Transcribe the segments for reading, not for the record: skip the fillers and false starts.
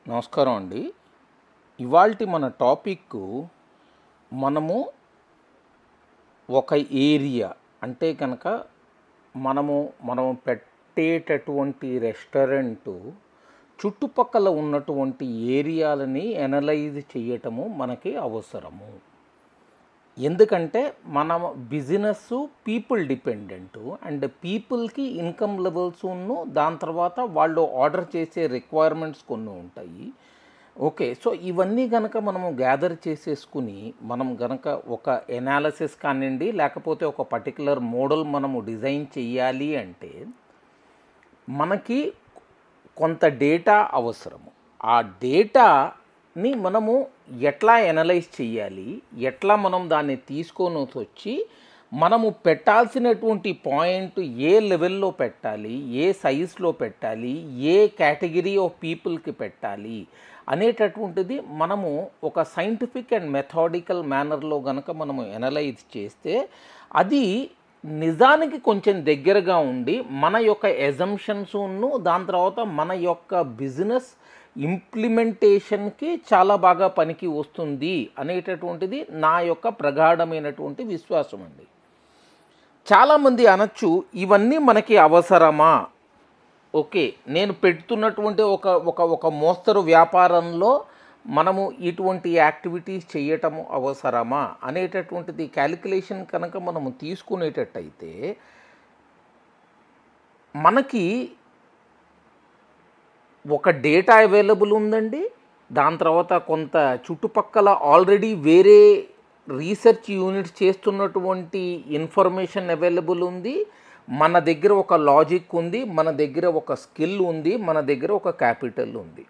నమస్కారం అండి. ఇవాల్టి మన టాపిక్ మనము ఒక ఏరియా అంటే కనుక మనం పెట్టేటటువంటి రెస్టారెంటు చుట్టుపక్కల ఉన్నటువంటి ఏరియాలని అనలైజ్ చేయటము మనకి అవసరము. ఎందుకంటే మన బిజినెస్ పీపుల్ డిపెండెంట్ అండ్ పీపుల్కి ఇన్కమ్ లెవెల్స్ దాని తర్వాత వాళ్ళు ఆర్డర్ చేసే రిక్వైర్మెంట్స్ కొన్ని ఉంటాయి. ఓకే, సో ఇవన్నీ కనుక మనము గ్యాదర్ చేసేసుకుని మనం కనుక ఒక ఎనాలిసిస్ కానివ్వండి లేకపోతే ఒక పర్టికులర్ మోడల్ మనము డిజైన్ చేయాలి అంటే మనకి కొంత డేటా అవసరము. ఆ డేటాని మనము ఎట్లా ఎనలైజ్ చేయాలి, ఎట్లా మనం దాన్ని తీసుకొని వచ్చి మనము పెట్టాల్సినటువంటి పాయింట్ ఏ లెవెల్లో పెట్టాలి, ఏ సైజులో పెట్టాలి, ఏ కేటగిరీ ఆఫ్ పీపుల్కి పెట్టాలి అనేటటువంటిది మనము ఒక సైంటిఫిక్ అండ్ మెథాడికల్ మేనర్లో కనుక మనము ఎనలైజ్ చేస్తే అది నిజానికి కొంచెం దగ్గరగా ఉండి మన యొక్క ఎజంప్షన్స్ను దాని తర్వాత మన యొక్క బిజినెస్ ఇంప్లిమెంటేషన్కి చాలా బాగా పనికి వస్తుంది అనేటటువంటిది నా యొక్క ప్రగాఢమైనటువంటి విశ్వాసం అండి. చాలామంది అనొచ్చు, ఇవన్నీ మనకి అవసరమా? ఓకే, నేను పెడుతున్నటువంటి ఒక మోస్తరు వ్యాపారంలో మనము ఇటువంటి యాక్టివిటీస్ చేయటము అవసరమా అనేటటువంటిది క్యాలిక్యులేషన్ కనుక మనము తీసుకునేటట్టయితే మనకి ఒక డేటా అవైలబుల్ ఉందండి. దాని తర్వాత కొంత చుట్టుపక్కల ఆల్రెడీ వేరే రీసెర్చ్ యూనిట్స్ చేస్తున్నటువంటి ఇన్ఫర్మేషన్ అవైలబుల్ ఉంది. మన దగ్గర ఒక లాజిక్ ఉంది, మన దగ్గర ఒక స్కిల్ ఉంది, మన దగ్గర ఒక క్యాపిటల్ ఉంది.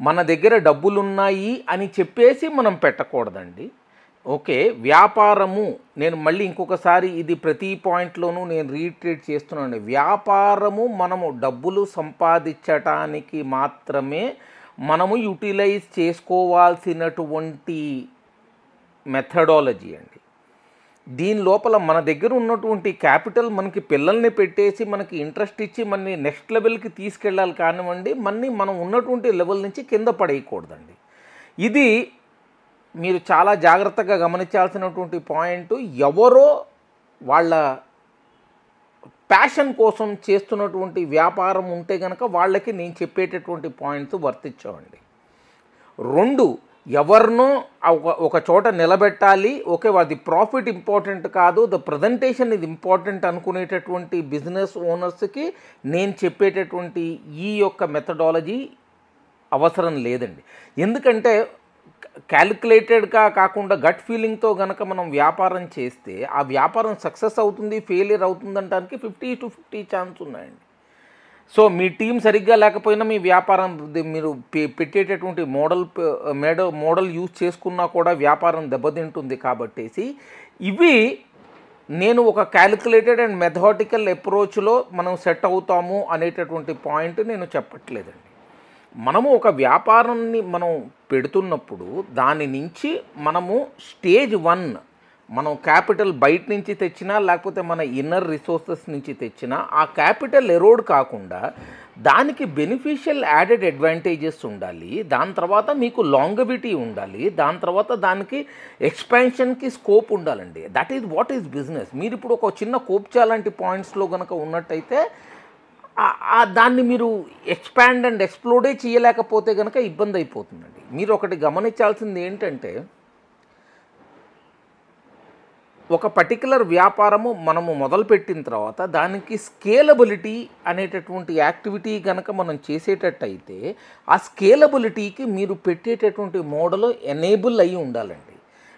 మన దగ్గర డబ్బులు ఉన్నాయి అని చెప్పేసి మనం పెట్టకూడదండి. ఓకే, వ్యాపారము, నేను మళ్ళీ ఇంకొకసారి ఇది ప్రతి పాయింట్లోనూ నేను రీట్రేట్ చేస్తున్నాను. వ్యాపారము మనము డబ్బులు సంపాదించటానికి మాత్రమే మనము యూటిలైజ్ చేసుకోవాల్సినటువంటి మెథడాలజీ అండి. దీని లోపల మన దగ్గర ఉన్నటువంటి క్యాపిటల్ మనకి పిల్లల్ని పెట్టేసి మనకి ఇంట్రెస్ట్ ఇచ్చి మనని నెక్స్ట్ లెవెల్కి తీసుకెళ్ళాలి కానివ్వండి, మనం ఉన్నటువంటి లెవెల్ నుంచి కింద పడేయకూడదండి. ఇది మీరు చాలా జాగ్రత్తగా గమనించాల్సినటువంటి పాయింట్. ఎవరో వాళ్ళ ప్యాషన్ కోసం చేస్తున్నటువంటి వ్యాపారం ఉంటే కనుక వాళ్ళకి నేను చెప్పేటటువంటి పాయింట్స్ వర్తించవండి. 2, ఎవరినో ఒక చోట నిలబెట్టాలి, ఓకే అది ప్రాఫిట్ ఇంపార్టెంట్ కాదు, ద ప్రజెంటేషన్ ఇది ఇంపార్టెంట్ అనుకునేటటువంటి బిజినెస్ ఓనర్స్కి నేను చెప్పేటటువంటి ఈ యొక్క మెథడాలజీ అవసరం లేదండి. ఎందుకంటే క్యాలిక్యులేటెడ్గా కాకుండా గట్ ఫీలింగ్తో కనుక మనం వ్యాపారం చేస్తే ఆ వ్యాపారం సక్సెస్ అవుతుంది, ఫెయిలియర్ అవుతుందంటానికి 50-50 ఛాన్స్ ఉన్నాయండి. సో మీ టీం సరిగ్గా లేకపోయినా మీ వ్యాపారం మీరు పెట్టేటటువంటి మోడల్ యూజ్ చేసుకున్నా కూడా వ్యాపారం దెబ్బతింటుంది. కాబట్టేసి ఇవి నేను ఒక క్యాలిక్యులేటెడ్ అండ్ మెథాడికల్ అప్రోచ్లో మనం సెట్ అవుతాము అనేటటువంటి పాయింట్ నేను చెప్పట్లేదండి. మనము ఒక వ్యాపారాన్ని మనం పెడుతున్నప్పుడు దాని నుంచి మనము స్టేజ్ 1 మనం క్యాపిటల్ బయట నుంచి తెచ్చినా లేకపోతే మన ఇన్నర్ రిసోర్సెస్ నుంచి తెచ్చినా ఆ క్యాపిటల్ ఎరోడ్ కాకుండా దానికి బెనిఫిషియల్ యాడెడ్ అడ్వాంటేజెస్ ఉండాలి. దాని తర్వాత మీకు లాంగవిటీ ఉండాలి. దాని తర్వాత దానికి ఎక్స్పాన్షన్కి స్కోప్ ఉండాలండి. That is what is business. మీరు ఇప్పుడు ఒక చిన్న కోప్చా లాంటి పాయింట్స్లో కనుక ఉన్నట్టయితే దాన్ని మీరు ఎక్స్పాండ్ అండ్ ఎక్స్ప్లోడే చేయలేకపోతే కనుక ఇబ్బంది అయిపోతుందండి. మీరు ఒకటి గమనించాల్సింది ఏంటంటే ఒక పర్టికులర్ వ్యాపారము మనము మొదలుపెట్టిన తర్వాత దానికి స్కేలబిలిటీ అనేటటువంటి యాక్టివిటీ కనుక మనం చేసేటట్టయితే ఆ స్కేలబిలిటీకి మీరు పెట్టేటటువంటి మోడల్ ఎనేబుల్ అయ్యి ఉండాలండి.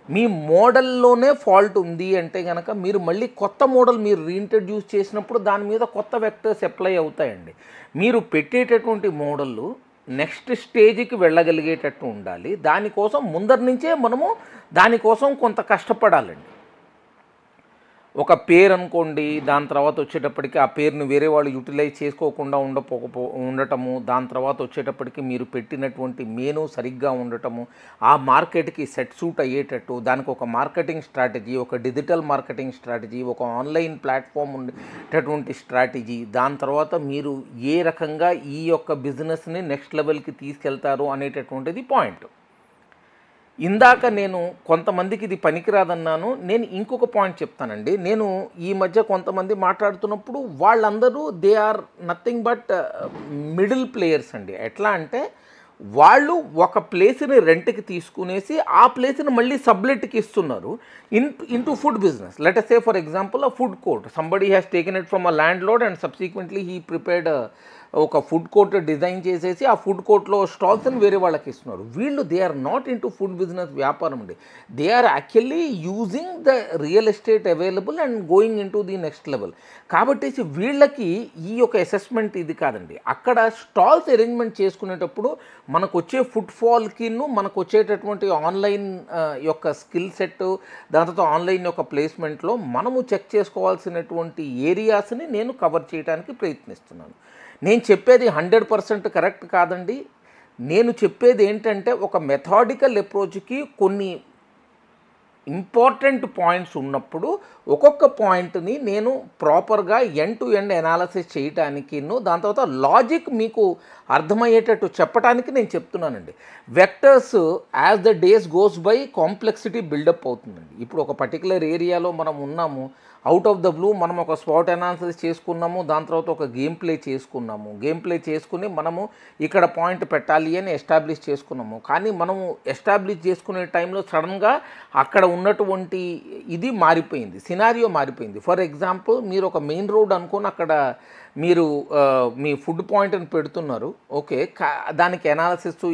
మీ మోడల్లోనే ఫాల్ట్ ఉంది అంటే కనుక మీరు మళ్ళీ కొత్త మోడల్ మీరు రీఇంట్రడ్యూస్ చేసినప్పుడు దాని మీద కొత్త వెక్టర్స్ అప్లై అవుతాయండి. మీరు పెట్టేటటువంటి మోడళ్ళు నెక్స్ట్ స్టేజ్కి వెళ్ళగలిగేటట్టు ఉండాలి. దానికోసం ముందరి నుంచే మనము దానికోసం కొంత కష్టపడాలండి. ఒక పేరు అనుకోండి, దాని తర్వాత వచ్చేటప్పటికి ఆ పేరుని వేరే వాళ్ళు యూటిలైజ్ చేసుకోకుండా ఉండటము, దాని తర్వాత వచ్చేటప్పటికి మీరు పెట్టినటువంటి మెనూ సరిగ్గా ఉండటము, ఆ మార్కెట్కి సెట్ సూట్ అయ్యేటట్టు దానికి ఒక మార్కెటింగ్ స్ట్రాటజీ, ఒక డిజిటల్ మార్కెటింగ్ స్ట్రాటజీ, ఒక ఆన్లైన్ ప్లాట్ఫామ్ ఉండేటటువంటి స్ట్రాటజీ, దాని తర్వాత మీరు ఏ రకంగా ఈ యొక్క బిజినెస్ని నెక్స్ట్ లెవెల్కి తీసుకెళ్తారు అనేటటువంటిది పాయింట్. ఇందాక నేను కొంతమందికి ఇది పనికిరాదన్నాను. నేను ఇంకొక పాయింట్ చెప్తానండి. నేను ఈ మధ్య కొంతమంది మాట్లాడుతున్నప్పుడు వాళ్ళందరూ they are nothing but middle players అండి. ఎట్లా అంటే వాళ్ళు ఒక ప్లేస్ని రెంట్కి తీసుకునేసి ఆ ప్లేస్ని మళ్ళీ సబ్లెట్కి ఇస్తున్నారు into food business. Let us say for example a food court, somebody has taken it from a landlord and subsequently he prepared ఒక ఫుడ్ కోర్ట్ డిజైన్ చేసేసి ఆ ఫుడ్ కోర్ట్లో స్టాల్స్ని వేరే వాళ్ళకి ఇస్తున్నారు. వీళ్ళు they are not into food business వ్యాపారం అండి. They are actually using the real estate available and going into the next level. కాబట్టి వీళ్ళకి ఈ యొక్క అసెస్మెంట్ ఇది కాదండి. అక్కడ స్టాల్స్ అరేంజ్మెంట్ చేసుకునేటప్పుడు మనకు వచ్చే ఫుడ్ ఫాల్కిను మనకు వచ్చేటటువంటి ఆన్లైన్ యొక్క స్కిల్ సెట్, దాని తర్వాత ఆన్లైన్ యొక్క ప్లేస్మెంట్లో మనము చెక్ చేసుకోవాల్సినటువంటి ఏరియాస్ని నేను కవర్ చేయడానికి ప్రయత్నిస్తున్నాను. నేను చెప్పేది 100% కరెక్ట్ కాదండి. నేను చెప్పేది ఏంటంటే ఒక మెథాడికల్ అప్రోచ్కి కొన్ని ఇంపార్టెంట్ పాయింట్స్ ఉన్నప్పుడు ఒక్కొక్క పాయింట్ని నేను ప్రాపర్గా ఎండ్ టు ఎండ్ అనాలిసిస్ చేయటానికి, దాని తర్వాత లాజిక్ మీకు అర్థమయ్యేటట్టు చెప్పడానికి నేను చెప్తున్నానండి. Vectors as the days goes by complexity build up అవుతుందండి. ఇప్పుడు ఒక పర్టికులర్ ఏరియాలో మనం ఉన్నాము, అవుట్ ఆఫ్ ద బ్లూ మనం ఒక స్పాట్ అనాలిసిస్ చేసుకున్నాము, దాని తర్వాత ఒక గేమ్ ప్లే చేసుకుని మనము ఇక్కడ పాయింట్ పెట్టాలి అని ఎస్టాబ్లిష్ చేసుకున్నాము. కానీ మనము ఎస్టాబ్లిష్ చేసుకునే టైంలో సడన్గా అక్కడ ఉన్నటువంటి ఇది మారిపోయింది, సినారియో మారిపోయింది. ఫర్ ఎగ్జాంపుల్ మీరు ఒక మెయిన్ రోడ్ అనుకుని అక్కడ మీరు మీ ఫుడ్ పాయింట్ని పెడుతున్నారు. ఓకే, దానికి అనాలిసిస్,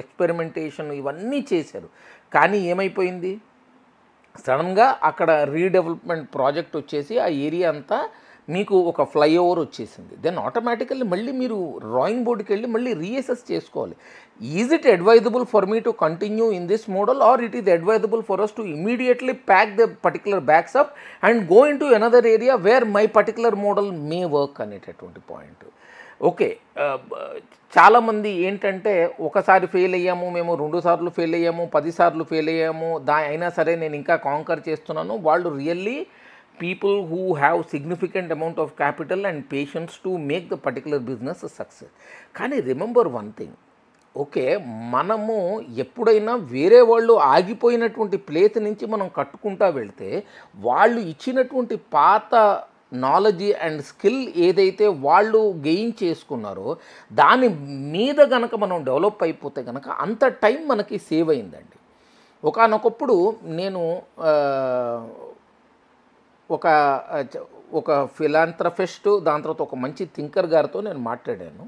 ఎక్స్పెరిమెంటేషన్ ఇవన్నీ చేశారు. కానీ ఏమైపోయింది, సడన్గా అక్కడ రీడెవలప్మెంట్ ప్రాజెక్ట్ వచ్చేసి ఆ ఏరియా అంతా మీకు ఒక ఫ్లైఓవర్ వచ్చేసింది. దెన్ ఆటోమేటికల్లీ మళ్ళీ మీరు డ్రాయింగ్ బోర్డుకి వెళ్ళి మళ్ళీ రీఅసెస్ చేసుకోవాలి. Is it advisable for me to continue in this model or it is advisable for us to immediately pack the particular bags up and go in to another area where my particular model may work అనేటటువంటి పాయింట్. Okay, చాలామంది ఏంటంటే ఒకసారి fail అయ్యాము, మేము 2 సార్లు fail అయ్యాము, 10 సార్లు ఫెయిల్ అయ్యాము, అయినా సరే నేను ఇంకా కాంకర్ చేస్తున్నాను. వాళ్ళు really people who have significant amount of capital and patience to make the particular business success. కానీ రిమెంబర్ వన్ థింగ్, ఓకే, మనము ఎప్పుడైనా వేరే వాళ్ళు ఆగిపోయినటువంటి ప్లేస్ నుంచి మనం కట్టుకుంటా వెళ్తే వాళ్ళు ఇచ్చినటువంటి పాత నాలెడ్జీ అండ్ స్కిల్ ఏదైతే వాళ్ళు గెయిన్ చేసుకున్నారో దాని మీద కనుక మనం డెవలప్ అయిపోతే కనుక అంత టైం మనకి సేవ్ అయిందండి. ఒకానొకప్పుడు నేను ఒక ఫిలాంథ్రఫిస్ట్, దాని తర్వాత ఒక మంచి థింకర్ గారితో నేను మాట్లాడాను.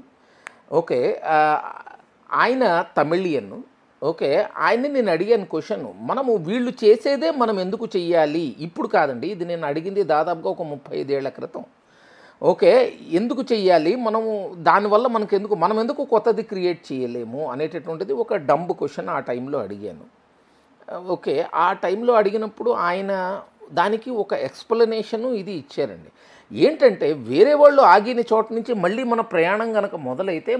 ఓకే, ఆయన తమిళియన్. ఓకే, ఆయన్ని నేను అడిగాను క్వశ్చన్, మనము వీళ్ళు చేసేదే మనం ఎందుకు చెయ్యాలి? ఇప్పుడు కాదండి, ఇది నేను అడిగింది దాదాపుగా ఒక 35 ఏళ్ల క్రితం. ఓకే, ఎందుకు చెయ్యాలి మనము, దానివల్ల మనం ఎందుకు కొత్తది క్రియేట్ చేయలేము అనేటటువంటిది ఒక డంబ్ క్వశ్చన్ ఆ టైంలో అడిగాను. ఓకే, ఆ టైంలో అడిగినప్పుడు ఆయన దానికి ఒక ఎక్స్ప్లెనేషను ఇది ఇచ్చారండి. ఏంటంటే వేరే వాళ్ళు ఆగిన చోట నుంచి మళ్ళీ మన ప్రయాణం కనుక మొదలైతే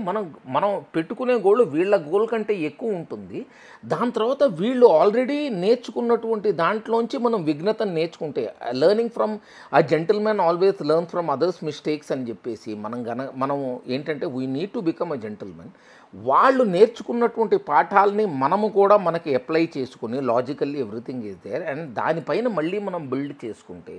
మనం పెట్టుకునే గోల్ వీళ్ళ గోల్ కంటే ఎక్కువ ఉంటుంది. దాని తర్వాత వీళ్ళు ఆల్రెడీ నేర్చుకున్నటువంటి దాంట్లోంచి మనం విఘ్నతను నేర్చుకుంటే, learning from a gentlemen always learn from others mistakes అని చెప్పేసి మనం ఏంటంటే we need to become a gentlemen. వాళ్ళు నేర్చుకున్నటువంటి పాఠాలని మనము కూడా మనకి అప్లై చేసుకుని logically everything is there and దానిపైన మళ్ళీ మనం బిల్డ్ చేసుకుంటే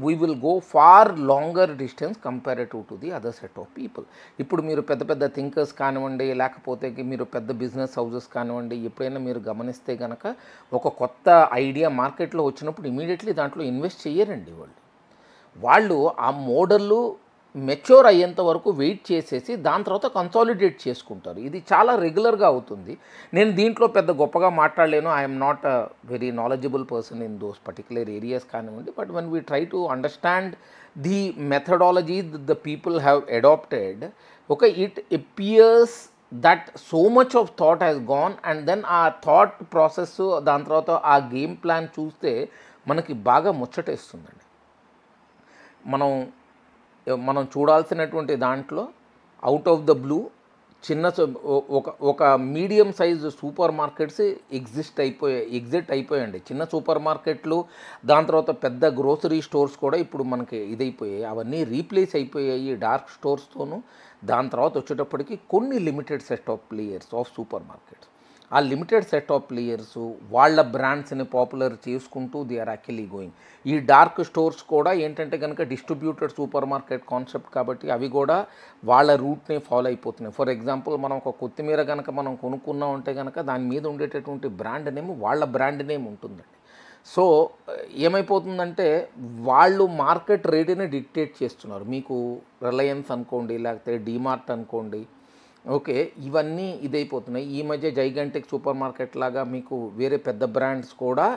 we will go far longer distance comparative to the other set of people. ఇప్పుడు మీరు పెద్ద పెద్ద థింకర్స్ కానివ్వండి, లేకపోతే మీరు పెద్ద బిజినెస్ హౌసెస్ కానివ్వండి, ఎప్పుడైనా మీరు గమనిస్తే కనుక ఒక కొత్త ఐడియా మార్కెట్లో వచ్చినప్పుడు ఇమీడియట్లీ దాంట్లో ఇన్వెస్ట్ చేయరండి. వాళ్ళు ఆ మోడళ్ళు మెచ్యూర్ అయ్యేంత వరకు వెయిట్ చేసేసి దాని తర్వాత కన్సాలిడేట్ చేసుకుంటారు. ఇది చాలా రెగ్యులర్గా అవుతుంది. నేను దీంట్లో పెద్ద గొప్పగా మాట్లాడలేను. I'm not a very knowledgeable person in those particular areas కానివ్వండి. But when we try to understand the methodology the people have adapted, okay, it appears that so much of thought has gone and then ఆ thought process, దాని తర్వాత ఆ game plan చూస్తే మనకి బాగా ముచ్చటేస్తుందండి. మనం మనం చూడాల్సినటువంటి దాంట్లో అవుట్ ఆఫ్ ద బ్లూ చిన్న ఒక medium size super markets exit అయిపోయాయండి. చిన్న సూపర్ మార్కెట్లు, దాని తర్వాత పెద్ద గ్రోసరీ స్టోర్స్ కూడా ఇప్పుడు మనకి ఇదైపోయాయి. అవన్నీ రీప్లేస్ అయిపోయాయి డార్క్ స్టోర్స్తోనూ. దాని తర్వాత వచ్చేటప్పటికి కొన్ని limited set of players of super markets, ఆ లిమిటెడ్ సెట్ ఆఫ్ ప్లేయర్స్ వాళ్ళ బ్రాండ్స్ని పాపులర్ చేసుకుంటూ దే ఆర్ యాక్చువల్లీ గోయింగ్. ఈ డార్క్ స్టోర్స్ కూడా ఏంటంటే కనుక డిస్ట్రిబ్యూటెడ్ సూపర్ మార్కెట్ కాన్సెప్ట్ కాబట్టి అవి కూడా వాళ్ళ రూట్ని ఫాలో అయిపోతున్నాయి. ఫర్ ఎగ్జాంపుల్ మనం ఒక కొత్తిమీర కనుక మనం కొనుక్కున్నాం అంటే కనుక దాని మీద ఉండేటటువంటి బ్రాండ్ నేమ్ వాళ్ళ బ్రాండ్ నేమ్ ఉంటుందండి. సో ఏమైపోతుందంటే వాళ్ళు మార్కెట్ రేటుని డిక్టేట్ చేస్తున్నారు. మీకు రిలయన్స్ అనుకోండి, లేకపోతే డీమార్ట్ అనుకోండి, ఓకే, ఇవన్నీ ఇదైపోతున్నాయి. ఈ మధ్య జైగాంటిక్ సూపర్ మార్కెట్ లాగా మీకు వేరే పెద్ద బ్రాండ్స్ కూడా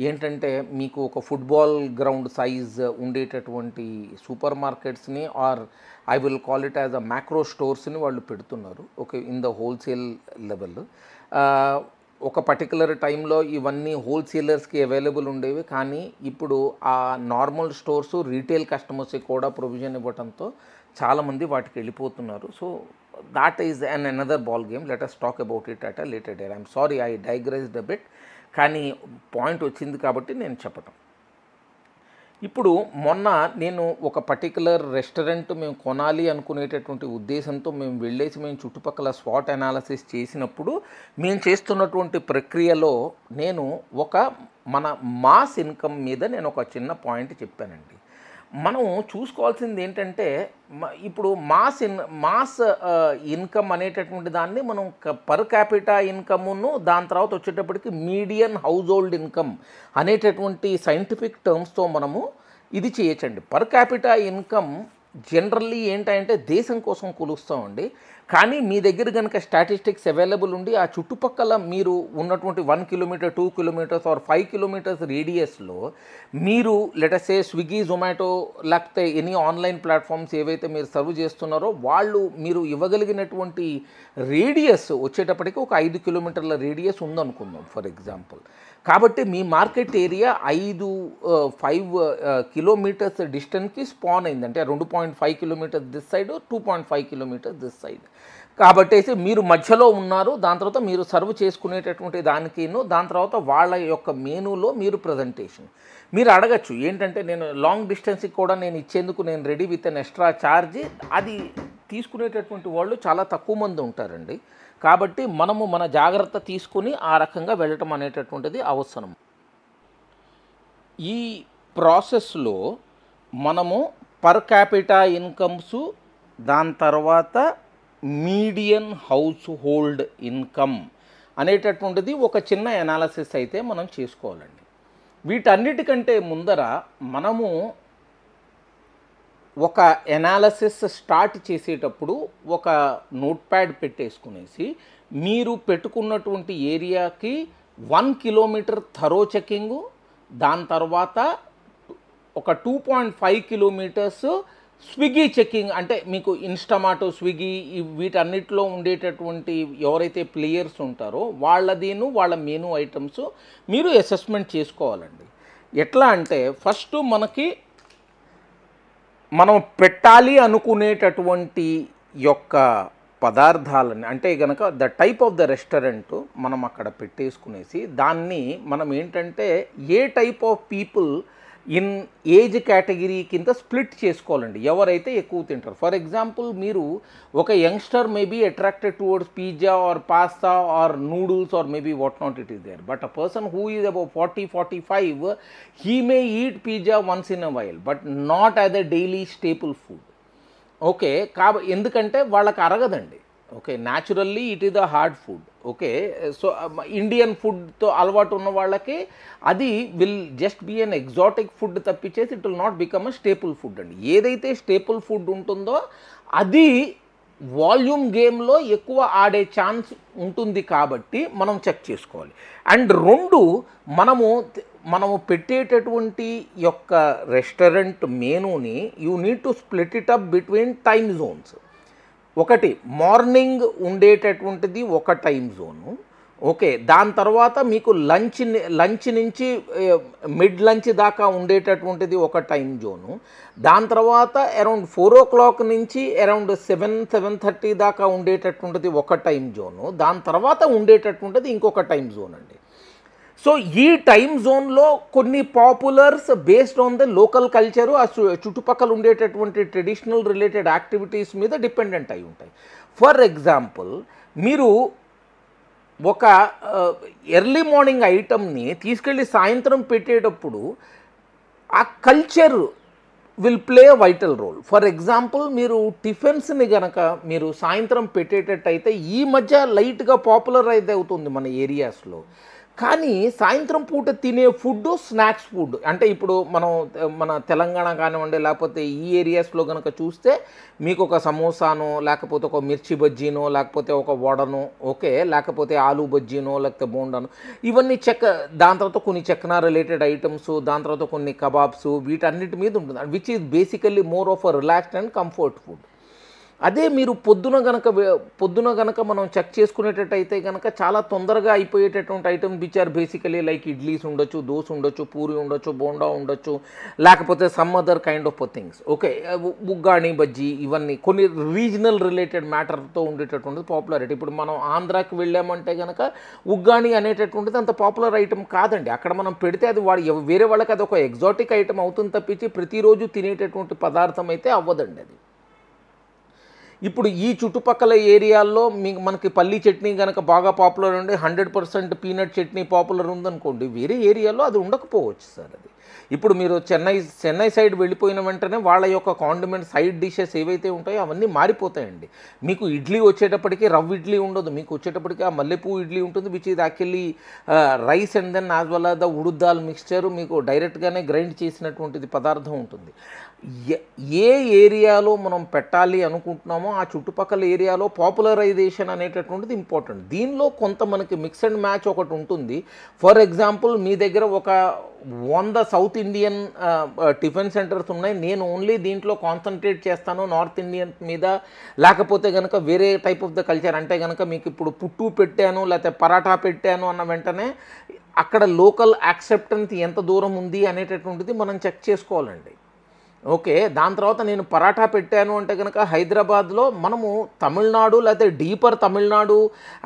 ఏంటంటే మీకు ఒక ఫుట్బాల్ గ్రౌండ్ సైజ్ ఉండేటటువంటి సూపర్ మార్కెట్స్ని or I will call it as a macro స్టోర్స్ని వాళ్ళు పెడుతున్నారు. Okay, in the wholesale level. ఒక పర్టికులర్ టైంలో ఇవన్నీ హోల్సేలర్స్కి అవైలబుల్ ఉండేవి, కానీ ఇప్పుడు ఆ నార్మల్ స్టోర్స్ రీటైల్ కస్టమర్స్కి కూడా ప్రొవిజన్ ఇవ్వడంతో చాలామంది వాటికి వెళ్ళిపోతున్నారు. So that is another ball game. Let us talk about it at a later date. I'm sorry I digressed a bit, కానీ పాయింట్ వచ్చింది కాబట్టి నేను చెప్పటం. ఇప్పుడు మొన్న నేను ఒక పర్టికులర్ రెస్టారెంట్ మేము కొనాలి అనుకునేటటువంటి ఉద్దేశంతో మేము చుట్టుపక్కల స్వాట్ అనాలిసిస్ చేసినప్పుడు మేము చేస్తున్నటువంటి ప్రక్రియలో నేను మన మాస్ ఇన్కమ్ మీద నేను ఒక చిన్న పాయింట్ చెప్పానండి. మనం చూసుకోవాల్సింది ఏంటంటే ఇప్పుడు మాస్ ఇన్కమ్ అనేటటువంటి దాన్ని మనం పర్ క్యాపిటా ఇన్కమ్ను దాని తర్వాత వచ్చేటప్పటికి మీడియన్ హౌస్ హోల్డ్ ఇన్కమ్ అనేటటువంటి సైంటిఫిక్ టర్మ్స్తో మనము ఇది చేయొచ్చండి. పర్ క్యాపిటా ఇన్కమ్ జనరల్లీ ఏంటంటే దేశం కోసం కొలుస్తామండి. కానీ మీ దగ్గర కనుక స్టాటిస్టిక్స్ అవైలబుల్ ఉండి ఆ చుట్టుపక్కల మీరు ఉన్నటువంటి 1 కిలోమీటర్ 2 కిలోమీటర్స్ ఆర్ 5 కిలోమీటర్స్ రేడియస్లో మీరు లెటసే స్విగ్గీ, జొమాటో లేకపోతే ఎనీ ఆన్లైన్ ప్లాట్ఫామ్స్ ఏవైతే మీరు సర్వ్ చేస్తున్నారో మీరు ఇవ్వగలిగినటువంటి రేడియస్ వచ్చేటప్పటికి ఒక 5 కిలోమీటర్ల రేడియస్ ఉందనుకుందాం ఫర్ ఎగ్జాంపుల్. కాబట్టి మీ మార్కెట్ ఏరియా 5 కిలోమీటర్స్ డిస్టెన్స్కి స్పాన్ అయింది. అంటే 2.5 kilometres this side, 2.5 kilometres this side. కాబట్టి మీరు మధ్యలో ఉన్నారు. దాని తర్వాత మీరు సర్వ్ చేసుకునేటటువంటి దానికిను దాని తర్వాత వాళ్ళ యొక్క మెనూలో మీరు ప్రజెంటేషన్ మీరు అడగచ్చు ఏంటంటే నేను లాంగ్ డిస్టెన్స్కి కూడా నేను ఇచ్చేందుకు నేను ready with an extra charge. అది తీసుకునేటటువంటి వాళ్ళు చాలా తక్కువ మంది ఉంటారండి. కాబట్టి మనము మన జాగ్రత్త తీసుకుని ఆ రకంగా వెళ్ళటం అనేటటువంటిది అవసరం. ఈ ప్రాసెస్లో మనము పర్ క్యాపిటా ఇన్కమ్స్, దాని తర్వాత మీడియన్ హౌస్ హోల్డ్ ఇన్కమ్ అనేటటువంటిది ఒక చిన్న అనాలిసిస్ అయితే మనం చేసుకోవాలండి. వీటన్నిటికంటే ముందర మనము ఒక అనాలిసిస్ స్టార్ట్ చేసేటప్పుడు ఒక నోట్ ప్యాడ్ పెట్టేసుకునేసి మీరు పెట్టుకున్నటువంటి ఏరియాకి 1 కిలోమీటర్ థరో చెకింగు, దాని తర్వాత ఒక 2.5 కిలోమీటర్స్ స్విగ్గీ చెకింగ్. అంటే మీకు ఇన్స్టామాటో, స్విగ్గీ వీటన్నిటిలో ఉండేటటువంటి ఎవరైతే ప్లేయర్స్ ఉంటారో వాళ్ళ మెనూ ఐటమ్స్ మీరు అసెస్మెంట్ చేసుకోవాలండి. ఎట్లా అంటే ఫస్ట్ మనం పెట్టాలి అనుకునేటటువంటి యొక్క పదార్థాలని అంటే కనుక the type of the restaurant మనం అక్కడ పెట్టేసుకునేసి దాన్ని మనం ఏంటంటే ఏ type of people in age category కింద స్ప్లిట్ చేసుకోవాలండి. ఎవరైతే ఎక్కువ తింటారు. ఫర్ ఎగ్జాంపుల్ మీరు ఒక youngster may be attracted towards pizza or pasta or noodles or maybe what not it is there. But a person who is about 40-45 he may eat pizza once in a while but not as a daily staple food. Okay, ఎందుకంటే వాళ్ళకి అరగదండి. Okay, naturally it is the hard food. Okay, so Indian ఫుడ్తో అలవాటు ఉన్న వాళ్ళకి అది will just be an exotic food తప్పించేసి it will not become a staple food అండి. ఏదైతే స్టేపుల్ ఫుడ్ ఉంటుందో అది వాల్యూమ్ గేమ్లో ఎక్కువ ఆడే ఛాన్స్ ఉంటుంది కాబట్టి మనం చెక్ చేసుకోవాలి. అండ్ 2 మనము పెట్టేటటువంటి యొక్క రెస్టారెంట్ మెనూని you need to split it up between time zones. ఒకటి మార్నింగ్ ఉండేటటువంటిది ఒక టైం జోను, ఓకే. దాని తర్వాత మీకు లంచ్ నుంచి మిడ్ లంచ్ దాకా ఉండేటటువంటిది ఒక టైం జోను. దాని తర్వాత అరౌండ్ 4:00 నుంచి అరౌండ్ 7:30 దాకా ఉండేటటువంటిది ఒక టైం జోను. దాని తర్వాత ఉండేటటువంటిది ఇంకొక టైం జోన్ అండి. సో ఈ టైం జోన్లో కొన్ని populars based on the local culture, ఆ చుట్టుపక్కల ఉండేటటువంటి ట్రెడిషనల్ రిలేటెడ్ యాక్టివిటీస్ మీద డిపెండెంట్ అయి ఉంటాయి. ఫర్ ఎగ్జాంపుల్, మీరు ఒక ఎర్లీ మార్నింగ్ ఐటమ్ని తీసుకెళ్ళి సాయంత్రం పెట్టేటప్పుడు ఆ culture will play vital role. For example, మీరు టిఫిన్స్ని గనక మీరు సాయంత్రం పెట్టేటట్టయితే ఈ మధ్య లైట్గా పాపులర్ అయితే అవుతుంది మన ఏరియాస్లో. కానీ సాయంత్రం పూట తినే ఫుడ్ స్నాక్స్ ఫుడ్ అంటే ఇప్పుడు మన తెలంగాణ కానివ్వండి, లేకపోతే ఈ ఏరియాస్లో కనుక చూస్తే మీకు ఒక సమోసానో, లేకపోతే ఒక మిర్చి బజ్జీనో, లేకపోతే ఒక వడనో, ఓకే, లేకపోతే ఆలూ బజ్జీనో, లేకపోతే బోండానో, ఇవన్నీ దాని తర్వాత కొన్ని చెక్కనా రిలేటెడ్ ఐటమ్స్, దాని తర్వాత కొన్ని కబాబ్స్, వీటన్నిటి మీద ఉంటుంది, which is basically more of a relaxed and comfort food. అదే మీరు పొద్దున గనక మనం చెక్ చేసుకునేటట్టయితే కనుక చాలా తొందరగా అయిపోయేటటువంటి items which are basically like idlis ఉండొచ్చు, దోశ ఉండొచ్చు, పూరి ఉండొచ్చు, బోండా ఉండొచ్చు, లేకపోతే some other kind of things, okay, uggani bajji, ఇవన్నీ కొన్ని రీజనల్ రిలేటెడ్ మ్యాటర్తో ఉండేటటువంటిది పాపులారిటీ. ఇప్పుడు మనం ఆంధ్రాకి వెళ్ళామంటే కనుక ఉగ్గాని అనేటటువంటిది అంత పాపులర్ ఐటమ్ కాదండి. అక్కడ మనం పెడితే అది వేరే వాళ్ళకి అది ఒక ఎగ్జాటిక్ ఐటమ్ అవుతుంది తప్పించి ప్రతిరోజు తినేటటువంటి పదార్థం అయితే అవ్వదండి అది. ఇప్పుడు ఈ చుట్టుపక్కల ఏరియాల్లో మనకి పల్లీ చట్నీ కనుక బాగా పాపులర్ ఉండి 100% పీనట్ చట్నీ పాపులర్ ఉందనుకోండి, వేరే ఏరియాలో అది ఉండకపోవచ్చు సార్. అది ఇప్పుడు మీరు చెన్నై సైడ్ వెళ్ళిపోయిన వెంటనే వాళ్ళ యొక్క కాండిమెంట్ సైడ్ డిషెస్ ఏవైతే ఉంటాయో అవన్నీ మారిపోతాయండి. మీకు ఇడ్లీ వచ్చేటప్పటికి రవ్వ ఇడ్లీ ఉండదు, మీకు వచ్చేటప్పటికి ఆ మల్లెపూ ఇడ్లీ ఉంటుంది, which is actually rice and then as well as the urad dal mixture మీకు డైరెక్ట్గానే గ్రైండ్ చేసినటువంటిది పదార్థం ఉంటుంది. ఏ ఏరియాలో మనం పెట్టాలి అనుకుంటున్నామో ఆ చుట్టుపక్కల ఏరియాలో పాపులరైజేషన్ అనేటటువంటిది ఇంపార్టెంట్. దీనిలో కొంత మనకి మిక్స్ అండ్ మ్యాచ్ ఒకటి ఉంటుంది. ఫర్ ఎగ్జాంపుల్, మీ దగ్గర ఒక 100 సౌత్ ఇండియన్ టిఫిన్ సెంటర్స్ ఉన్నాయి, నేను ఓన్లీ దీంట్లో కాన్సన్ట్రేట్ చేస్తాను నార్త్ ఇండియన్ మీద, లేకపోతే కనుక వేరే టైప్ ఆఫ్ ద కల్చర్ అంటే కనుక మీకు ఇప్పుడు పుట్టు పెట్టాను లేకపోతే పరాఠా పెట్టాను అన్న వెంటనే అక్కడ లోకల్ యాక్సెప్టెన్స్ ఎంత దూరం ఉంది అనేటటువంటిది మనం చెక్ చేసుకోవాలండి. ఓకే, దాని తర్వాత నేను పరాఠా పెట్టాను అంటే కనుక హైదరాబాద్లో మనము తమిళనాడు లేకపోతే deeper Tamil Nadu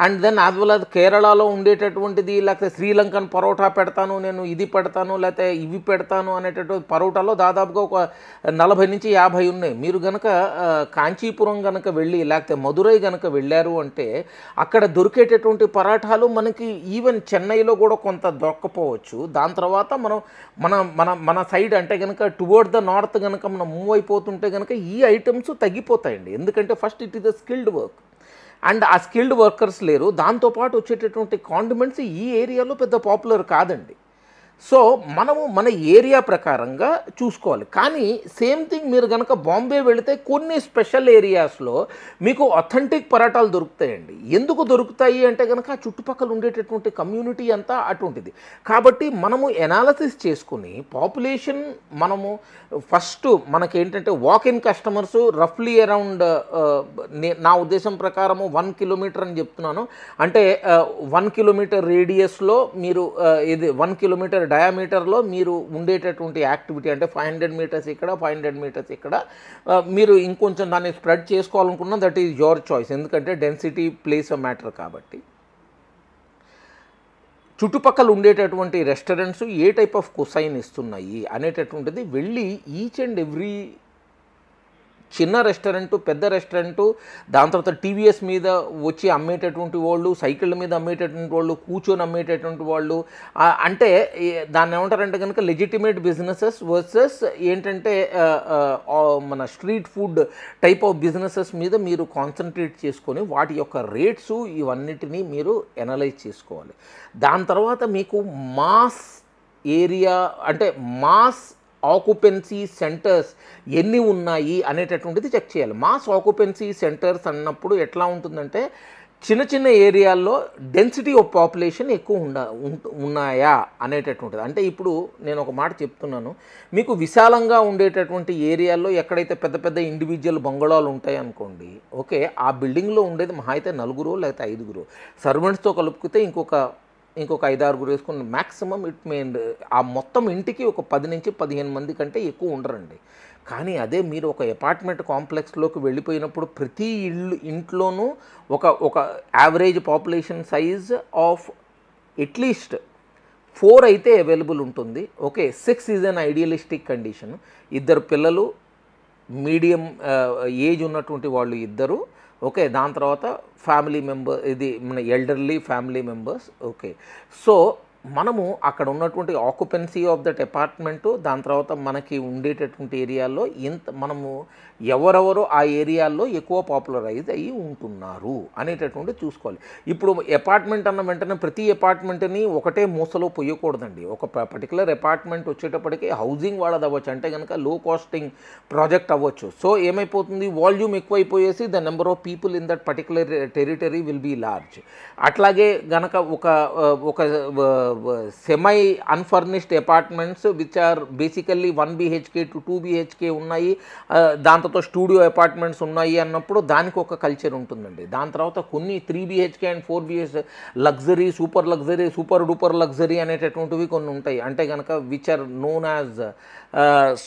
and then as well as కేరళలో ఉండేటటువంటిది, లేకపోతే శ్రీలంకన్ పరోటా పెడతాను, నేను ఇది పెడతాను లేకపోతే ఇవి పెడతాను అనేటటువంటి పరోటాలో దాదాపుగా ఒక 40 నుంచి 50 ఉన్నాయి. మీరు కనుక కాంచీపురం కనుక వెళ్ళి లేకపోతే మదురై కనుక వెళ్ళారు అంటే అక్కడ దొరికేటటువంటి పరాఠాలు మనకి ఈవెన్ చెన్నైలో కూడా కొంత దొరకపోవచ్చు. దాని తర్వాత మన సైడ్ అంటే కనుక టువర్డ్ ద నార్త్ కనుక మనం మూవ్ అయిపోతుంటే కనుక ఈ ఐటమ్స్ తగ్గిపోతాయండి. ఎందుకంటే first it is a skilled work and ఆ స్కిల్డ్ వర్కర్స్ లేరు. దాంతోపాటు వచ్చేటటువంటి కాండిమెంట్స్ ఈ ఏరియాలో పెద్ద పాపులర్ కాదండి. సో మనము మన ఏరియా ప్రకారంగా చూసుకోవాలి. కానీ సేమ్ థింగ్ మీరు కనుక బాంబే వెళితే కొన్ని స్పెషల్ ఏరియాస్లో మీకు అథెంటిక్ పరాటాలు దొరుకుతాయండి. ఎందుకు దొరుకుతాయి అంటే కనుక ఆ చుట్టుపక్కల ఉండేటటువంటి కమ్యూనిటీ అంతా అటువంటిది. కాబట్టి మనము ఎనాలిసిస్ చేసుకుని పాపులేషన్ మనము ఫస్ట్ మనకేంటంటే వాక్ ఇన్ కస్టమర్స్ రఫ్లీ అరౌండ్ నా ఉద్దేశం ప్రకారము 1 కిలోమీటర్ అని చెప్తున్నాను. అంటే 1 కిలోమీటర్ రేడియస్లో మీరు ఇది 1 కిలోమీటర్ డయామీటర్లో మీరు ఉండేటటువంటి యాక్టివిటీ అంటే 500 మీటర్స్ ఇక్కడ 500 మీటర్స్ ఇక్కడ మీరు ఇంకొంచెం దాన్ని స్ప్రెడ్ చేసుకోవాలనుకున్నా దట్ ఈజ్ యువర్ చాయిస్. ఎందుకంటే డెన్సిటీ ప్లేస్ అ మ్యాటర్ కాబట్టి చుట్టుపక్కల ఉండేటటువంటి రెస్టారెంట్స్ ఏ టైప్ ఆఫ్ కుసైన్ ఇస్తున్నాయి అనేటటువంటిది వెళ్ళి ఈచ్ అండ్ ఎవ్రీ చిన్న రెస్టారెంటు పెద్ద రెస్టారెంటు దాని తర్వాత టీవీఎస్ మీద వచ్చి అమ్మేటటువంటి వాళ్ళు, సైకిళ్ళ మీద అమ్మేటటువంటి వాళ్ళు, కూర్చొని అమ్మేటటువంటి వాళ్ళు, అంటే దాన్ని ఏమంటారంటే కనుక లెజిటిమేట్ బిజినెసెస్ వర్సెస్ ఏంటంటే మన street food type of businesses మీద మీరు కాన్సన్ట్రేట్ చేసుకొని వాటి యొక్క రేట్స్ ఇవన్నిటినీ మీరు ఎనలైజ్ చేసుకోవాలి. దాని తర్వాత మీకు మాస్ ఏరియా అంటే మాస్ ఆక్యుపెన్సీ సెంటర్స్ ఎన్ని ఉన్నాయి అనేటటువంటిది చెక్ చేయాలి. మాస్ ఆక్యుపెన్సీ సెంటర్స్ అన్నప్పుడు ఎట్లా ఉంటుందంటే చిన్న చిన్న ఏరియాల్లో డెన్సిటీ ఆఫ్ పాపులేషన్ ఎక్కువ ఉన్నాయా అనేటటువంటిది. అంటే ఇప్పుడు నేను ఒక మాట చెప్తున్నాను, మీకు విశాలంగా ఉండేటటువంటి ఏరియాల్లో ఎక్కడైతే పెద్ద పెద్ద ఇండివిజువల్ బంగళాలు ఉంటాయి అనుకోండి, ఓకే, ఆ బిల్డింగ్లో ఉండేది మహా అయితే 4 లేకపోతే 5, సర్వెంట్స్తో కలుపుకితే ఇంకొక 5-6 వేసుకుని మ్యాక్సిమం ఇట్ మీన్ ఆ మొత్తం ఇంటికి ఒక 10 నుంచి 15 మంది కంటే ఎక్కువ ఉండరండి. కానీ అదే మీరు ఒక అపార్ట్మెంట్ కాంప్లెక్స్లోకి వెళ్ళిపోయినప్పుడు ప్రతి ఇంట్లోనూ ఒక average population size of at least 4 అయితే అవైలబుల్ ఉంటుంది. Okay, 6 is an idealistic condition. 2 పిల్లలు, మీడియం ఏజ్ ఉన్నటువంటి వాళ్ళు 2, ఓకే, దాని తర్వాత ఫ్యామిలీ మెంబర్, ఇది మన elderly family members. Okay, so మనము అక్కడ ఉన్నటువంటి ఆక్యుపెన్సీ ఆఫ్ దట్ అపార్ట్మెంటు, దాని తర్వాత మనకి ఉండేటటువంటి ఏరియాలో మనము ఎవరెవరో ఆ ఏరియాల్లో ఎక్కువ పాపులరైజ్ అయ్యి ఉంటున్నారు అనేటటువంటి చూసుకోవాలి. ఇప్పుడు అపార్ట్మెంట్ అన్న వెంటనే ప్రతి అపార్ట్మెంట్ని ఒకటే మూసలో పొయ్యకూడదండి. ఒక పర్టికులర్ అపార్ట్మెంట్ వచ్చేటప్పటికి హౌసింగ్ వాళ్ళది అవ్వచ్చు, అంటే కనుక లో కాస్టింగ్ ప్రాజెక్ట్ అవ్వచ్చు. సో ఏమైపోతుంది, వాల్యూమ్ ఎక్కువైపోయేసి the number of people in that particular territory will be large. అట్లాగే గనక ఒక semi unfurnished apartments which are basically 1 BHK to 2 BHK ఉన్నాయి, దాంతో స్టూడియో అపార్ట్మెంట్స్ ఉన్నాయి అన్నప్పుడు దానికి ఒక కల్చర్ ఉంటుందండి. దాని తర్వాత కొన్ని 3 BHK and 4 BHK luxury, super luxury, super duper luxury అనేటటువంటివి కొన్ని ఉంటాయి. అంటే కనుక విచ్ ఆర్ నోన్ యాజ్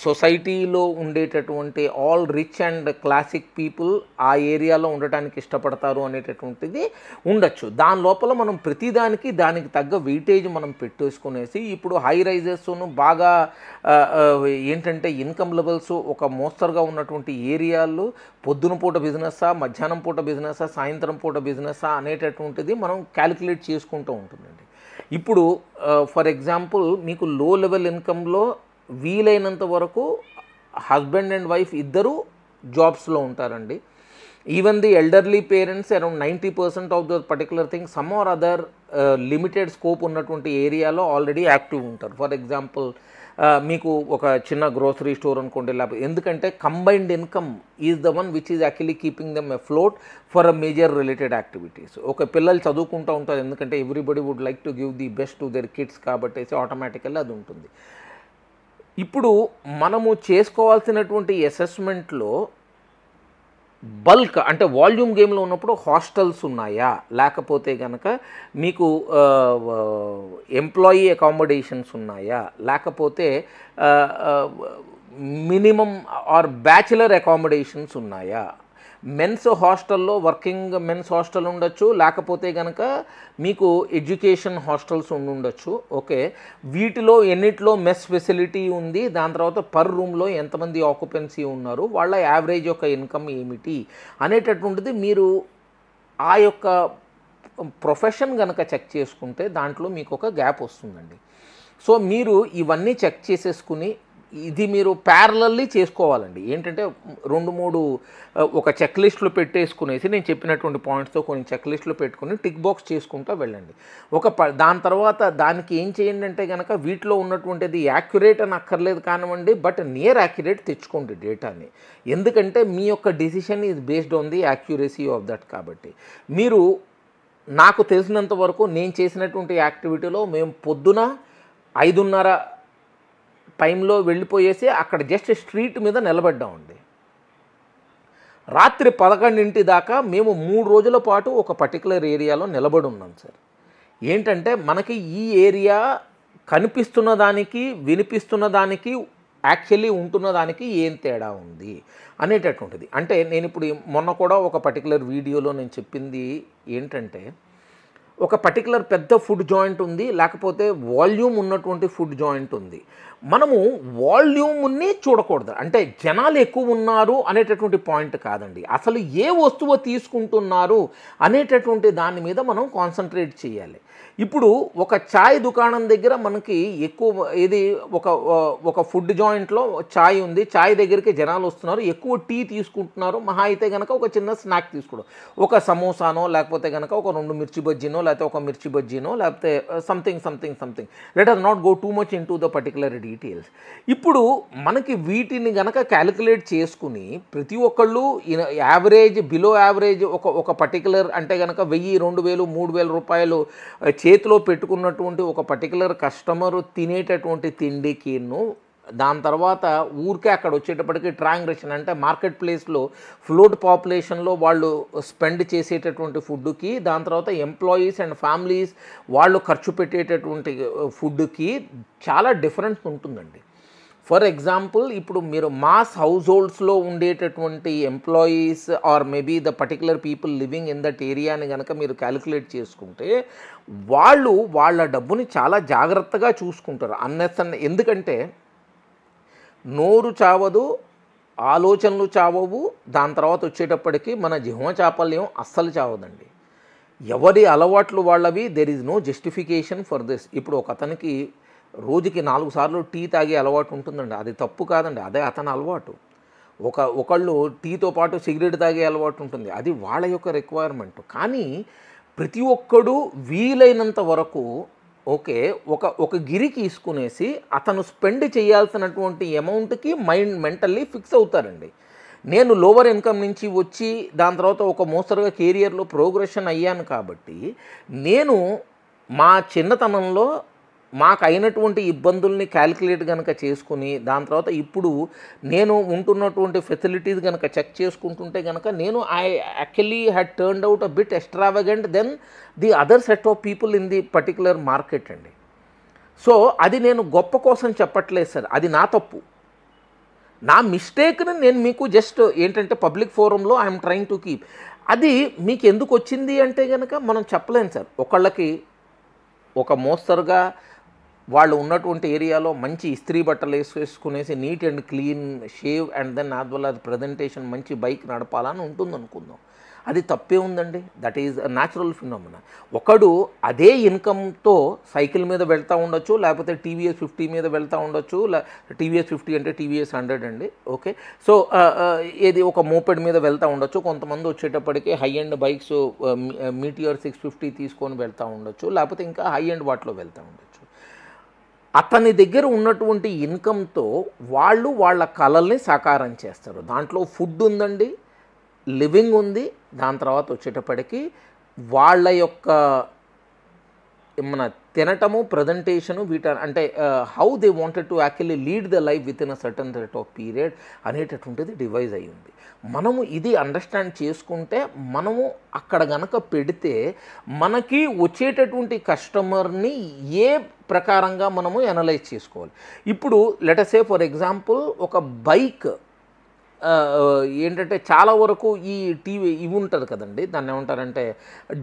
సొసైటీలో ఉండేటటువంటి all rich and classic people ఆ ఏరియాలో ఉండటానికి ఇష్టపడతారు అనేటటువంటిది ఉండొచ్చు. దాని లోపల మనం ప్రతిదానికి దానికి తగ్గ వెయిటేజ్ మనం పెట్టేసుకునేసి ఇప్పుడు హై రైజెస్ను బాగా ఏంటంటే ఇన్కమ్ లెవెల్స్ ఒక మోస్తరుగా ఉన్నటువంటి ఏరియాల్లో పొద్దున పూట బిజినెస్సా, మధ్యాహ్నం పూట బిజినెస్సా, సాయంత్రం పూట బిజినెస్సా అనేటటువంటిది మనం క్యాలిక్యులేట్ చేసుకుంటూ ఉంటుందండి. ఇప్పుడు ఫర్ ఎగ్జాంపుల్ మీకు లో లెవెల్ ఇన్కంలో వీలైనంత వరకు హస్బెండ్ అండ్ వైఫ్ 2 జాబ్స్లో ఉంటారండి. Even the elderly parents around 90% of the particular thing some or other limited scope ఉన్నటువంటి ఏరియాలో ఆల్రెడీ యాక్టివ్ ఉంటారు. ఫర్ ఎగ్జాంపుల్ మీకు ఒక చిన్న గ్రోసరీ స్టోర్ అనుకోండి, లేకపోతే ఎందుకంటే combined income is the one which is actually keeping them afloat for a major related activities. ఒక పిల్లలు చదువుకుంటూ ఉంటారు, ఎందుకంటే everybody would like to give the best to their kids, కాబట్టి ఆటోమేటికల్లీ అది ఉంటుంది. ఇప్పుడు మనము చేసుకోవాల్సినటువంటి అసెస్మెంట్లో బల్క్ అంటే వాల్యూమ్ గేమ్లో ఉన్నప్పుడు హాస్టల్స్ ఉన్నాయా, లేకపోతే కనుక మీకు ఎంప్లాయీ అకామిడేషన్స్ ఉన్నాయా, లేకపోతే మినిమం ఆర్ బ్యాచిలర్ అకామిడేషన్స్ ఉన్నాయా. మెన్స్ హాస్టల్లో వర్కింగ్ మెన్స్ హాస్టల్ ఉండొచ్చు, లేకపోతే కనుక మీకు ఎడ్యుకేషన్ హాస్టల్స్ ఉండొచ్చు. ఓకే, వీటిలో ఎన్నిట్లో మెస్ ఫెసిలిటీ ఉంది, దాని తర్వాత పర్ రూమ్లో ఎంతమంది ఆక్యుపెన్సీ ఉన్నారు, వాళ్ళ యావరేజ్ యొక్క ఇన్కమ్ ఏమిటి అనేటటువంటిది మీరు ఆ యొక్క ప్రొఫెషన్ కనుక చెక్ చేసుకుంటే దాంట్లో మీకు ఒక గ్యాప్ వస్తుందండి. సో మీరు ఇవన్నీ చెక్ చేసేసుకుని ఇది మీరు ప్యారలల్లీ చేసుకోవాలండి. ఏంటంటే 2-3 ఒక చెక్ లిస్టులు పెట్టేసుకునేసి నేను చెప్పినటువంటి పాయింట్స్తో కొన్ని చెక్ లిస్టులు పెట్టుకుని టిక్ బాక్స్ చేసుకుంటూ వెళ్ళండి. దాని తర్వాత దానికి ఏం చేయండి అంటే కనుక వీటిలో ఉన్నటువంటిది యాక్యురేట్ అని అక్కర్లేదు కానివ్వండి, బట్ నియర్ యాక్యురేట్ తెచ్చుకోండి డేటాని. ఎందుకంటే మీ యొక్క decision is based on the accuracy of that. కాబట్టి మీరు నాకు తెలిసినంత వరకు నేను చేసినటువంటి యాక్టివిటీలో మేము పొద్దున 5:30 టైంలో వెళ్ళిపోయేసి అక్కడ జస్ట్ స్ట్రీట్ మీద నిలబడ్డామండి. రాత్రి 11 దాకా మేము 3 రోజుల పాటు ఒక పర్టికులర్ ఏరియాలో నిలబడి ఉన్నాం సార్. ఏంటంటే మనకి ఈ ఏరియా కనిపిస్తున్న దానికి వినిపిస్తున్న దానికి యాక్చువల్లీ ఉంటున్న దానికి ఏం తేడా ఉంది అనేటటువంటిది. అంటే నేను ఇప్పుడు మొన్న కూడా ఒక పర్టికులర్ వీడియోలో నేను చెప్పింది ఏంటంటే ఒక పర్టికులర్ పెద్ద ఫుడ్ జాయింట్ ఉంది, లేకపోతే వాల్యూమ్ ఉన్నటువంటి ఫుడ్ జాయింట్ ఉంది. మనము వాల్యూమ్ని చూడకూడదు, అంటే జనాలు ఎక్కువ ఉన్నారు అనేటటువంటి పాయింట్ కాదండి, అసలు ఏ వస్తువు తీసుకుంటున్నారు అనేటటువంటి దాని మీద మనం కాన్సన్ట్రేట్ చేయాలి. ఇప్పుడు ఒక ఛాయ్ దుకాణం దగ్గర మనకి ఎక్కువ ఇది ఒక ఫుడ్ జాయింట్లో ఛాయ్ ఉంది, ఛాయ్ దగ్గరికి జనాలు వస్తున్నారు, ఎక్కువ టీ తీసుకుంటున్నారు, మహా అయితే కనుక ఒక చిన్న స్నాక్ తీసుకోవడం, ఒక సమోసానో లేకపోతే కనుక ఒక 2 మిర్చి బజ్జీనో లేకపోతే ఒక మిర్చి బజ్జీనో లేకపోతే something let us not go too much in to the particular details. ఇప్పుడు మనకి వీటిని గనక క్యాలిక్యులేట్ చేసుకుని ప్రతి ఒక్కళ్ళు యావరేజ్ బిలో యావరేజ్ ఒక పర్టికులర్ అంటే కనుక 1000, 2000, 3000 రూపాయలు చేతిలో పెట్టుకున్నటువంటి ఒక పర్టికులర్ కస్టమరు తినేటటువంటి తిండికిను, దాని తర్వాత ఊరికే అక్కడ వచ్చేటప్పటికి ట్రాంగ్రేషన్ అంటే మార్కెట్ ప్లేస్లో ఫ్లోట్ పాపులేషన్లో వాళ్ళు స్పెండ్ చేసేటటువంటి ఫుడ్కి, దాని తర్వాత ఎంప్లాయీస్ అండ్ ఫ్యామిలీస్ వాళ్ళు ఖర్చు పెట్టేటటువంటి ఫుడ్కి చాలా డిఫరెన్స్ ఉంటుందండి. ఫర్ ఎగ్జాంపుల్, ఇప్పుడు మీరు మాస్ హౌస్ హోల్డ్స్లో ఉండేటటువంటి employees or maybe the particular people living in that ఏరియాని కనుక మీరు క్యాలిక్యులేట్ చేసుకుంటే వాళ్ళు వాళ్ళ డబ్బుని చాలా జాగ్రత్తగా చూసుకుంటారు. ఎందుకంటే నోరు చావదు, ఆలోచనలు చావవు, దాని తర్వాత వచ్చేటప్పటికి మన జిహ్వ చాపల్యం అస్సలు చావదండి. ఎవరి అలవాట్లు వాళ్ళవి, there is no justification for this. ఇప్పుడు ఒక అతనికి రోజుకి 4 సార్లు టీ తాగే అలవాటు ఉంటుందండి, అది తప్పు కాదండి, అదే అతని అలవాటు. ఒకళ్ళు టీతో పాటు సిగరెట్ తాగే అలవాటు ఉంటుంది, అది వాళ్ళ యొక్క రిక్వైర్మెంట్. కానీ ప్రతి ఒక్కడు వీలైనంత వరకు ఒక గిరి తీసుకునేసి అతను స్పెండ్ చేయాల్సినటువంటి అమౌంట్కి మెంటల్లీ ఫిక్స్ అవుతారండి. నేను లోవర్ ఇన్కమ్ నుంచి వచ్చి దాని తర్వాత ఒక మోస్తరుగా కెరియర్లో ప్రోగ్రెషన్ అయ్యాను కాబట్టి నేను మా చిన్నతనంలో మాకు అయినటువంటి ఇబ్బందుల్ని క్యాలిక్యులేట్ కనుక చేసుకుని దాని తర్వాత ఇప్పుడు నేను ఉంటున్నటువంటి ఫెసిలిటీస్ కనుక చెక్ చేసుకుంటుంటే కనుక నేను actually had turned out a bit extravagant then the other set of people in the particular market అండి. సో అది నేను గొప్ప కోసం చెప్పట్లేదు సార్, అది నా తప్పు, నా మిస్టేక్ని నేను మీకు జస్ట్ ఏంటంటే పబ్లిక్ ఫోరంలో ఐఎమ్ ట్రైంగ్ టు కీప్. అది మీకు ఎందుకు వచ్చింది అంటే కనుక మనం చెప్పలేము సార్. ఒకళ్ళకి ఒక మోస్తరుగా వాళ్ళు ఉన్నటువంటి ఏరియాలో మంచి ఇస్త్రీ బట్టలు వేసుకునేసి neat and clean shave and then as well as presentation మంచి బైక్ నడపాలని ఉంటుంది అనుకుందాం, అది తప్పే ఉందండి. That is natural phenomena. ఒకడు అదే ఇన్కమ్తో సైకిల్ మీద వెళ్తూ ఉండొచ్చు, లేకపోతే టీవీఎస్ 50 మీద వెళ్తూ ఉండొచ్చు, టీవీఎస్ 50 అంటే టీవీఎస్ 100 అండి, ఓకే. సో ఏది ఒక మోపెడ్ మీద వెళ్తూ ఉండొచ్చు, కొంతమంది వచ్చేటప్పటికి హై ఎండ్ బైక్స్ మీటియర్ 650 తీసుకొని వెళ్తూ ఉండొచ్చు, లేకపోతే ఇంకా హై ఎండ్ వాటిలో వెళ్తూ ఉండొచ్చు. అతని దగ్గర ఉన్నటువంటి ఇన్కమ్తో వాళ్ళు వాళ్ళ కళల్ని సాకారం చేస్తారు. దాంట్లో ఫుడ్ ఉందండి, లివింగ్ ఉంది, దాని తర్వాత వచ్చేటప్పటికి వాళ్ళ యొక్క మన తినటము, ప్రజెంటేషను, అంటే how they wanted to actually lead the life with in a certain set of period అనేటటువంటిది డివైజ్ అయి ఉంది. మనము ఇది అండర్స్టాండ్ చేసుకుంటే మనము అక్కడ గనక పెడితే మనకి వచ్చేటటువంటి కస్టమర్ని ఏ ప్రకారంగా మనము అనలైజ్ చేసుకోవాలి. ఇప్పుడు let us say for example ఒక బైక్ ఏంటంటే చాలా వరకు ఈ ఇవి ఉంటుంది కదండి, దాన్ని ఏమంటారంటే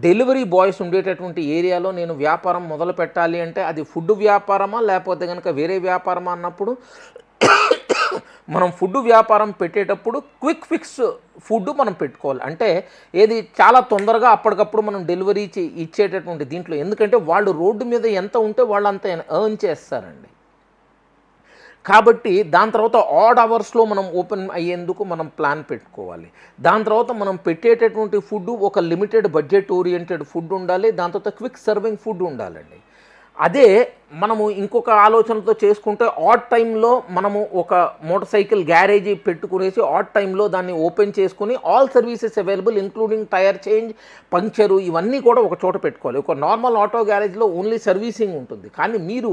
డెలివరీ బాయ్స్ ఉండేటటువంటి ఏరియాలో నేను వ్యాపారం మొదలు పెట్టాలి అంటే అది ఫుడ్ వ్యాపారమా లేకపోతే కనుక వేరే వ్యాపారమా అన్నప్పుడు మనం ఫుడ్ వ్యాపారం పెట్టేటప్పుడు క్విక్ ఫిక్స్ ఫుడ్ మనం పెట్టుకోవాలి. అంటే ఏది చాలా తొందరగా అప్పటికప్పుడు మనం డెలివరీ ఇచ్చేటటువంటి దీంట్లో, ఎందుకంటే వాళ్ళు రోడ్డు మీద ఎంత ఉంటే వాళ్ళు అంత ఎర్న్ చేస్తారండి. కాబట్టి దాని తర్వాత ఆడ్ అవర్స్లో మనం ఓపెన్ అయ్యేందుకు మనం ప్లాన్ పెట్టుకోవాలి. దాని తర్వాత మనం పెట్టేటటువంటి ఫుడ్ ఒక లిమిటెడ్ బడ్జెట్ ఓరియంటెడ్ ఫుడ్ ఉండాలి, దాని తర్వాత క్విక్ సర్వింగ్ ఫుడ్ ఉండాలండి. అదే మనము ఇంకొక ఆలోచనతో చేసుకుంటే ఆడ్ టైంలో మనము ఒక మోటార్ సైకిల్ గ్యారేజీ పెట్టుకునేసి ఆడ్ టైంలో దాన్ని ఓపెన్ చేసుకుని all services available including tyre change, puncture, ఇవన్నీ కూడా ఒక చోట పెట్టుకోవాలి. ఒక నార్మల్ ఆటో గ్యారేజ్లో ఓన్లీ సర్వీసింగ్ ఉంటుంది, కానీ మీరు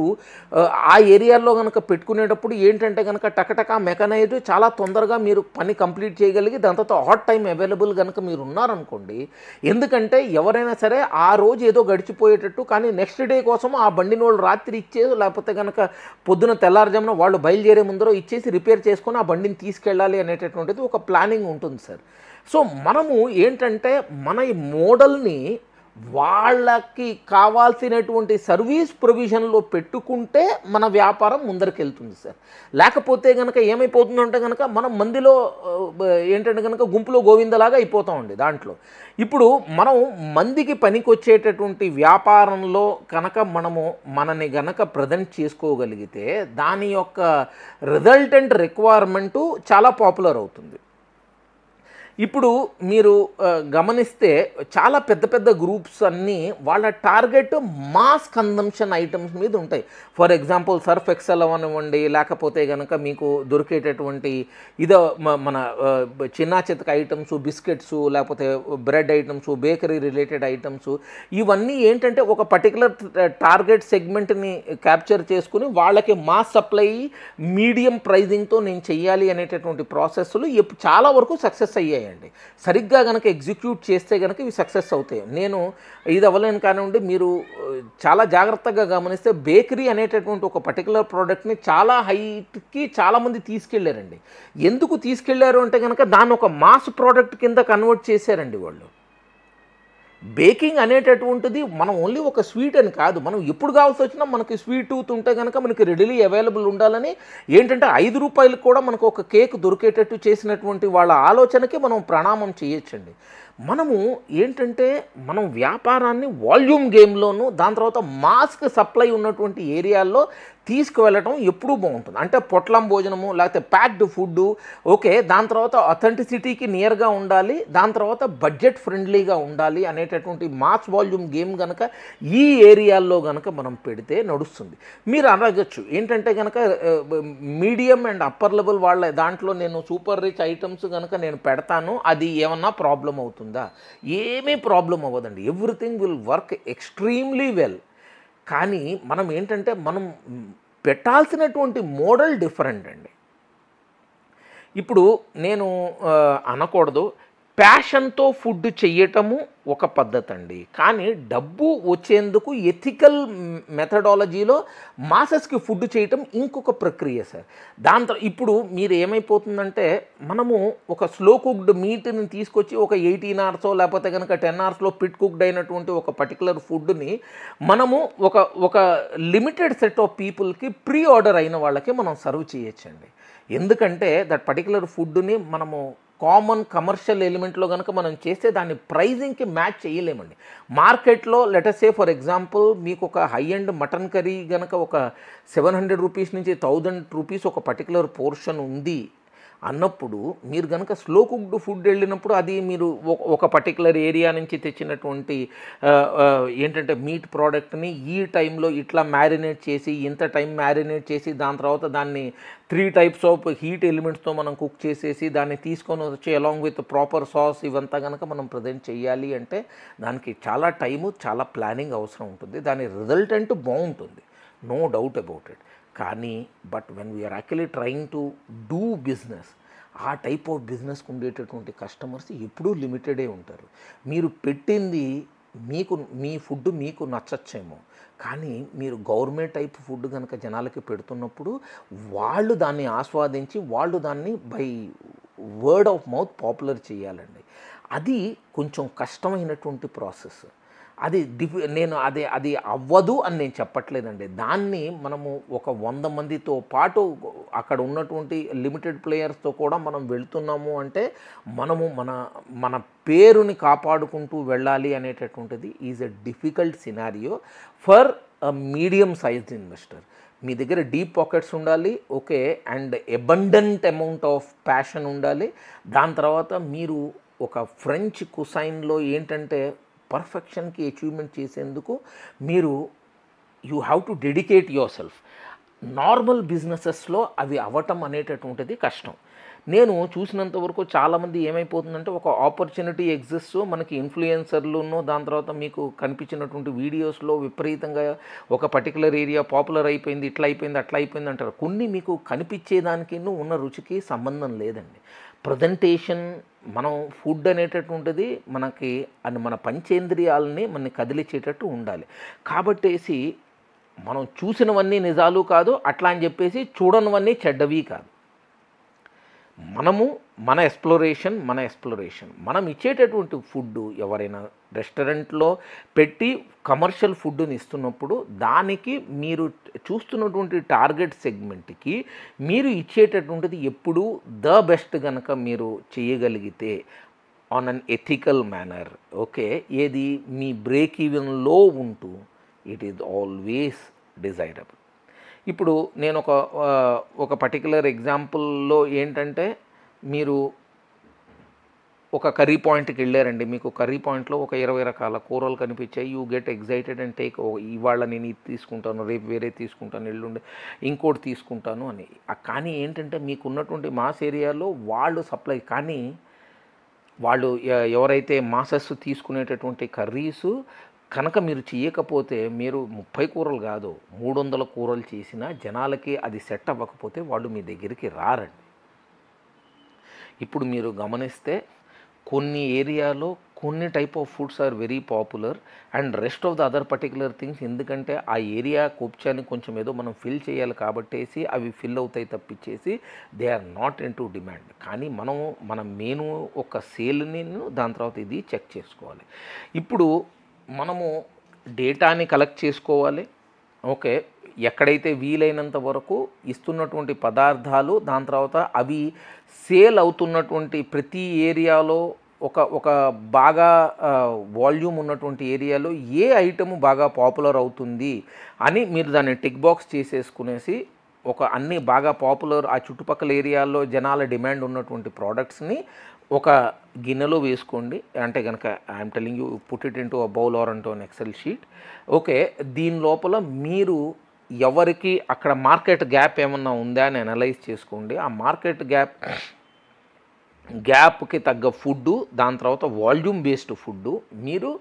ఆ ఏరియాలో కనుక పెట్టుకునేటప్పుడు ఏంటంటే కనుక టకటకా మెకనైజ్ చాలా తొందరగా మీరు పని కంప్లీట్ చేయగలిగి దాని తర్వాత ఆడ్ టైం అవైలబుల్ కనుక మీరు ఉన్నారనుకోండి. ఎందుకంటే ఎవరైనా సరే ఆ రోజు ఏదో గడిచిపోయేటట్టు, కానీ నెక్స్ట్ డే కోసం ఆ బండిని వాళ్ళు రాత్రి ఇచ్చేది, లేకపోతే కనుక పొద్దున తెల్లారుజామున వాళ్ళు బయలుదేరే ముందర ఇచ్చేసి రిపేర్ చేసుకొని ఆ బండిని తీసుకెళ్ళాలి అనేటటువంటిది ఒక ప్లానింగ్ ఉంటుంది సార్. సో మనము ఏంటంటే మన ఈ మోడల్ని వాళ్ళకి కావాల్సినటువంటి సర్వీస్ ప్రొవిజన్లో పెట్టుకుంటే మన వ్యాపారం ముందరికి వెళ్తుంది సార్. లేకపోతే కనుక ఏమైపోతుందంటే కనుక మనం మందిలో ఏంటంటే కనుక గుంపులో గోవిందలాగా అయిపోతామండి. దాంట్లో ఇప్పుడు మనం మందికి పనికి వచ్చేటటువంటి వ్యాపారంలో కనుక మనని గనక ప్రజెంట్ చేసుకోగలిగితే దాని యొక్క రిజల్టెంట్ రిక్వైర్మెంటు చాలా పాపులర్ అవుతుంది. ఇప్పుడు మీరు గమనిస్తే చాలా పెద్ద పెద్ద గ్రూప్స్ అన్నీ వాళ్ళ టార్గెట్ మాస్ కన్జంప్షన్ ఐటమ్స్ మీద ఉంటాయి. ఫర్ ఎగ్జాంపుల్ సర్ఫ్ ఎక్సెల్ అవనివ్వండి, లేకపోతే కనుక మీకు దొరికేటటువంటి ఇదో మన చిన్న చితక ఐటమ్స్, బిస్కెట్స్, లేకపోతే bread items, bakery related items, ఇవన్నీ ఏంటంటే ఒక పర్టికులర్ టార్గెట్ సెగ్మెంట్ని క్యాప్చర్ చేసుకుని వాళ్ళకి మాస్ సప్లై మీడియం ప్రైజింగ్తో నేను చెయ్యాలి అనేటటువంటి ప్రాసెస్లు చాలా వరకు సక్సెస్ అయ్యాయి. సరిగ్గా కనుక ఎగ్జిక్యూట్ చేస్తే కనుక ఇవి సక్సెస్ అవుతాయి. నేను ఇది అవ్వలేను కానివ్వండి, మీరు చాలా జాగ్రత్తగా గమనిస్తే బేకరీ అనేటటువంటి ఒక పర్టికులర్ ప్రోడక్ట్ని చాలా హైట్కి చాలామంది తీసుకెళ్లారండి. ఎందుకు తీసుకెళ్లారు అంటే కనుక దాన్ని ఒక మాస్ ప్రోడక్ట్ కింద కన్వర్ట్ చేశారండి వాళ్ళు. బేకింగ్ అనేటటువంటిది మనం ఓన్లీ ఒక స్వీట్ అని కాదు, మనం ఎప్పుడు కావాల్సి వచ్చినా మనకి స్వీట్ టూత్ ఉంటే కనుక మనకి రెడీలీ అవైలబుల్ ఉండాలని ఏంటంటే 5 రూపాయలకు కూడా మనకు ఒక కేక్ దొరికేటట్టు చేసినటువంటి వాళ్ళ ఆలోచనకి మనం ప్రణామం చేయొచ్చండి. మనము ఏంటంటే మనం వ్యాపారాన్ని వాల్యూమ్ గేమ్లోనూ దాని తర్వాత మాస్క్ సప్లై ఉన్నటువంటి ఏరియాల్లో తీసుకువెళ్ళటం ఎప్పుడూ బాగుంటుంది. అంటే పొట్లం భోజనము లేకపోతే ప్యాక్డ్ ఫుడ్, ఓకే, దాని తర్వాత అథెంటిసిటీకి నియర్గా ఉండాలి, దాని తర్వాత బడ్జెట్ ఫ్రెండ్లీగా ఉండాలి అనేటటువంటి మాస్ వాల్యూమ్ గేమ్ కనుక ఈ ఏరియాల్లో కనుక మనం పెడితే నడుస్తుంది. మీరు అడగచ్చు ఏంటంటే కనుక మీడియం అండ్ అప్పర్ లెవెల్ వాళ్ళ దాంట్లో నేను సూపర్ రిచ్ ఐటమ్స్ కనుక నేను పెడతాను, అది ఏమన్నా ప్రాబ్లం అవుతుందా? ఏమీ ప్రాబ్లం అవ్వదండి. Everything will work extremely well. కానీ మనం ఏంటంటే మనం పెట్టాల్సినటువంటి మోడల్ డిఫరెంట్ అండి. ఇప్పుడు నేను అనకూడదు, ప్యాషన్తో ఫుడ్ చెయ్యటము ఒక పద్ధతి అండి, కానీ డబ్బు వచ్చేందుకు ఎథికల్ మెథడాలజీలో మాసెస్కి ఫుడ్ చేయటం ఇంకొక ప్రక్రియ సార్. దాంతో ఇప్పుడు మీరు ఏమైపోతుందంటే మనము ఒక స్లో కుక్డ్ మీట్ని తీసుకొచ్చి ఒక 18 అవర్స్ లేకపోతే కనుక 10 అవర్స్లో పిట్ కుక్డ్ అయినటువంటి ఒక పర్టికులర్ ఫుడ్ని మనము ఒక లిమిటెడ్ సెట్ ఆఫ్ పీపుల్కి ప్రీ ఆర్డర్ అయిన వాళ్ళకి మనం సర్వ్ చేయొచ్చండి. ఎందుకంటే దట్ పర్టికులర్ ఫుడ్ని మనము కామన్ కమర్షియల్ ఎలిమెంట్లో కనుక మనం చేస్తే దాన్ని ప్రైజింగ్కి మ్యాచ్ చేయలేమండి. మార్కెట్లో లెటస్ సే ఫర్ ఎగ్జాంపుల్ మీకు ఒక హై ఎండ్ మటన్ కర్రీ కనుక ఒక 700 రూపీస్ నుంచి 1000 రూపీస్ ఒక పర్టికులర్ పోర్షన్ ఉంది అన్నప్పుడు మీరు కనుక స్లో కుక్డ్ ఫుడ్ వెళ్ళినప్పుడు అది మీరు ఒక పర్టికులర్ ఏరియా నుంచి తెచ్చినటువంటి ఏంటంటే మీట్ ప్రోడక్ట్ని ఈ టైంలో ఇట్లా మ్యారినేట్ చేసి ఇంత టైం మ్యారినేట్ చేసి దాని తర్వాత దాన్ని 3 టైప్స్ ఆఫ్ హీట్ ఎలిమెంట్స్తో మనం కుక్ చేసేసి దాన్ని తీసుకొని వచ్చి అలాంగ్ విత్ ప్రాపర్ సాస్ ఇవంతా కనుక మనం ప్రజెంట్ చేయాలి అంటే దానికి చాలా టైము, చాలా ప్లానింగ్ అవసరం ఉంటుంది. దాని రిజల్టెంట్ బాగుంటుంది, నో డౌట్ అబౌట్ ఇట్. కానీ but when we are actually trying to do business, ఆ టైప్ ఆఫ్ బిజినెస్కి ఉండేటటువంటి కస్టమర్స్ ఎప్పుడూ లిమిటెడే ఉంటారు. మీరు పెట్టింది మీ ఫుడ్ మీకు నచ్చచ్చేమో, కానీ మీరు గవర్నమెంట్ టైప్ ఫుడ్ కనుక జనాలకి పెడుతున్నప్పుడు వాళ్ళు దాన్ని ఆస్వాదించి వాళ్ళు దాన్ని by word of mouth popular చేయాలండి. అది కొంచెం కష్టమైనటువంటి ప్రాసెస్. నేను అది అవ్వదు అని నేను చెప్పట్లేదండి. దాన్ని మనము ఒక 100 మందితో పాటు అక్కడ ఉన్నటువంటి లిమిటెడ్ ప్లేయర్స్తో కూడా మనం వెళ్తున్నాము అంటే మనము మన పేరుని కాపాడుకుంటూ వెళ్ళాలి అనేటటువంటిది is a difficult scenario for a medium sized investor. మీ దగ్గర డీప్ పాకెట్స్ ఉండాలి, okay, and abundant amount of passion ఉండాలి. దాని తర్వాత మీరు ఒక ఫ్రెంచ్ కుసైన్లో ఏంటంటే పర్ఫెక్షన్కి అచీవ్మెంట్ చేసేందుకు మీరు you have to dedicate yourself. Normal బిజినెసెస్లో అవి అవ్వటం అనేటటువంటిది కష్టం. నేను చూసినంత వరకు చాలామంది ఏమైపోతుందంటే ఒక ఆపర్చునిటీ ఎగ్జిస్ట్, మనకి ఇన్ఫ్లుయెన్సర్లును దాని తర్వాత మీకు కనిపించినటువంటి వీడియోస్లో విపరీతంగా ఒక పర్టికులర్ ఏరియా పాపులర్ అయిపోయింది, ఇట్లా అయిపోయింది, అట్లా అయిపోయింది అంటారు. కొన్ని మీకు కనిపించేదానికి ఉన్న రుచికి సంబంధం లేదండి. ప్రజెంటేషన్, మనం ఫుడ్ అనేటటువంటిది మనకి మన పంచేంద్రియాలని మనని కదిలించేటట్టు ఉండాలి. కాబట్టేసి మనం చూసినవన్నీ నిజాలు కాదు, అట్లా అని చెప్పేసి చూడనివన్నీ చెడ్డవి కాదు. మన ఎక్స్ప్లోరేషన్ మనం ఇచ్చేటటువంటి ఫుడ్ ఎవరైనా రెస్టారెంట్లో పెట్టి కమర్షియల్ ఫుడ్ని ఇస్తున్నప్పుడు దానికి మీరు చూస్తున్నటువంటి టార్గెట్ సెగ్మెంట్కి మీరు ఇచ్చేటటువంటిది ఎప్పుడూ ద బెస్ట్ కనుక మీరు చేయగలిగితే on an ethical manner, okay, ఏది మీ బ్రేక్ ఈవెన్లో ఉంటూ ఇట్ ఈజ్ ఆల్వేస్ డిజైరబుల్. ఇప్పుడు నేను ఒక పర్టికులర్ ఎగ్జాంపుల్లో ఏంటంటే మీరు ఒక కర్రీ పాయింట్కి వెళ్ళారండి, మీకు కర్రీ పాయింట్లో ఒక 20 రకాల కూరలు కనిపించాయి. You get excited and take, ఇవాళ నేను ఇది తీసుకుంటాను, రేపు వేరే తీసుకుంటాను, ఎల్లుండి ఇంకోటి తీసుకుంటాను అని. కానీ ఏంటంటే మీకున్నటువంటి మాస్ ఏరియాలో వాళ్ళు సప్లై, కానీ వాళ్ళు ఎవరైతే మాసెస్ తీసుకునేటటువంటి కర్రీసు కనుక మీరు చేయకపోతే, మీరు 30 కూరలు కాదు 300 కూరలు చేసినా జనాలకి అది సెట్ అవ్వకపోతే వాళ్ళు మీ దగ్గరికి రారండి. ఇప్పుడు మీరు గమనిస్తే కొన్ని ఏరియాలో కొన్ని type of foods are very popular and rest of the other particular things, ఎందుకంటే ఆ ఏరియా కూర్చొని కొంచెం ఏదో మనం ఫిల్ చేయాలి కాబట్టేసి అవి ఫిల్ అవుతాయి తప్పించేసి they are not into demand. కానీ మన మెయిన్ ఒక సేల్ని దాని తర్వాత ఇది చెక్ చేసుకోవాలి. ఇప్పుడు మనము డేటాని కలెక్ట్ చేసుకోవాలి. ఓకే, ఎక్కడైతే వీలైనంత వరకు ఇస్తున్నటువంటి పదార్థాలు, దాని తర్వాత అవి సేల్ అవుతున్నటువంటి ప్రతి ఏరియాలో ఒక బాగా వాల్యూమ్ ఉన్నటువంటి ఏరియాలో ఏ ఐటము బాగా పాపులర్ అవుతుంది అని మీరు దాన్ని టిక్ బాక్స్ చేసేసుకునేసి అన్ని బాగా పాపులర్ ఆ చుట్టుపక్కల ఏరియాల్లో జనాల డిమాండ్ ఉన్నటువంటి ప్రోడక్ట్స్ని ఒక గిన్నెలో వేసుకోండి. అంటే కనుక I'm telling you, put it into a bowl or into an excel sheet. Okay, దీని లోపల మీరు ఎవరికి అక్కడ మార్కెట్ గ్యాప్ ఏమన్నా ఉందా అని అనలైజ్ చేసుకోండి. ఆ మార్కెట్ గ్యాప్కి తగ్గ ఫుడ్డు, దాని తర్వాత వాల్యూమ్ బేస్డ్ ఫుడ్డు మీరు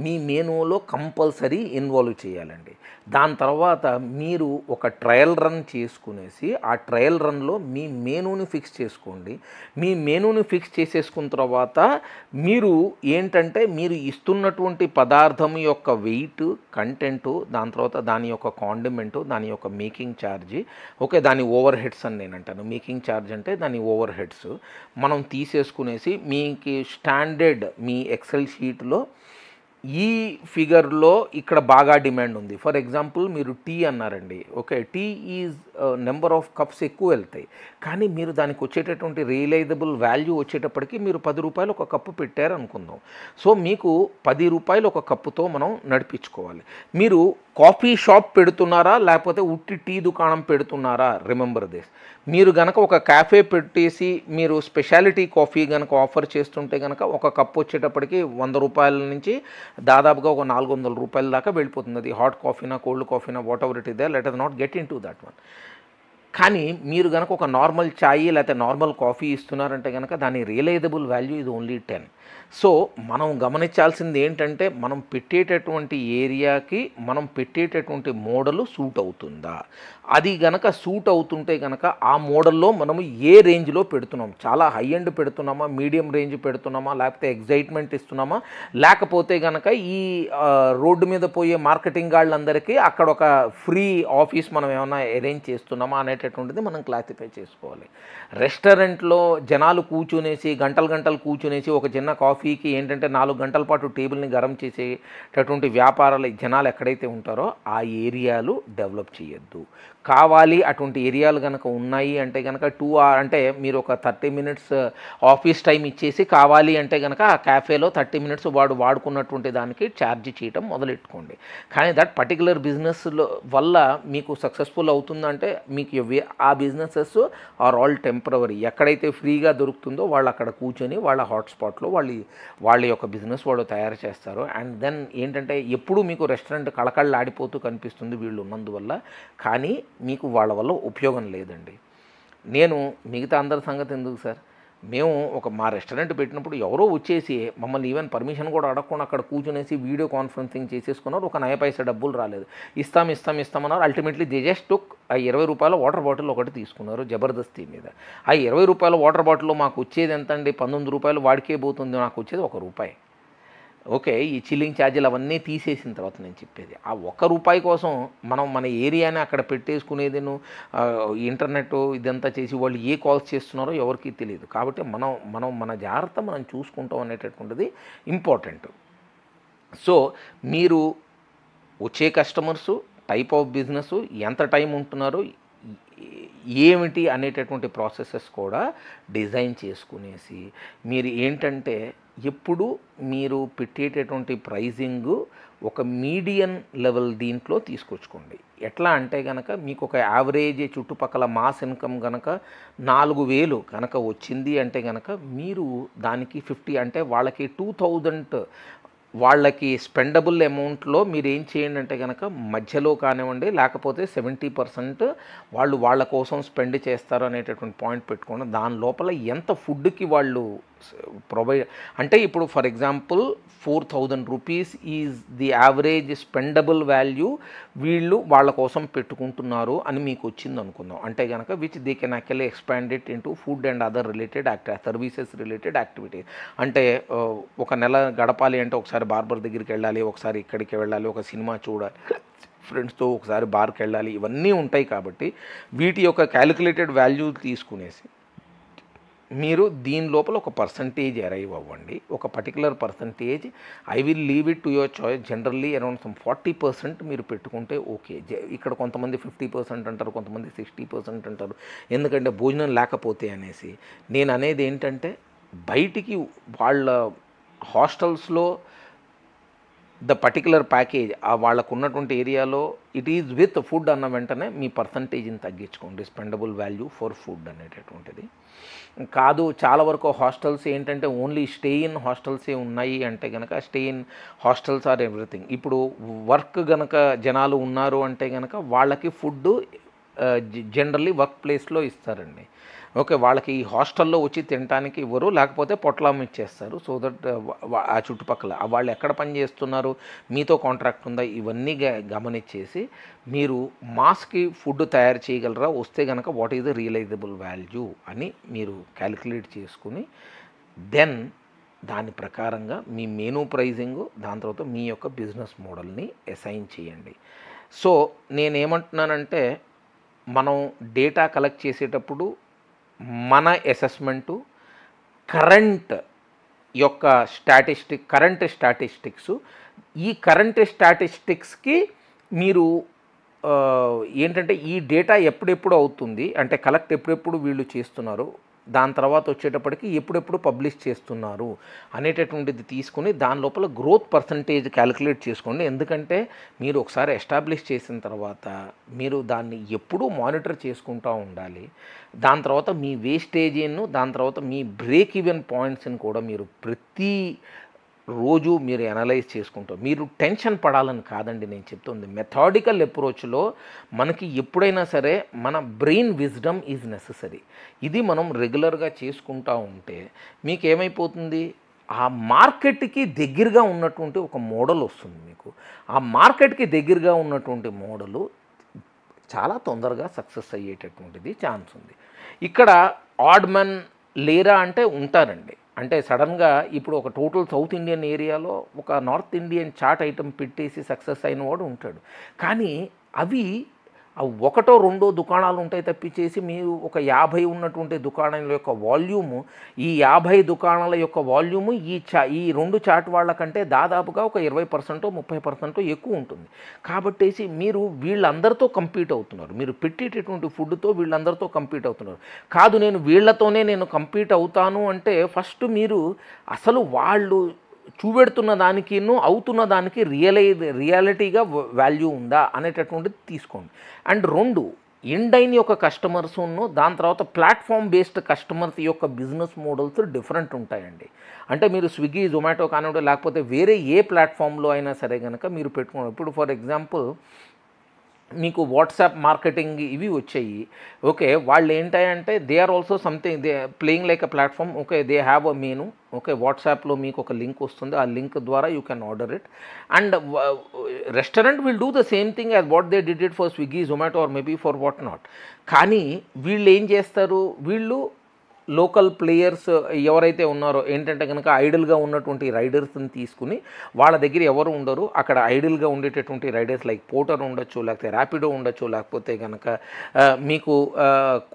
మీ మెనూలో కంపల్సరీ ఇన్వాల్వ్ చేయాలండి. దాని తర్వాత మీరు ఒక ట్రయల్ రన్ చేసుకునేసి ఆ ట్రయల్ రన్లో మీ మెనూని ఫిక్స్ చేసుకోండి. మీ మెనూని ఫిక్స్ చేసేసుకున్న తర్వాత మీరు ఏంటంటే మీరు ఇస్తున్నటువంటి పదార్థం యొక్క వెయిట్, కంటెంటు, దాని తర్వాత దాని యొక్క కాండిమెంటు, దాని యొక్క మేకింగ్ ఛార్జీ, ఓకే, దాని ఓవర్ హెడ్స్ అని నేను అంటాను. మేకింగ్ ఛార్జ్ అంటే దాని ఓవర్ హెడ్స్ మనం తీసేసుకునేసి మీకు స్టాండర్డ్ మీ ఎక్సెల్ షీట్లో ఈ ఫిగర్లో ఇక్కడ బాగా డిమాండ్ ఉంది. ఫర్ ఎగ్జాంపుల్ మీరు టీ అన్నారండి. Okay, tea is number of cups ఎక్కువ వెళ్తాయి, కానీ మీరు దానికి వచ్చేటటువంటి రియలైజబుల్ వాల్యూ వచ్చేటప్పటికి మీరు 10 రూపాయలు ఒక కప్పు పెట్టారు అనుకుందాం. సో మీకు 10 రూపాయలు ఒక కప్పుతో మనం నడిపించుకోవాలి. మీరు కాఫీ షాప్ పెడుతున్నారా లేకపోతే ఉట్టి టీ దుకాణం పెడుతున్నారా? Remember this. మీరు గనక ఒక క్యాఫే పెట్టేసి మీరు స్పెషాలిటీ కాఫీ కనుక ఆఫర్ చేస్తుంటే కనుక ఒక కప్పు వచ్చేటప్పటికి 100 రూపాయల నుంచి దాదాపుగా ఒక 400 రూపాయల దాకా వెళ్ళిపోతుంది. అది హాట్ కాఫీనా, కోల్డ్ కాఫీనా, whatever it is there, let us not get in to that one. కానీ మీరు కనుక ఒక నార్మల్ ఛాయ్ లేకపోతే నార్మల్ కాఫీ ఇస్తున్నారంటే కనుక దాని రియలైజబుల్ వాల్యూ ఇది ఓన్లీ 10. సో మనం గమనించాల్సింది ఏంటంటే మనం పెట్టేటటువంటి ఏరియాకి మనం పెట్టేటటువంటి మోడలు సూట్ అవుతుందా? అది గనక సూట్ అవుతుంటే కనుక ఆ మోడల్లో మనము ఏ రేంజ్లో పెడుతున్నాం, చాలా హై ఎండ్ పెడుతున్నామా, మీడియం రేంజ్ పెడుతున్నామా, లేకపోతే ఎగ్జైట్మెంట్ ఇస్తున్నామా, లేకపోతే కనుక ఈ రోడ్డు మీద పోయే మార్కెటింగ్ వాళ్ళందరికీ అక్కడ ఒక ఫ్రీ ఆఫీస్ మనం ఏమైనా అరేంజ్ చేస్తున్నామా అనేటటువంటిది మనం క్లాసిఫై చేసుకోవాలి. రెస్టారెంట్లో జనాలు కూర్చునేసి గంటలు కూర్చునేసి ఒక చిన్న కాఫీకి ఏంటంటే 4 గంటల పాటు టేబుల్ని గరం చేసేటటువంటి వ్యాపారాలు జనాలు ఎక్కడైతే ఉంటారో ఆ ఏరియాలు డెవలప్ చేయొద్దు. కావాలి అటువంటి ఏరియాలు కనుక ఉన్నాయి అంటే కనుక 2 hours అంటే మీరు ఒక 30 minutes ఆఫీస్ టైం ఇచ్చేసి కావాలి అంటే కనుక ఆ క్యాఫేలో 30 minutes వాడుకున్నటువంటి దానికి ఛార్జ్ చేయటం మొదలెట్టుకోండి. కానీ దట్ పర్టికులర్ బిజినెస్లో వల్ల మీకు సక్సెస్ఫుల్ అవుతుందంటే మీకు ఆ బిజినెసెస్ ఆర్ ఆల్ టెంపరవరీ. ఎక్కడైతే ఫ్రీగా దొరుకుతుందో వాళ్ళు అక్కడ కూర్చొని వాళ్ళ హాట్స్పాట్లో వాళ్ళ యొక్క బిజినెస్ వాళ్ళు తయారు చేస్తారు. అండ్ దెన్ ఏంటంటే ఎప్పుడూ మీకు రెస్టారెంట్ కళకళలాడిపోతూ కనిపిస్తుంది వీళ్ళు ఉన్నందువల్ల, కానీ మీకు వాళ్ళ వల్ల ఉపయోగం లేదండి. నేను మిగతా అందరి సంగతి ఎందుకు సార్, మేము మా రెస్టారెంట్ పెట్టినప్పుడు ఎవరో వచ్చేసి మమ్మల్ని ఈవెన్ పర్మిషన్ కూడా అడగకుండా అక్కడ కూర్చునేసి వీడియో కాన్ఫరెన్సింగ్ చేసేసుకున్నారు. ఒక 9 పైసా డబ్బులు రాలేదు. ఇస్తామన్నారు. అల్టిమేట్లీ దే జస్ట్ టుక్ ఆ 20 రూపాయల వాటర్ బాటిల్ ఒకటి తీసుకున్నారు జబర్దస్తీ మీద. ఆ 20 రూపాయల వాటర్ బాటిల్లో మాకు వచ్చేది ఎంత అండి? 19 రూపాయలు వాడికే పోతుంది, నాకు వచ్చేది ₹1. ఓకే, ఈ చిల్లింగ్ ఛార్జీలు అవన్నీ తీసేసిన తర్వాత నేను చెప్పేది ఆ ₹1 కోసం మనం మన ఏరియాని అక్కడ పెట్టేసుకునేది, ఇంటర్నెట్ ఇదంతా చేసి వాళ్ళు ఏ కాల్స్ చేస్తున్నారో ఎవరికి తెలియదు. కాబట్టి మన జాగ్రత్త మనం చూసుకుంటాం అనేటటువంటిది ఇంపార్టెంట్. సో మీరు వచ్చే కస్టమర్సు, టైప్ ఆఫ్ బిజినెస్, ఎంత టైం ఉంటున్నారు, ఏమిటి అనేటటువంటి ప్రాసెసెస్ కూడా డిజైన్ చేసుకునేసి మీరు ఏంటంటే ఎప్పుడు మీరు పెట్టేటటువంటి ప్రైజింగ్ ఒక మీడియం లెవెల్ దీంట్లో తీసుకొచ్చుకోండి. ఎట్లా అంటే కనుక మీకు ఒక యావరేజ్ చుట్టుపక్కల మాస్ ఇన్కమ్ కనుక 4000 కనుక వచ్చింది అంటే కనుక మీరు దానికి 50 అంటే వాళ్ళకి 2000 వాళ్ళకి స్పెండబుల్ అమౌంట్లో మీరు ఏం చేయండి అంటే కనుక మధ్యలో కానివ్వండి, లేకపోతే 70% వాళ్ళు వాళ్ళ కోసం స్పెండ్ చేస్తారు అనేటటువంటి పాయింట్ పెట్టుకోండి. దాని లోపల ఎంత ఫుడ్కి వాళ్ళు ప్రొవైడ్ అంటే ఇప్పుడు for example 4000 rupees is the average spendable value వీళ్ళు వాళ్ళ కోసం పెట్టుకుంటున్నారు అని మీకు వచ్చింది అనుకుందాం. అంటే కనుక which they can actually expand it into food and other related services related activities. అంటే ఒక నెల గడపాలి అంటే ఒకసారి బార్బర్ దగ్గరికి వెళ్ళాలి, ఒకసారి ఇక్కడికి వెళ్ళాలి, ఒక సినిమా చూడాలి, ఫ్రెండ్స్తో ఒకసారి బార్కి వెళ్ళాలి, ఇవన్నీ ఉంటాయి. కాబట్టి వీటి యొక్క క్యాలిక్యులేటెడ్ వాల్యూ తీసుకునేసి మీరు దీని లోపల ఒక పర్సంటేజ్ అరైవ్ అవ్వండి. ఒక particular percentage I will leave it to your choice. Generally around some 40% మీరు పెట్టుకుంటే ఓకే. ఇక్కడ కొంతమంది 50% అంటారు, కొంతమంది 60% అంటారు, ఎందుకంటే భోజనం లేకపోతే అనేసి. నేను అనేది ఏంటంటే బయటికి వాళ్ళ హాస్టల్స్లో ద పర్టికులర్ ప్యాకేజ్ వాళ్ళకు ఉన్నటువంటి ఏరియాలో ఇట్ ఈజ్ విత్ ఫుడ్ అన్న వెంటనే మీ పర్సంటేజ్ని తగ్గించుకోండి. స్పెండబుల్ వాల్యూ ఫర్ ఫుడ్ అనేటటువంటిది కాదు. చాలా వరకు హాస్టల్స్ ఏంటంటే ఓన్లీ స్టే ఇన్ హాస్టల్సే ఉన్నాయి అంటే కనుక stay in hostels or everything. ఇప్పుడు వర్క్ కనుక జనాలు ఉన్నారు అంటే కనుక వాళ్ళకి ఫుడ్ జనరల్లీ వర్క్ ప్లేస్లో ఇస్తారండి. ఓకే, వాళ్ళకి ఈ హాస్టల్లో వచ్చి తినడానికి ఇవ్వరు, లేకపోతే పొట్లం ఇచ్చేస్తారు. సో దట్ ఆ చుట్టుపక్కల వాళ్ళు ఎక్కడ పని చేస్తున్నారు, మీతో కాంట్రాక్ట్ ఉందా, ఇవన్నీ గమనించేసి మీరు మాస్కి ఫుడ్ తయారు చేయగలరా, వస్తే కనుక what is the realisable value అని మీరు క్యాలిక్యులేట్ చేసుకుని దెన్ దాని ప్రకారంగా మీ మెనూ ప్రైజింగ్, దాని తర్వాత మీ యొక్క బిజినెస్ మోడల్ని అసైన్ చేయండి. సో నేనేమంటున్నానంటే మనం డేటా కలెక్ట్ చేసేటప్పుడు మన అసెస్మెంటు కరెంట్ స్టాటిస్టిక్స్ ఈ కరెంట్ స్టాటిస్టిక్స్కి మీరు ఏంటంటే ఈ డేటా ఎప్పుడెప్పుడు అవుతుంది అంటే కలెక్ట్ ఎప్పుడెప్పుడు వీళ్ళు చేస్తున్నారు, దాని తర్వాత వచ్చేటప్పటికి ఎప్పుడెప్పుడు పబ్లిష్ చేస్తున్నారు అనేటటువంటిది తీసుకుని దాని లోపల గ్రోత్ పర్సంటేజ్ క్యాలిక్యులేట్ చేసుకోండి. ఎందుకంటే మీరు ఒకసారి ఎస్టాబ్లిష్ చేసిన తర్వాత మీరు దాన్ని ఎప్పుడూ మానిటర్ చేసుకుంటూ ఉండాలి. దాని తర్వాత మీ వేస్టేజీను, దాని తర్వాత మీ బ్రేక్ ఈవెన్ పాయింట్స్ని కూడా మీరు ప్రతి రోజు మీరు అనలైజ్ చేసుకుంటాం. మీరు టెన్షన్ పడాలని కాదండి నేను చెప్తుంది. మెథాడికల్ అప్రోచ్లో మనకి ఎప్పుడైనా సరే మన బ్రెయిన్ విజ్డమ్ ఈజ్ నెససరీ. ఇది మనం రెగ్యులర్గా చేసుకుంటూ ఉంటే మీకు ఏమైపోతుంది, ఆ మార్కెట్కి దగ్గరగా ఉన్నటువంటి ఒక మోడల్ వస్తుంది. మీకు ఆ మార్కెట్కి దగ్గరగా ఉన్నటువంటి మోడలు చాలా తొందరగా సక్సెస్ అయ్యేటటువంటిది ఛాన్స్ ఉంది. ఇక్కడ ఆడ్ మన్ లేరా అంటే ఉంటారండి. అంటే సడన్గా ఇప్పుడు ఒక టోటల్ సౌత్ ఇండియన్ ఏరియాలో ఒక నార్త్ ఇండియన్ చాట్ ఐటమ్ పెట్టేసి సక్సెస్ అయిన వాడు ఉంటాడు. కానీ అవి ఒకటో రెండో దుకాణాలు ఉంటాయి తప్పించేసి మీరు ఒక 50 ఉన్నటువంటి దుకాణాల యొక్క వాల్యూము, ఈ 50 దుకాణాల యొక్క వాల్యూము ఈ రెండు చాట్ వాళ్ళకంటే దాదాపుగా ఒక 20% 30% ఎక్కువ ఉంటుంది. కాబట్టేసి మీరు వీళ్ళందరితో కంపీట్ అవుతున్నారు. మీరు పెట్టేటటువంటి ఫుడ్తో వీళ్ళందరితో కంపీట్ అవుతున్నారు. కాదు నేను వీళ్ళతోనే నేను కంపీట్ అవుతాను అంటే ఫస్ట్ మీరు అసలు వాళ్ళు చూపెడుతున్న దానికి అవుతున్న దానికి రియాలిటీగా వాల్యూ ఉందా అనేటటువంటిది తీసుకోండి. అండ్ 2 ఇండైన్ యొక్క కస్టమర్స్ దాని తర్వాత ప్లాట్ఫామ్ బేస్డ్ కస్టమర్స్ యొక్క బిజినెస్ మోడల్స్ డిఫరెంట్ ఉంటాయండి. అంటే మీరు స్విగ్గీ జొమాటో కానివ్వండి లేకపోతే వేరే ఏ ప్లాట్ఫామ్లో అయినా సరే కనుక మీరు పెట్టుకోండి. ఇప్పుడు ఫర్ ఎగ్జాంపుల్ మీకు వాట్సాప్ మార్కెటింగ్ ఇవి వచ్చాయి. ఓకే, వాళ్ళు ఏంటంటే they are also something they playing like a platform. Okay, they have a menu. Okay, వాట్సాప్లో మీకు ఒక లింక్ వస్తుంది, ఆ లింక్ ద్వారా you can order it. And restaurant will do the same thing as what they did it for Swiggy Zomato or maybe for what not. కానీ వీళ్ళు ఏం చేస్తారు, వీళ్ళు లోకల్ ప్లేయర్స్ ఎవరైతే ఉన్నారో ఏంటంటే కనుక ఐడల్గా ఉన్నటువంటి రైడర్స్ని తీసుకుని వాళ్ళ దగ్గర ఎవరు ఉండరు, అక్కడ ఐడల్గా ఉండేటటువంటి రైడర్స్ లైక్ పోర్టర్ ఉండొచ్చు, లేకపోతే ర్యాపిడో ఉండొచ్చు, లేకపోతే కనుక మీకు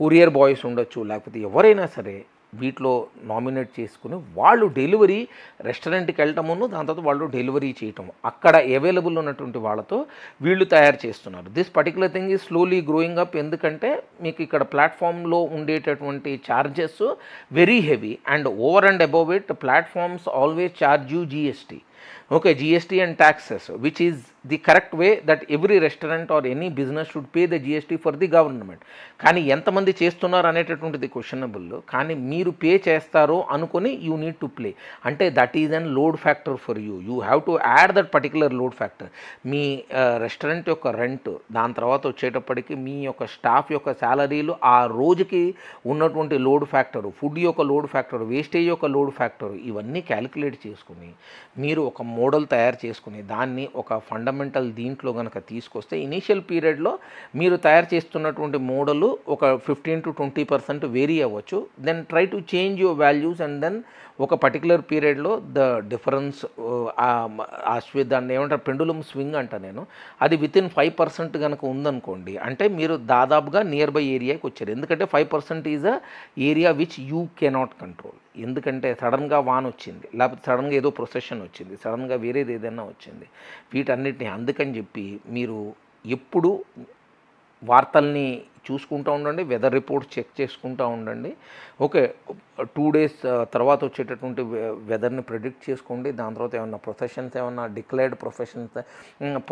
కొరియర్ బాయ్స్ ఉండొచ్చు, లేకపోతే ఎవరైనా సరే వీటిలో నామినేట్ చేసుకుని వాళ్ళు డెలివరీ రెస్టారెంట్కి వెళ్ళటమును, దాని తర్వాత వాళ్ళు డెలివరీ చేయటము, అక్కడ అవైలబుల్ ఉన్నటువంటి వాళ్ళతో వీళ్ళు తయారు చేస్తున్నారు. This particular thing is slowly growing up. ఎందుకంటే మీకు ఇక్కడ ప్లాట్ఫామ్లో ఉండేటటువంటి charges very heavy, and over and above it platforms always charge you GST. Okay, GST and taxes, which is the correct way that every restaurant or any business should pay the GST for the government. కానీ ఎంతమంది చేస్తున్నారు అనేటటువంటిది questionable. కానీ మీరు pay చేస్తారో అనుకొని you need to play, అంటే that is an load factor for you. You have to add that particular load factor. Me restaurant యొక్క రెంట్, దాని తర్వాత వచ్చేటప్పటికి మీ యొక్క స్టాఫ్ యొక్క శాలరీలు, ఆ రోజుకి ఉన్నటువంటి లోడ్ ఫ్యాక్టరు, ఫుడ్ యొక్క లోడ్ ఫ్యాక్టరు, వేస్టేజ్ యొక్క లోడ్ ఫ్యాక్టరు, ఇవన్నీ క్యాలిక్యులేట్ చేసుకుని మీరు ఒక మోడల్ తయారు చేసుకుని దాన్ని ఒక ఫండమెంటల్ దీంట్లో కనుక తీసుకొస్తే ఇనీషియల్ పీరియడ్లో మీరు తయారు చేస్తున్నటువంటి మోడలు ఒక 15 to 20% వేరీ అవ్వచ్చు. Then try to change your values, and then ఒక పర్టికులర్ పీరియడ్లో ద డిఫరెన్స్ దాన్ని ఏమంటారు, పెండులం స్వింగ్ అంట నేను, అది వితిన్ 5% కనుక ఉందనుకోండి, అంటే మీరు దాదాపుగా నియర్ బై ఏరియాకి వచ్చారు. ఎందుకంటే 5% is a area which you cannot control. ఎందుకంటే సడన్గా వాన్ వచ్చింది, లేకపోతే సడన్గా ఏదో ప్రొసెషన్ వచ్చింది, సడన్గా వేరేది ఏదైనా వచ్చింది, వీటన్నిటిని అందుకని చెప్పి మీరు ఎప్పుడు వార్తల్ని చూసుకుంటూ ఉండండి, వెదర్ రిపోర్ట్స్ చెక్ చేసుకుంటూ ఉండండి. ఓకే, 2 days తర్వాత వచ్చేటటువంటి వెదర్ని ప్రిడిక్ట్ చేసుకోండి. దాని తర్వాత ఏమన్నా ఏమన్నా డిక్లేర్డ్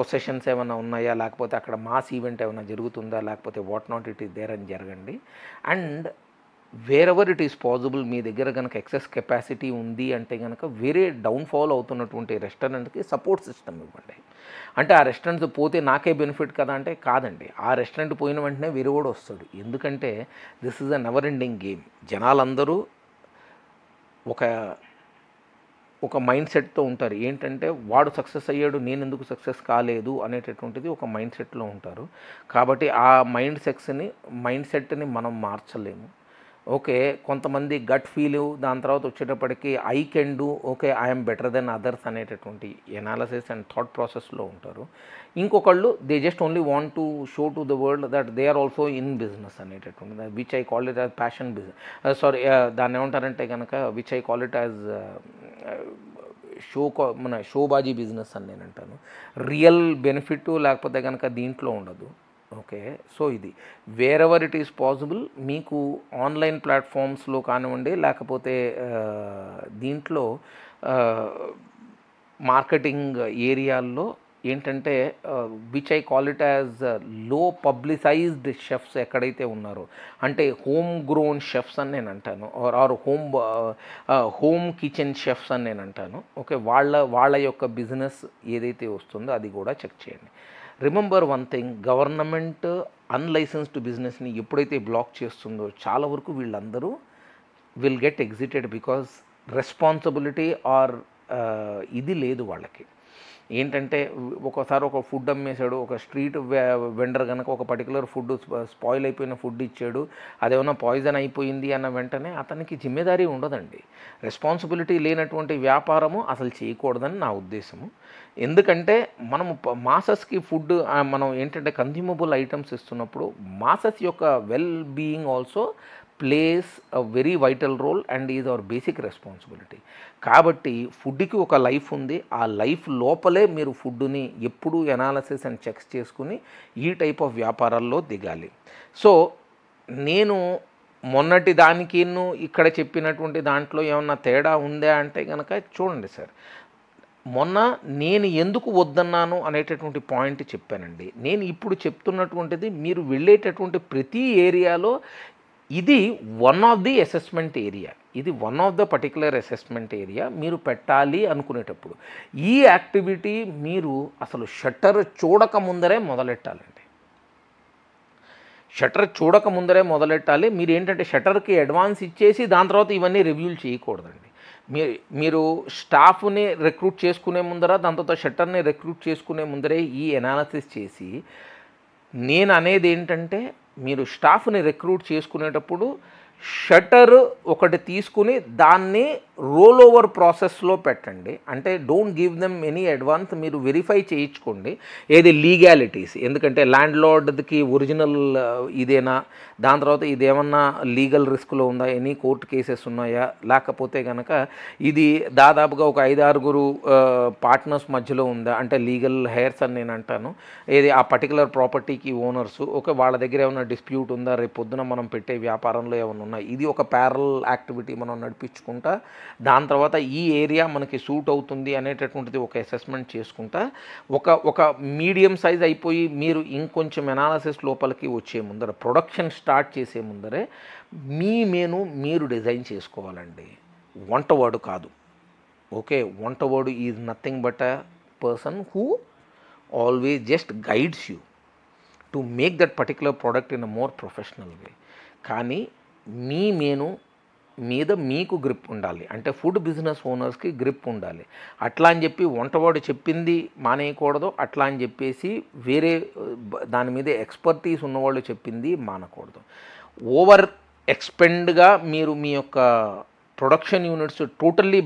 పొసెషన్స్ ఏమన్నా ఉన్నాయా, లేకపోతే అక్కడ మాస్ ఈవెంట్ ఏమైనా జరుగుతుందా, లేకపోతే what not it is there అని జరగండి. And wherever it is possible, మీ దగ్గర కనుక ఎక్సెస్ కెపాసిటీ ఉంది అంటే కనుక వేరే డౌన్ఫాల్ అవుతున్నటువంటి రెస్టారెంట్కి సపోర్ట్ సిస్టమ్ ఇవ్వండి. అంటే ఆ రెస్టారెంట్స్ పోతే నాకే బెనిఫిట్ కదా అంటే కాదండి, ఆ రెస్టారెంట్ పోయిన వెంటనే వేరే కూడా వస్తాడు. ఎందుకంటే this is a never ending game. జనాలందరూ ఒక మైండ్ సెట్తో ఉంటారు. ఏంటంటే వాడు సక్సెస్ అయ్యాడు, నేను ఎందుకు సక్సెస్ కాలేదు అనేటటువంటిది ఒక మైండ్ సెట్లో ఉంటారు. కాబట్టి ఆ మైండ్ సెట్ని మనం మార్చలేము. ఓకే, కొంతమంది గట్ ఫీలు, దాని తర్వాత వచ్చేటప్పటికి I can do, okay I'm better then others అనేటటువంటి ఎనాలిసిస్ అండ్ థాట్ ప్రాసెస్లో ఉంటారు. ఇంకొకళ్ళు they just only want to show to the world that they are also in business అనేటటువంటి, which I call it as passion business, దాన్ని ఏమంటారంటే కనుక which I call it as మన షోబాజీ బిజినెస్ అని నేను అంటాను. రియల్ బెనిఫిట్ లేకపోతే కనుక దీంట్లో ఉండదు. ఓకే, సో ఇది వేరెవర్ ఇట్ ఈస్ పాసిబుల్ మీకు ఆన్లైన్ ప్లాట్ఫామ్స్లో కానివ్వండి, లేకపోతే దీంట్లో మార్కెటింగ్ ఏరియాల్లో ఏంటంటే which I call it as low publicised chefs ఎక్కడైతే ఉన్నారో, అంటే హోమ్ గ్రోన్ షెఫ్స్ అని నేను అంటాను, ఆర్ హోమ్ కిచెన్ షెఫ్స్ అని నేను అంటాను. ఓకే, వాళ్ళ యొక్క బిజినెస్ ఏదైతే వస్తుందో అది కూడా చెక్ చేయండి. Remember one thing, government unlicensed బిజినెస్ని ఎప్పుడైతే బ్లాక్ చేస్తుందో చాలా వరకు వీళ్ళందరూ will get excited, because responsibility or ఇది లేదు వాళ్ళకి. ఏంటంటే ఒకసారి ఒక ఫుడ్ అమ్మేశాడు, ఒక స్ట్రీట్ వెండర్ కనుక ఒక పర్టికులర్ ఫుడ్ స్పాయిల్ అయిపోయిన ఫుడ్ ఇచ్చాడు, అదేమన్నా పాయిజన్ అయిపోయింది అన్న వెంటనే అతనికి జిమ్మేదారీ ఉండదండి. రెస్పాన్సిబిలిటీ లేనటువంటి వ్యాపారము అసలు చేయకూడదని నా ఉద్దేశము. ఎందుకంటే మనము మాసెస్కి ఫుడ్ మనం ఏంటంటే కన్జ్యూమబుల్ ఐటమ్స్ ఇస్తున్నప్పుడు మాసెస్ యొక్క well being also plays a very vital role and is our basic responsibility. కాబట్టి ఫుడ్కి ఒక లైఫ్ ఉంది, ఆ లైఫ్ లోపలే మీరు ఫుడ్ని ఎప్పుడూ ఎనాలిసిస్ అండ్ చెక్స్ చేసుకుని ఈ టైప్ ఆఫ్ వ్యాపారాల్లో దిగాలి. సో నేను మొన్నటి దానికి ఇక్కడ చెప్పినటువంటి దాంట్లో ఏమన్నా తేడా ఉందా అంటే కనుక చూడండి సార్, మొన్న నేను ఎందుకు వద్దన్నాను అనేటటువంటి పాయింట్ చెప్పానండి. నేను ఇప్పుడు చెప్తున్నటువంటిది మీరు వెళ్ళేటటువంటి ప్రతి ఏరియాలో ఇది one of the assessment area, ఇది one of the particular assessment area మీరు పెట్టాలి అనుకునేటప్పుడు ఈ యాక్టివిటీ మీరు అసలు షట్టర్ చూడక ముందరే మొదలెట్టాలండి. షట్టర్ చూడక ముందరే మొదలెట్టాలి. మీరు ఏంటంటే షట్టర్కి అడ్వాన్స్ ఇచ్చేసి దాని తర్వాత ఇవన్నీ రివ్యూలు చేయకూడదండి. మీరు స్టాఫ్ని రిక్రూట్ చేసుకునే ముందర, దాని తర్వాత షట్టర్ని రిక్రూట్ చేసుకునే ముందరే ఈ అనాలిసిస్ చేసి, నేను అనేది ఏంటంటే మీరు స్టాఫ్ని రిక్రూట్ చేసుకునేటప్పుడు షట్టర్ ఒకటి తీసుకుని దాన్ని రోల్ ఓవర్ ప్రాసెస్లో పెట్టండి. అంటే don't give them any advance. మీరు వెరిఫై చేయించుకోండి ఏది లీగాలిటీస్, ఎందుకంటే ల్యాండ్ లార్డ్కి ఒరిజినల్ ఇదేనా, దాని తర్వాత ఇదేమన్నా లీగల్ రిస్క్లో ఉందా, ఎనీ కోర్టు కేసెస్ ఉన్నాయా, లేకపోతే కనుక ఇది దాదాపుగా ఒక 5-6 పార్ట్నర్స్ మధ్యలో ఉందా, అంటే లీగల్ హెయిర్స్ అని నేను అంటాను, ఏది ఆ పర్టికులర్ ప్రాపర్టీకి ఓనర్స్ ఓకే వాళ్ళ దగ్గర ఏమైనా డిస్ప్యూట్ ఉందా, రేపు పొద్దున మనం పెట్టే వ్యాపారంలో ఏమైనా ఉన్నాయి, ఇది ఒక ప్యారల్ యాక్టివిటీ మనం నడిపించుకుంటా, దాని తర్వాత ఈ ఏరియా మనకి సూట్ అవుతుంది అనేటటువంటిది ఒక అసెస్మెంట్ చేసుకుంటా ఒక మీడియం సైజ్ అయిపోయి మీరు ఇంకొంచెం ఎనాలిసిస్ లోపలికి వచ్చే ముందర, ప్రొడక్షన్ స్టార్ట్ చేసే ముందరే మీ మెనూ మీరు డిజైన్ చేసుకోవాలండి. వంటవాడు కాదు. ఓకే, వంటవాడు is nothing but a person who always just guides you to make that particular product in a more professional way. కానీ మీ మెనూ మీద మీకు గ్రిప్ ఉండాలి, అంటే ఫుడ్ బిజినెస్ ఓనర్స్కి గ్రిప్ ఉండాలి. అట్లా అని చెప్పి వంటవాడు చెప్పింది మానేయకూడదు, అట్లా అని చెప్పేసి వేరే దాని మీద ఎక్స్పర్టీస్ ఉన్నవాళ్ళు చెప్పింది మానకూడదు. ఓవర్ ఎక్స్పెండ్గా మీరు మీ యొక్క production units totally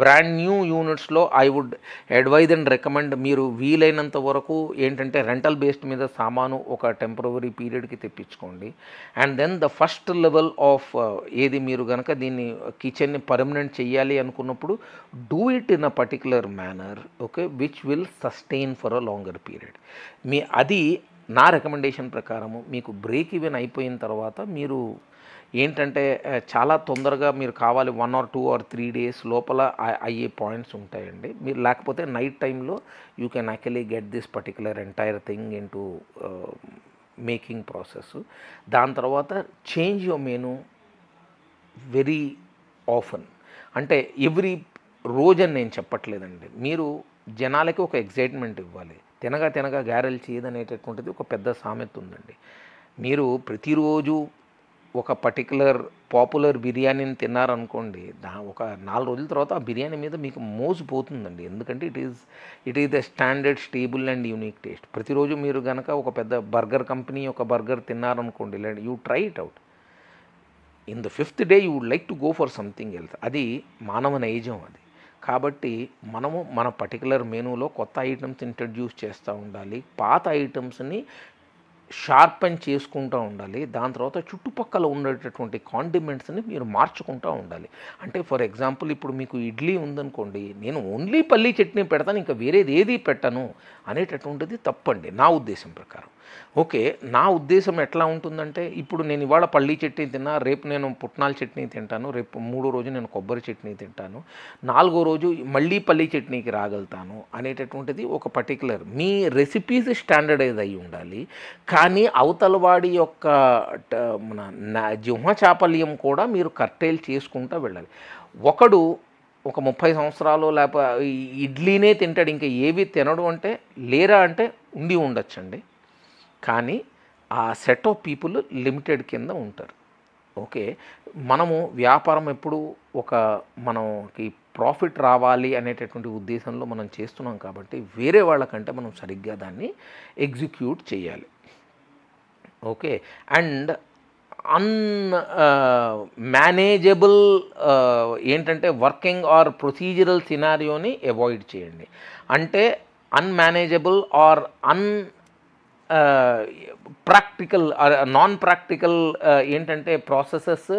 brand new యూనిట్స్లో I would advise and recommend మీరు వీలైనంత వరకు ఏంటంటే రెంటల్ బేస్డ్ మీద సామాను ఒక టెంపరవరీ పీరియడ్కి తెప్పించుకోండి. And then the first level of ఏది మీరు కనుక దీన్ని కిచెన్ని పర్మనెంట్ చేయాలి అనుకున్నప్పుడు do it in a particular manner, okay, which will sustain for a longer period. అది నా రికమెండేషన్ ప్రకారము మీకు బ్రేక్ ఈవెన్ అయిపోయిన తర్వాత మీరు ఏంటంటే చాలా తొందరగా మీరు కావాలి 1 or 2 or 3 days లోపల అయ్యే పాయింట్స్ ఉంటాయండి. మీరు లేకపోతే నైట్ టైంలో you can actually get this particular entire thing in to making process. దాని తర్వాత change your menu very often. అంటే ఎవ్రీ రోజని నేను చెప్పట్లేదండి, మీరు జనాలకి ఒక ఎగ్జైట్మెంట్ ఇవ్వాలి. తినగా గారెలు చేయదనేటటువంటిది ఒక పెద్ద సామెత ఉందండి. మీరు ప్రతిరోజు ఒక పర్టికులర్ పాపులర్ బిర్యానీని తిన్నారనుకోండి, ఒక 4 రోజుల తర్వాత ఆ బిర్యానీ మీద మీకు మోసిపోతుందండి. ఎందుకంటే it is the standard stable and unique taste. ప్రతిరోజు మీరు కనుక ఒక పెద్ద బర్గర్ కంపెనీ ఒక బర్గర్ తిన్నారనుకోండి, లేదా you try it out, in the 5th day you would like to go for something else. అది మానవ నైజం అది. కాబట్టి మనము మన పర్టికులర్ మెనూలో కొత్త ఐటమ్స్ ఇంట్రడ్యూస్ చేస్తూ ఉండాలి, పాత ఐటమ్స్ని షార్పెన్ చేసుకుంటూ ఉండాలి. దాని తర్వాత చుట్టుపక్కల ఉండేటటువంటి కాండిమెంట్స్ని మీరు మార్చుకుంటూ ఉండాలి. అంటే ఫర్ ఎగ్జాంపుల్ ఇప్పుడు మీకు ఇడ్లీ ఉందనుకోండి, నేను ఓన్లీ పల్లీ చట్నీ పెడతాను, ఇంకా వేరేది ఏది పెట్టను అనేటటువంటిది తప్పండి నా ఉద్దేశం ప్రకారం. ఓకే, నా ఉద్దేశం ఎట్లా ఉంటుందంటే, ఇప్పుడు నేను ఇవాళ పల్లీ చట్నీ తిన్నా, రేపు నేను పుట్నాల చట్నీ తింటాను, రేపు 3వ రోజు నేను కొబ్బరి చట్నీ తింటాను, 4వ రోజు మళ్ళీ పల్లీ చట్నీకి రాగలుగుతాను అనేటటువంటిది ఒక పర్టికులర్ మీ రెసిపీస్ స్టాండర్డైజ్ అయ్యి ఉండాలి. కానీ అవతలవాడి యొక్క మన జిహ్వ చాపల్యం కూడా మీరు కర్టైల్ చేసుకుంటూ వెళ్ళాలి. ఒకడు ఒక 30 సంవత్సరాలు లేకపోతే ఇడ్లీనే తింటాడు, ఇంకా ఏవి తినడు అంటే లేరా అంటే ఉండొచ్చండి. కానీ ఆ సెట్ ఆఫ్ పీపుల్ లిమిటెడ్ కింద ఉంటారు. ఓకే, మనము వ్యాపారం ఎప్పుడు మనకి ప్రాఫిట్ రావాలి అనేటటువంటి ఉద్దేశంలో మనం చేస్తున్నాం కాబట్టి వేరే వాళ్ళకంటే మనం సరిగ్గా దాన్ని ఎగ్జిక్యూట్ చేయాలి. ఓకే, అండ్ మేనేజబుల్ ఏంటంటే వర్కింగ్ ఆర్ ప్రొసీజరల్ సినారియోని అవాయిడ్ చేయండి. అంటే unmanageable or practical non practical ఏంటంటే ప్రాసెసెస్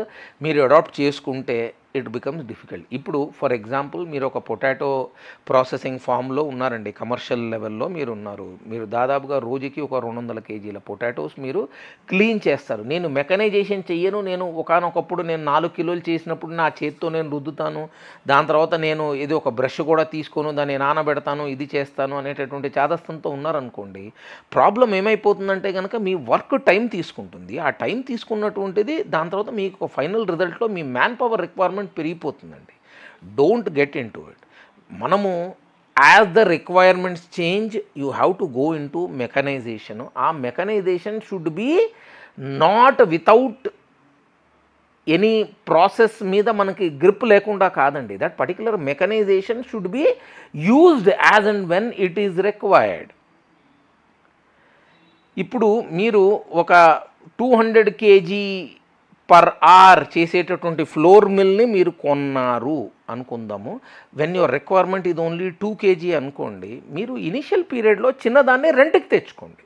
మీరు అడాప్ట్ చేసుకుంటే ఇట్ బికమ్స్ డిఫికల్ట్. ఇప్పుడు ఫర్ ఎగ్జాంపుల్ మీరు ఒక పొటాటో ప్రాసెసింగ్ ఫామ్లో ఉన్నారండి, కమర్షియల్ లెవెల్లో మీరు ఉన్నారు, మీరు దాదాపుగా రోజుకి ఒక 200 kgs పొటాటోస్ మీరు క్లీన్ చేస్తారు. నేను మెకనైజేషన్ చెయ్యను, నేను ఒకనొకప్పుడు నేను 4 కిలోలు చేసినప్పుడు నా చేతితో నేను రుద్దుతాను, దాని తర్వాత నేను ఇది ఒక బ్రష్ కూడా తీసుకోను, దాన్ని నానబెడతాను, ఇది చేస్తాను అనేటటువంటి చాదస్తంతో ఉన్నారనుకోండి, ప్రాబ్లం ఏమైపోతుందంటే కనుక మీ వర్క్ టైం తీసుకుంటుంది. ఆ టైం తీసుకున్నటువంటిది దాని తర్వాత మీకు ఫైనల్ రిజల్ట్లో మీ మ్యాన్ పవర్ రిక్వైర్మెంట్ పెరిగిపోతుందండి. Don't get in to it. మనము as the requirements change you have to go in to mechanization. ఆ mechanization should be not without any process మీద మనకి గ్రిప్ లేకుండా కాదండి. That particular mechanization should be used as and when it is required. ఇప్పుడు మీరు ఒక 200 kg per hour చేసేటటువంటి flour మిల్ని మీరు కొన్నారు అనుకుందాము. వెన్ యువర్ రిక్వైర్మెంట్ ఇది ఓన్లీ 2 kg అనుకోండి, మీరు ఇనిషియల్ పీరియడ్లో చిన్నదాన్ని రెంట్కి తెచ్చుకోండి.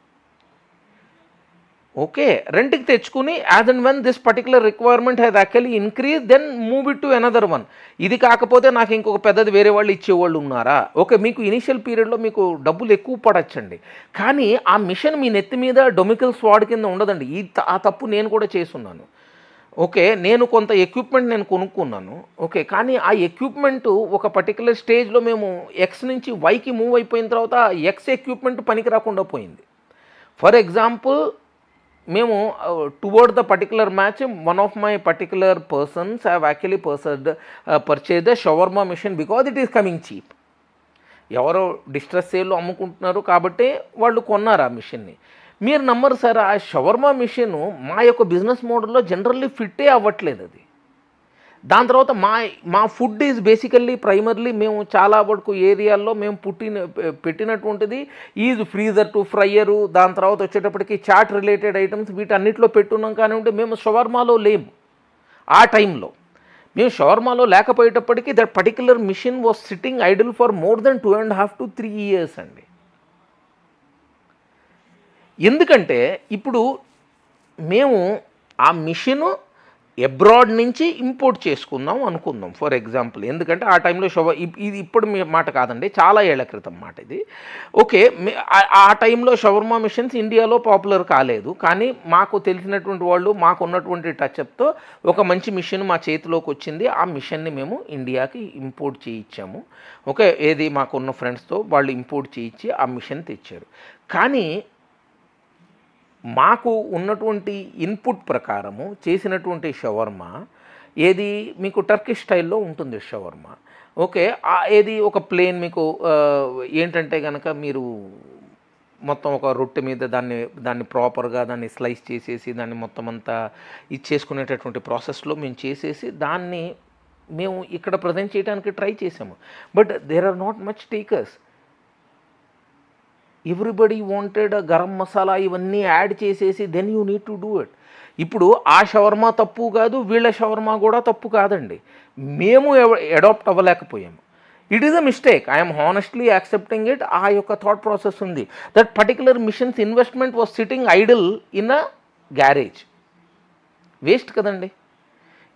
ఓకే, రెంట్కి తెచ్చుకుని as and when this particular requirement has actually increase, then move it to another one. ఇది కాకపోతే నాకు ఇంకొక పెద్దది వేరే వాళ్ళు ఇచ్చేవాళ్ళు ఉన్నారా? ఓకే, మీకు ఇనిషియల్ పీరియడ్లో మీకు డబ్బులు ఎక్కువ పడచ్చండి, కానీ ఆ మిషన్ మీ నెత్తి మీద డొమికల్ స్వాడ్ కింద ఉండదండి. ఆ తప్పు నేను కూడా చేస్తున్నాను. ఓకే, నేను కొంత ఎక్విప్మెంట్ నేను కొనుక్కున్నాను. ఓకే, కానీ ఆ ఎక్విప్మెంట్ ఒక పర్టికులర్ స్టేజ్లో మేము ఎక్స్ నుంచి వైకి మూవ్ అయిపోయిన తర్వాత ఎక్స్ ఎక్విప్మెంట్ పనికి రాకుండా పోయింది. ఫర్ ఎగ్జాంపుల్, మేము toward the particular match one of my particular persons have actually purchase the shawarma machine because it is coming cheap. ఎవరో డిస్ట్రెస్ సేల్లో అమ్ముకుంటున్నారు కాబట్టి వాళ్ళు కొన్నారు ఆ మిషన్ని. మీరు నమ్మరు సార్, ఆ షవర్మా మిషన్ మా యొక్క బిజినెస్ మోడల్లో జనరల్లీ ఫిట్టే అవ్వట్లేదు అది. దాని తర్వాత మా ఫుడ్ ఈజ్ బేసికల్లీ ప్రైమర్లీ మేము చాలా వరకు ఏరియాల్లో మేము పెట్టినటువంటిది ఈజ్ ఫ్రీజర్ టు ఫ్రైయరు, దాని తర్వాత వచ్చేటప్పటికి చాట్ రిలేటెడ్ ఐటమ్స్ వీటన్నిటిలో పెట్టున్నాం. కానివ్వండి, మేము షవర్మాలో లేము. ఆ టైంలో మేము షవర్మాలో లేకపోయేటప్పటికీ that particular machine was sitting idle for more then 2.5 to 3 years అండి. ఎందుకంటే ఇప్పుడు మేము ఆ మిషను అబ్రాడ్ నుంచి ఇంపోర్ట్ చేసుకుందాం అనుకుందాం ఫర్ ఎగ్జాంపుల్. ఎందుకంటే ఆ టైంలో ఇది ఇప్పుడు మాట కాదండి, చాలా ఏళ్ల క్రితం మాట ఇది. ఓకే, ఆ టైంలో షవర్మా మిషన్స్ ఇండియాలో పాపులర్ కాలేదు, కానీ మాకు తెలిసినటువంటి వాళ్ళు మాకు ఉన్నటువంటి టచ్అప్తో ఒక మంచి మిషన్ మా చేతిలోకి వచ్చింది. ఆ మిషన్ని మేము ఇండియాకి ఇంపోర్ట్ చేయించాము. ఓకే, ఏది మాకున్న ఫ్రెండ్స్తో వాళ్ళు ఇంపోర్ట్ చేయించి ఆ మిషన్ తెచ్చారు. కానీ మాకు ఉన్నటువంటి ఇన్పుట్ ప్రకారము చేసినటువంటి షవర్మా ఏది మీకు టర్కిష్ స్టైల్లో ఉంటుంది షవర్మా. ఓకే, ఏది ఒక ప్లేన్ మీకు ఏంటంటే కనుక మీరు మొత్తం ఒక రొట్టె మీద దాన్ని ప్రాపర్గా దాన్ని స్లైస్ చేసేసి దాన్ని మొత్తం అంతా ఇచ్చేసుకునేటటువంటి ప్రాసెస్లో మేము చేసేసి దాన్ని మేము ఇక్కడ ప్రజెంట్ చేయడానికి ట్రై చేసాము. But there are not much takers. Everybody wanted garam masala ఇవన్నీ యాడ్ చేసేసి then you need to do it. ఇప్పుడు ఆ షవర్మా తప్పు కాదు, వీళ్ళ షవర్మా కూడా తప్పు కాదండి, మేము అడాప్ట్ అవ్వలేకపోయాము. It is a mistake, I'm honestly accepting it. ఆ యొక్క థాట్ ప్రాసెస్ ఉంది. That particular machines investment was sitting idle in a garage. Waste కదండి.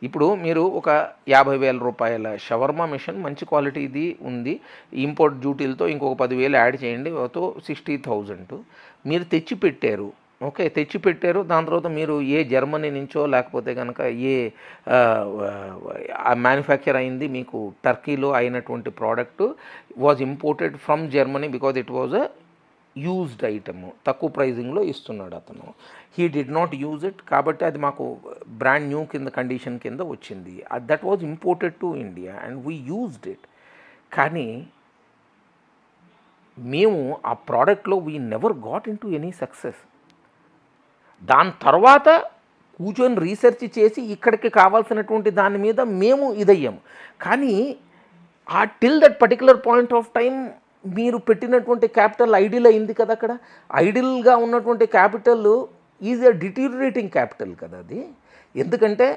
ఇప్పుడు మీరు ఒక 50,000 రూపాయల షవర్మా మిషన్ మంచి క్వాలిటీది ఉంది, ఇంపోర్ట్ డ్యూటీలతో ఇంకొక 10,000 యాడ్ చేయండి, 60,000 మీరు తెచ్చి పెట్టారు. ఓకే, తెచ్చి పెట్టారు. దాని తర్వాత మీరు ఏ జర్మనీ నుంచో లేకపోతే కనుక ఏ మ్యానుఫ్యాక్చర్ అయింది మీకు టర్కీలో అయినటువంటి product was imported from Germany because it was a used item, తక్కువ ప్రైజింగ్లో ఇస్తున్నాడు అతను. He did not use it, కాబట్టి అది మాకు బ్రాండ్ న్యూ కింద కండిషన్ కింద వచ్చింది. That was imported to India and we used it. కానీ మేము ఆ ప్రోడక్ట్లో we never got into any success. దాని తర్వాత కూర్చొని రీసెర్చ్ చేసి ఇక్కడికి కావాల్సినటువంటి దాని మీద మేము ఇదయ్యాము. కానీ ఆ till that particular point of time మీరు పెట్టినటువంటి క్యాపిటల్ ఐడిల్ అయింది కదా. అక్కడ ఐడిల్గా ఉన్నటువంటి క్యాపిటల్ ఈజ్ ఎ డిటీరియేటింగ్ క్యాపిటల్ కదా అది. ఎందుకంటే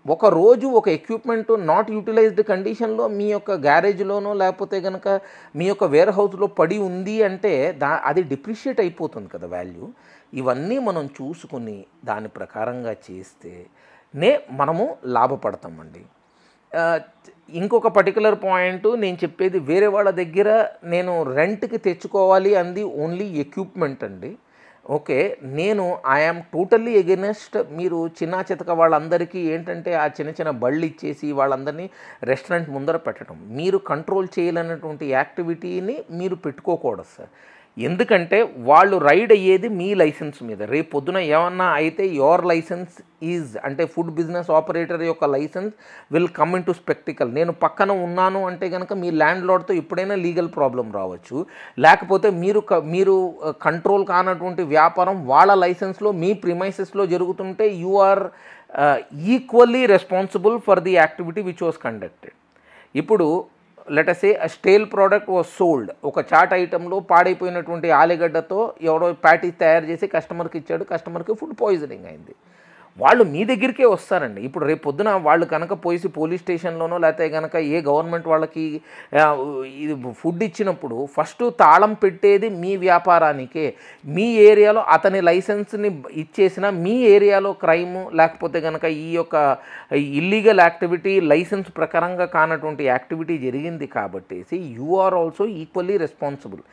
ఒక రోజు ఒక ఎక్విప్మెంట్ నాట్ యూటిలైజ్డ్ కండిషన్లో మీ యొక్క గ్యారేజ్లోనో లేకపోతే కనుక మీ యొక్క వేర్ హౌస్లో పడి ఉంది అంటే అది డిప్రిషియేట్ అయిపోతుంది కదా వాల్యూ. ఇవన్నీ మనం చూసుకుని దాని ప్రకారంగా చేస్తేనే మనము లాభపడతామండి. ఇంకొక పర్టికులర్ పాయింట్ నేను చెప్పేది, వేరే వాళ్ళ దగ్గర నేను రెంట్కి తెచ్చుకోవాలి అంది ఓన్లీ ఎక్విప్మెంట్ అండి. ఓకే, నేను ఐఆమ్ టోటల్లీ ఎగెనెస్ట్ మీరు చిన్న చితక వాళ్ళందరికీ ఏంటంటే ఆ చిన్న చిన్న బళ్ళు ఇచ్చేసి వాళ్ళందరినీ రెస్టారెంట్ ముందర పెట్టడం, మీరు కంట్రోల్ చేయలేనటువంటి యాక్టివిటీని మీరు పెట్టుకోకూడదు సార్. ఎందుకంటే వాళ్ళు రైడ్ అయ్యేది మీ లైసెన్స్ మీద. రేపు పొద్దున ఏమన్నా అయితే యువర్ లైసెన్స్ ఈజ్ అంటే ఫుడ్ బిజినెస్ ఆపరేటర్ యొక్క licence will come in to spectacle. నేను పక్కన ఉన్నాను అంటే కనుక మీ ల్యాండ్ లార్డ్తో ఎప్పుడైనా లీగల్ ప్రాబ్లం రావచ్చు. లేకపోతే మీరు కంట్రోల్ కానటువంటి వ్యాపారం వాళ్ళ లైసెన్స్లో మీ ప్రిమైసెస్లో జరుగుతుంటే you are equally responsible for the activity which was conducted. ఇప్పుడు let us say a stale product was sold. ఒక చాట్ ఐటెంలో పాడైపోయినటువంటి ఆలుగడ్డతో ఎవడో ప్యాటీ తయారు చేసి కస్టమర్కి ఇచ్చాడు, కస్టమర్కి ఫుడ్ పాయిజనింగ్ అయింది. వాళ్ళు మీ దగ్గరికే వస్తారండి. ఇప్పుడు రేపు పొద్దున వాళ్ళు కనుక పోయి పోలీస్ స్టేషన్‌లోనో లేతే గనక ఏ గవర్నమెంట్ వాళ్ళకి ఇది ఫుడ్ ఇచ్చినప్పుడు ఫస్టు తాళం పెట్టేది మీ వ్యాపారానికే. మీ ఏరియాలో అతని లైసెన్స్‌ని ఇచ్చేసిన మీ ఏరియాలో క్రైము లేకపోతే గనక ఈ యొక్క ఇల్లీగల్ యాక్టివిటీ లైసెన్స్ ప్రకారంగా కానటువంటి యాక్టివిటీ జరిగింది కాబట్టేసి you are also equally responsible.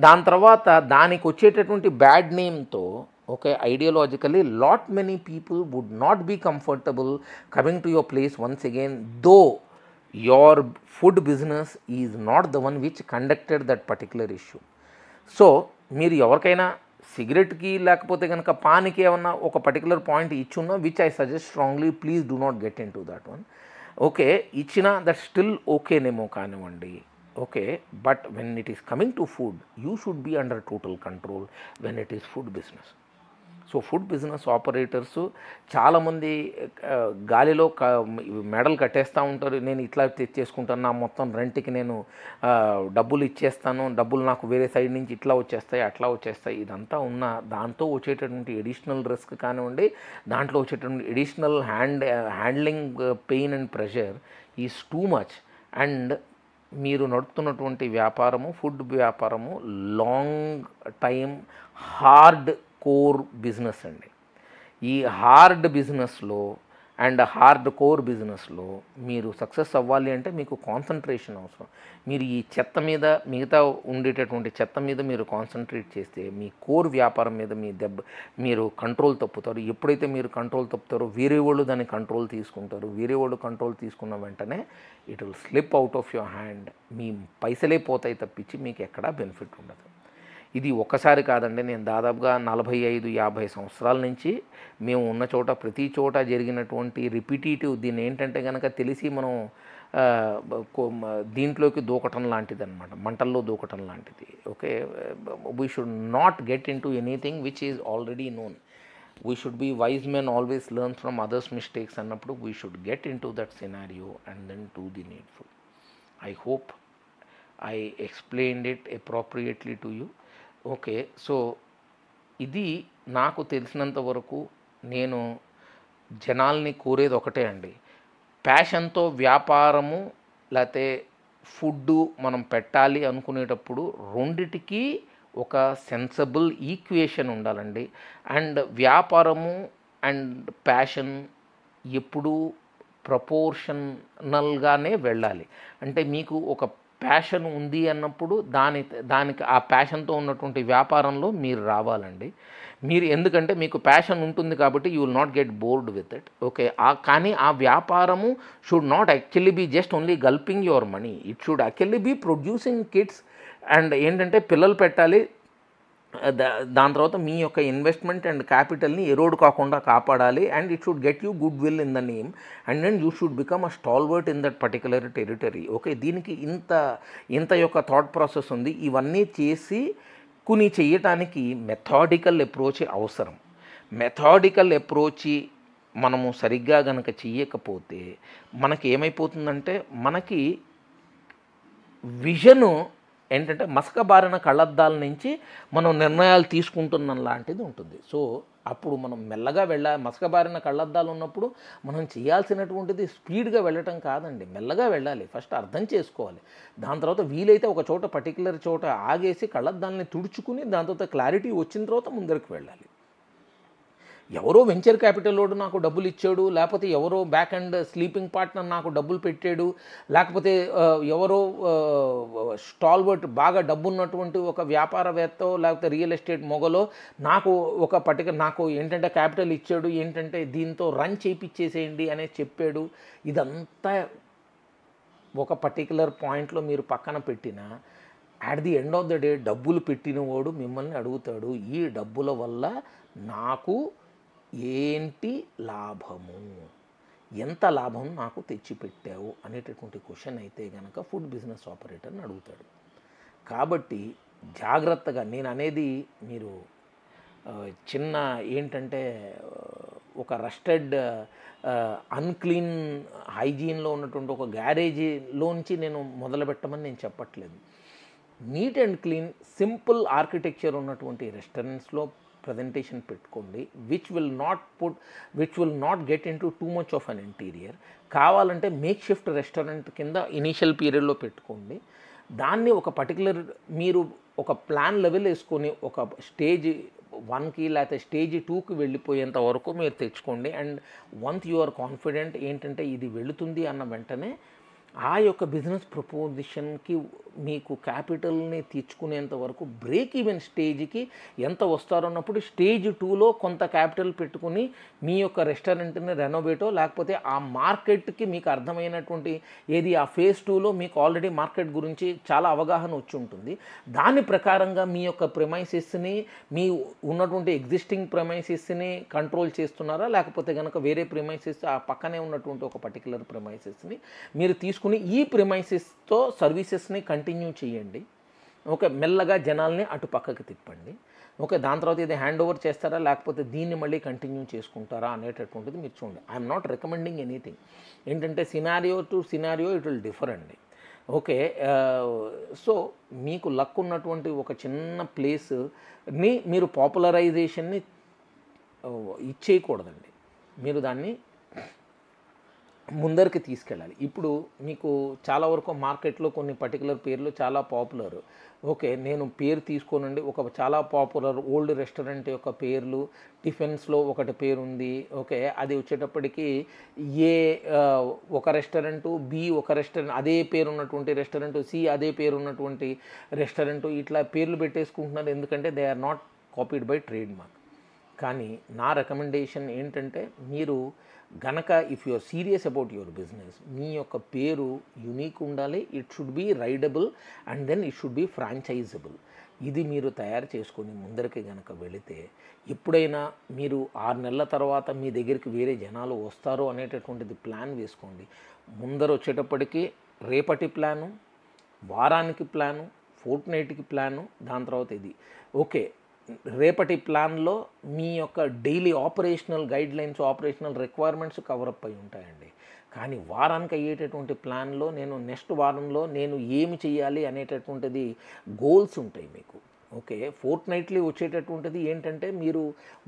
దాని తర్వాత దానికి వచ్చేటటువంటి బ్యాడ్ నేమ్‌తో okay, ideologically lot many people would not be comfortable coming to your place once again, though your food business is not the one which conducted that particular issue. So మీరు ఎవరికైనా సిగరెట్కి లేకపోతే కనుక పాన్కి ఏమన్నా ఒక పర్టికులర్ పాయింట్ ఇచ్చున్నా which I suggest strongly please do not get in to that one. Okay ఇచ్చినా దట్ స్టిల్ ఓకేనేమో కానివ్వండి. Okay but when it is coming to food you should be under total control when it is food business. So food business operators చాలామంది గాలిలో మెడలు కట్టేస్తూ ఉంటారు. నేను ఇట్లా తెచ్చేసుకుంటాను, నా మొత్తం రెంట్కి నేను డబ్బులు ఇచ్చేస్తాను, డబ్బులు నాకు వేరే సైడ్ నుంచి ఇట్లా వచ్చేస్తాయి అట్లా వచ్చేస్తాయి. ఇదంతా ఉన్న దాంతో వచ్చేటటువంటి ఎడిషనల్ రిస్క్ కానివ్వండి, దాంట్లో వచ్చేటటువంటి additional handling pain and pressure is too much. And మీరు నడుపుతున్నటువంటి వ్యాపారము ఫుడ్ వ్యాపారము long time hard core business అండి. ఈ హార్డ్ బిజినెస్లో అండ్ హార్డ్ కోర్ బిజినెస్లో మీరు సక్సెస్ అవ్వాలి అంటే మీకు కాన్సన్ట్రేషన్ అవసరం. మీరు ఈ చెత్త మీద మిగతా ఉండేటటువంటి చెత్త మీద మీరు కాన్సన్ట్రేట్ చేస్తే మీ కోర్ వ్యాపారం మీద మీరు కంట్రోల్ తప్పుతారు. ఎప్పుడైతే మీరు కంట్రోల్ తప్పుతారో వేరే వాళ్ళు దాన్ని కంట్రోల్ తీసుకుంటారు. వేరే వాళ్ళు కంట్రోల్ తీసుకున్న వెంటనే it will slip out of your hand. మీ పైసలే పోతాయి తప్పించి మీకు ఎక్కడా బెనిఫిట్ ఉండదు. ఇది ఒక్కసారి కాదండి. నేను దాదాపుగా 45-50 సంవత్సరాల నుంచి మేము ఉన్న చోట ప్రతి చోట జరిగినటువంటి రిపిటేటివ్ దీన్ని ఏంటంటే కనుక తెలిసి మనం దీంట్లోకి దూకటం లాంటిది అనమాట, మంటల్లో దూకటం లాంటిది. Okay we should not get in to anything which is already known. We should be wise men always learn from others mistakes అన్నప్పుడు we should get in to that scenario and then do the needful. I hope I explained it appropriately to you. Okay so ఇది నాకు తెలిసినంత వరకు నేను జనాల్ని కోరేది ఒకటే అండి, ప్యాషన్తో వ్యాపారము లేకపోతే ఫుడ్డు మనం పెట్టాలి అనుకునేటప్పుడు రెండిటికి ఒక సెన్సబుల్ ఈక్వేషన్ ఉండాలండి. అండ్ వ్యాపారము అండ్ ప్యాషన్ ఎప్పుడూ ప్రపోర్షనల్గానే వెళ్ళాలి. అంటే మీకు ఒక ప్యాషన్ ఉంది అన్నప్పుడు దానికి ఆ ప్యాషన్తో ఉన్నటువంటి వ్యాపారంలో మీరు రావాలండి. మీరు ఎందుకంటే మీకు ప్యాషన్ ఉంటుంది కాబట్టి you will not get bored with it. Okay కానీ ఆ వ్యాపారము should not actually be just only gulping your money. It should actually be producing kids. And ఏంటంటే పిల్లలు పెట్టాలి, దాని తర్వాత మీ యొక్క ఇన్వెస్ట్మెంట్ అండ్ క్యాపిటల్ని ఎరోడ్ కాకుండా కాపాడాలి. And it should get you goodwill in the name and then you should become a stalwart in that particular territory. Okay దీనికి ఇంత యొక్క థాట్ ప్రాసెస్ ఉంది. ఇవన్నీ చేసి చేయటానికి మెథాడికల్ అప్రోచ్ అవసరం. మెథాడికల్ అప్రోచ్ మనము సరిగ్గా గనక చెయ్యకపోతే మనకి ఏమైపోతుందంటే మనకి విజను ఏంటంటే మసకబారిన కళ్ళద్దాల నుంచి మనం నిర్ణయాలు తీసుకుంటున్నాం లాంటిది ఉంటుంది. సో అప్పుడు మనం మెల్లగా మసకబారిన కళ్ళద్దాలు ఉన్నప్పుడు మనం చేయాల్సినటువంటిది స్పీడ్గా వెళ్ళటం కాదండి, మెల్లగా వెళ్ళాలి. ఫస్ట్ అర్థం చేసుకోవాలి, దాని తర్వాత వీలైతే ఒక చోట పర్టికులర్ చోట ఆగేసి కళ్ళద్దాలని తుడుచుకుని దాని తర్వాత క్లారిటీ వచ్చిన తర్వాత ముందరికి వెళ్ళాలి. ఎవరో వెంచర్ క్యాపిటల్ వాడు నాకు డబ్బులు ఇచ్చాడు, లేకపోతే ఎవరో బ్యాక్ అండ్ స్లీపింగ్ పార్ట్నర్ నాకు డబ్బులు పెట్టాడు, లేకపోతే ఎవరో స్టాల్వర్ట్ బాగా డబ్బు ఉన్నటువంటి ఒక వ్యాపారవేత్త లేకపోతే రియల్ ఎస్టేట్ మొగలో నాకు ఒక నాకు ఏంటంటే క్యాపిటల్ ఇచ్చాడు, ఏంటంటే దీంతో రన్ చేయించేసేయండి అనేది చెప్పాడు. ఇదంతా ఒక పర్టికులర్ పాయింట్లో మీరు పక్కన పెట్టిన at the end of the day డబ్బులు పెట్టినవాడు మిమ్మల్ని అడుగుతాడు, ఈ డబ్బుల వల్ల నాకు ఏంటి లాభము, ఎంత లాభం నాకు తెచ్చిపెట్టావు అనేటటువంటి క్వశ్చన్ అయితే కనుక ఫుడ్ బిజినెస్ ఆపరేటర్ని అడుగుతాడు. కాబట్టి జాగ్రత్తగా నేను అనేది మీరు చిన్న ఏంటంటే ఒక రస్టెడ్ అన్క్లీన్ హైజీన్లో ఉన్నటువంటి ఒక గ్యారేజీలోంచి నేను మొదలు పెట్టమని నేను చెప్పట్లేదు. Neat and clean simple architecture ఉన్నటువంటి రెస్టారెంట్స్లో ప్రజెంటేషన్ పెట్టుకోండి, which will not get in to too much of an interior. కావాలంటే మేక్ షిఫ్ట్ రెస్టారెంట్ కింద ఇనీషియల్ పీరియడ్లో పెట్టుకోండి. దాన్ని ఒక పర్టికులర్ మీరు ఒక ప్లాన్ లెవెల్ వేసుకొని ఒక స్టేజ్ 1కి లేకపోతే స్టేజ్ 2కి వెళ్ళిపోయేంత వరకు మీరు తెచ్చుకోండి. And once you are confident ఏంటంటే ఇది వెళుతుంది అన్న వెంటనే ఆ యొక్క బిజినెస్ ప్రపోజిషన్కి మీకు క్యాపిటల్ని తెచ్చుకునేంత వరకు బ్రేక్ ఈవెన్ స్టేజ్కి ఎంత వస్తారన్నప్పుడు స్టేజ్ 2లో కొంత క్యాపిటల్ పెట్టుకుని మీ యొక్క రెస్టారెంట్ని రెనోవేటో లేకపోతే ఆ మార్కెట్కి మీకు అర్థమైనటువంటి ఏది ఆ ఫేజ్ 2లో మీకు ఆల్రెడీ మార్కెట్ గురించి చాలా అవగాహన వచ్చి ఉంటుంది. దాని ప్రకారంగా మీ యొక్క ప్రెమైసెస్ని మీ ఉన్నటువంటి ఎగ్జిస్టింగ్ ప్రెమైసెస్ని కంట్రోల్ చేస్తున్నారా, లేకపోతే కనుక వేరే ప్రెమైసెస్ ఆ పక్కనే ఉన్నటువంటి ఒక పర్టికులర్ ప్రెమైసెస్ని మీరు తీసుకుని ఈ ప్రెమైసెస్తో సర్వీసెస్ని కంటిన్యూ చేయండి. ఓకే, మెల్లగా జనాల్ని అటు పక్కకి తిప్పండి. ఓకే, దాని తర్వాత ఇది హ్యాండ్ ఓవర్ చేస్తారా లేకపోతే దీన్ని మళ్ళీ కంటిన్యూ చేసుకుంటారా అనేటటువంటిది మీరు చూడండి. I'm not recommending anything. ఏంటంటే scenario to scenario it will differ అండి. ఓకే, సో మీకు లక్ ఉన్నటువంటి ఒక చిన్న ప్లేస్ని మీరు పాపులరైజేషన్ని ఇచ్చేయకూడదండి. మీరు దాన్ని ముందరికి తీసుకెళ్ళాలి. ఇప్పుడు మీకు చాలా వరకు మార్కెట్లో కొన్ని పర్టికులర్ పేర్లు చాలా పాపులర్. ఓకే, నేను పేరు తీసుకోనండి, ఒక చాలా పాపులర్ ఓల్డ్ రెస్టారెంట్ యొక్క పేర్లు టిఫిన్స్లో ఒకటి పేరు ఉంది. ఓకే, అది వచ్చేటప్పటికి ఏ ఒక రెస్టారెంటు, బి ఒక రెస్టారెంట్ అదే పేరు ఉన్నటువంటి రెస్టారెంటు, సి అదే పేరు ఉన్నటువంటి రెస్టారెంటు, ఇట్లా పేర్లు పెట్టేసుకుంటున్నారు. ఎందుకంటే they are not copied by trademark. కానీ నా రికమెండేషన్ ఏంటంటే మీరు గనక if you are serious about your business, మీ యొక్క పేరు యూనిక్ ఉండాలి. It should be ridable and then it should be franchisable. ఇది మీరు తయారు చేసుకొని ముందరికి కనుక వెళితే ఎప్పుడైనా మీరు 6 నెలల తర్వాత మీ దగ్గరికి వేరే జనాలు వస్తారు అనేటటువంటిది ప్లాన్ వేసుకోండి. ముందర వచ్చేటప్పటికి రేపటి ప్లాను, వారానికి ప్లాను, ఫోర్ట్నైట్కి ప్లాను, దాని తర్వాత ఇది. ఓకే, రేపటి ప్లాన్లో మీ యొక్క daily operational guidelines, operational requirements cover up అయి ఉంటాయండి. కానీ వారానికి అయ్యేటటువంటి ప్లాన్లో నేను నెక్స్ట్ వారంలో నేను ఏమి చేయాలి అనేటటువంటిది గోల్స్ ఉంటాయి మీకు. ఓకే, ఫోర్ట్నైట్లీ వచ్చేటటువంటిది ఏంటంటే మీరు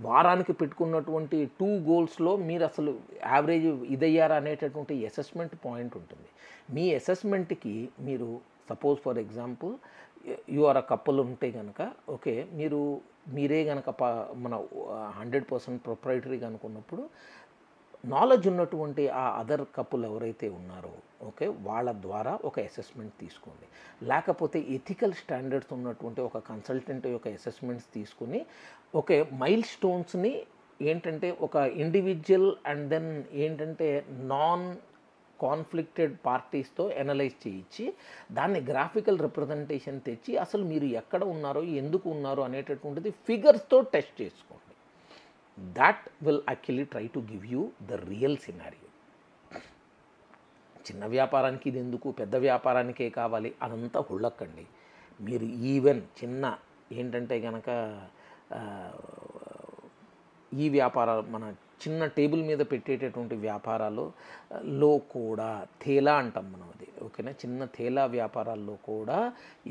వారానికి పెట్టుకున్నటువంటి 2 గోల్స్లో మీరు అసలు యావరేజ్ ఇదయ్యారా అనేటటువంటి అసెస్మెంట్ పాయింట్ ఉంటుంది. మీ అసెస్మెంట్కి మీరు suppose for example you are a couple ఉంటే కనుక, ఓకే, మీరే కనుక మన 100% ప్రొప్రైటరీ కనుకున్నప్పుడు నాలెడ్జ్ ఉన్నటువంటి ఆ అదర్ కపుల్ ఎవరైతే ఉన్నారో, ఓకే, వాళ్ళ ద్వారా ఒక అసెస్మెంట్ తీసుకోండి. లేకపోతే ఎథికల్ స్టాండర్డ్స్ ఉన్నటువంటి ఒక కన్సల్టెంట్ యొక్క అసెస్మెంట్స్ తీసుకుని, ఓకే, మైల్ స్టోన్స్ని ఏంటంటే ఒక ఇండివిజువల్ అండ్ దెన్ ఏంటంటే నాన్ కాన్ఫ్లిక్టెడ్ పార్టీస్తో ఎనలైజ్ చేయించి దాన్ని గ్రాఫికల్ రిప్రజెంటేషన్ తెచ్చి అసలు మీరు ఎక్కడ ఉన్నారో ఎందుకు ఉన్నారో అనేటటువంటిది ఫిగర్స్తో టెస్ట్ చేసుకోండి. That will actually try to give you the real scenario. చిన్న వ్యాపారానికి ఇది ఎందుకు, పెద్ద వ్యాపారానికే కావాలి అదంతా హుళ్ళక్కండి. మీరు ఈవెన్ చిన్న ఏంటంటే కనుక ఈ వ్యాపారాలు మన చిన్న టేబుల్ మీద పెట్టేటటువంటి వ్యాపారాలలో కూడా థేలా అంటాం మనం అది. ఓకేనా, చిన్న థేలా వ్యాపారాల్లో కూడా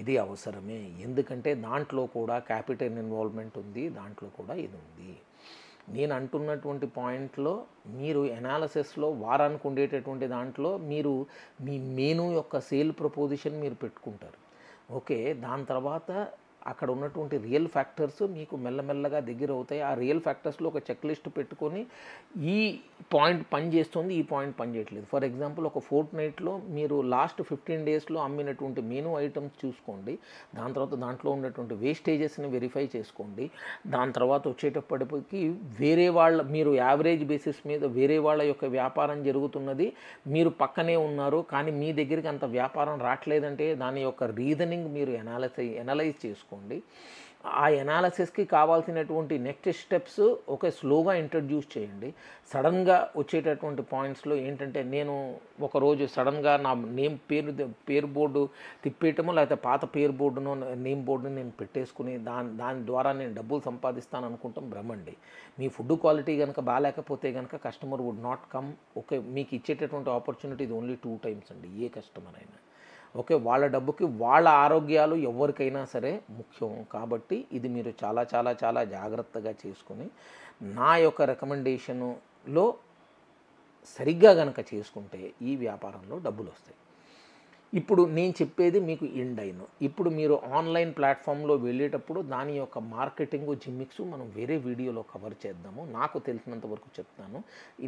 ఇది అవసరమే. ఎందుకంటే దాంట్లో కూడా క్యాపిటల్ ఇన్వాల్వ్మెంట్ ఉంది, దాంట్లో కూడా ఇది ఉంది. నేను అంటున్నటువంటి పాయింట్లో మీరు ఎనాలిసిస్లో వారానికి ఉండేటటువంటి దాంట్లో మీరు మీ మెనూ యొక్క సేల్ ప్రపోజిషన్ మీరు పెట్టుకుంటారు. ఓకే, దాని తర్వాత అక్కడ ఉన్నటువంటి రియల్ ఫ్యాక్టర్స్ మీకు మెల్లమెల్లగా దగ్గర అవుతాయి. ఆ రియల్ ఫ్యాక్టర్స్లో ఒక చెక్ లిస్ట్ పెట్టుకొని ఈ పాయింట్ పని చేస్తుంది, ఈ పాయింట్ పని చేయట్లేదు. ఫర్ ఎగ్జాంపుల్ ఒక ఫోర్ట్నైట్లో మీరు లాస్ట్ 15 డేస్లో అమ్మినటువంటి మెనూ ఐటమ్స్ చూసుకోండి. దాని తర్వాత దాంట్లో ఉన్నటువంటి వేస్టేజెస్ని వెరిఫై చేసుకోండి. దాని తర్వాత వచ్చేటప్పటికి వేరే వాళ్ళ మీరు యావరేజ్ బేసిస్ మీద వేరే వాళ్ళ యొక్క వ్యాపారం జరుగుతున్నది, మీరు పక్కనే ఉన్నారు కానీ మీ దగ్గరికి అంత వ్యాపారం రావట్లేదంటే దాని యొక్క రీజనింగ్ మీరు ఎనలైజ్ చేసుకోండి. ఆ ఎనాలిసిస్కి కావాల్సినటువంటి నెక్స్ట్ స్టెప్స్ ఒక స్లోగా ఇంట్రడ్యూస్ చేయండి. సడన్గా వచ్చేటటువంటి పాయింట్స్లో ఏంటంటే నేను ఒకరోజు సడన్గా నా పేరు బోర్డు తిప్పేయటము లేకపోతే పాత పేరు బోర్డును నేమ్ బోర్డును నేను పెట్టేసుకుని దాని ద్వారా నేను డబ్బులు సంపాదిస్తాను అనుకుంటాం భ్రమండి. మీ ఫుడ్ క్వాలిటీ కనుక బాగాలేకపోతే కనుక customer would not come. Okay, మీకు ఇచ్చేటటువంటి ఆపర్చునిటీ ఇది ఓన్లీ 2 టైమ్స్ అండి ఏ కస్టమర్ అయినా. ఓకే, వాళ్ళ డబ్బుకి వాళ్ళ ఆరోగ్యాలు ఎవరికైనా సరే ముఖ్యం. కాబట్టి ఇది మీరు చాలా చాలా చాలా జాగ్రత్తగా చేసుకుని నా యొక్క రికమెండేషన్లో సరిగ్గా కనుక చేసుకుంటే ఈ వ్యాపారంలో డబ్బులు వస్తాయి. ఇప్పుడు నేను చెప్పేది మీకు ఇండైన్. ఇప్పుడు మీరు ఆన్లైన్ ప్లాట్ఫామ్లో వెళ్ళేటప్పుడు దాని యొక్క మార్కెటింగ్ జిమ్మిక్స్ మనం వేరే వీడియోలో కవర్ చేద్దాము. నాకు తెలిసినంత వరకు చెప్తాను.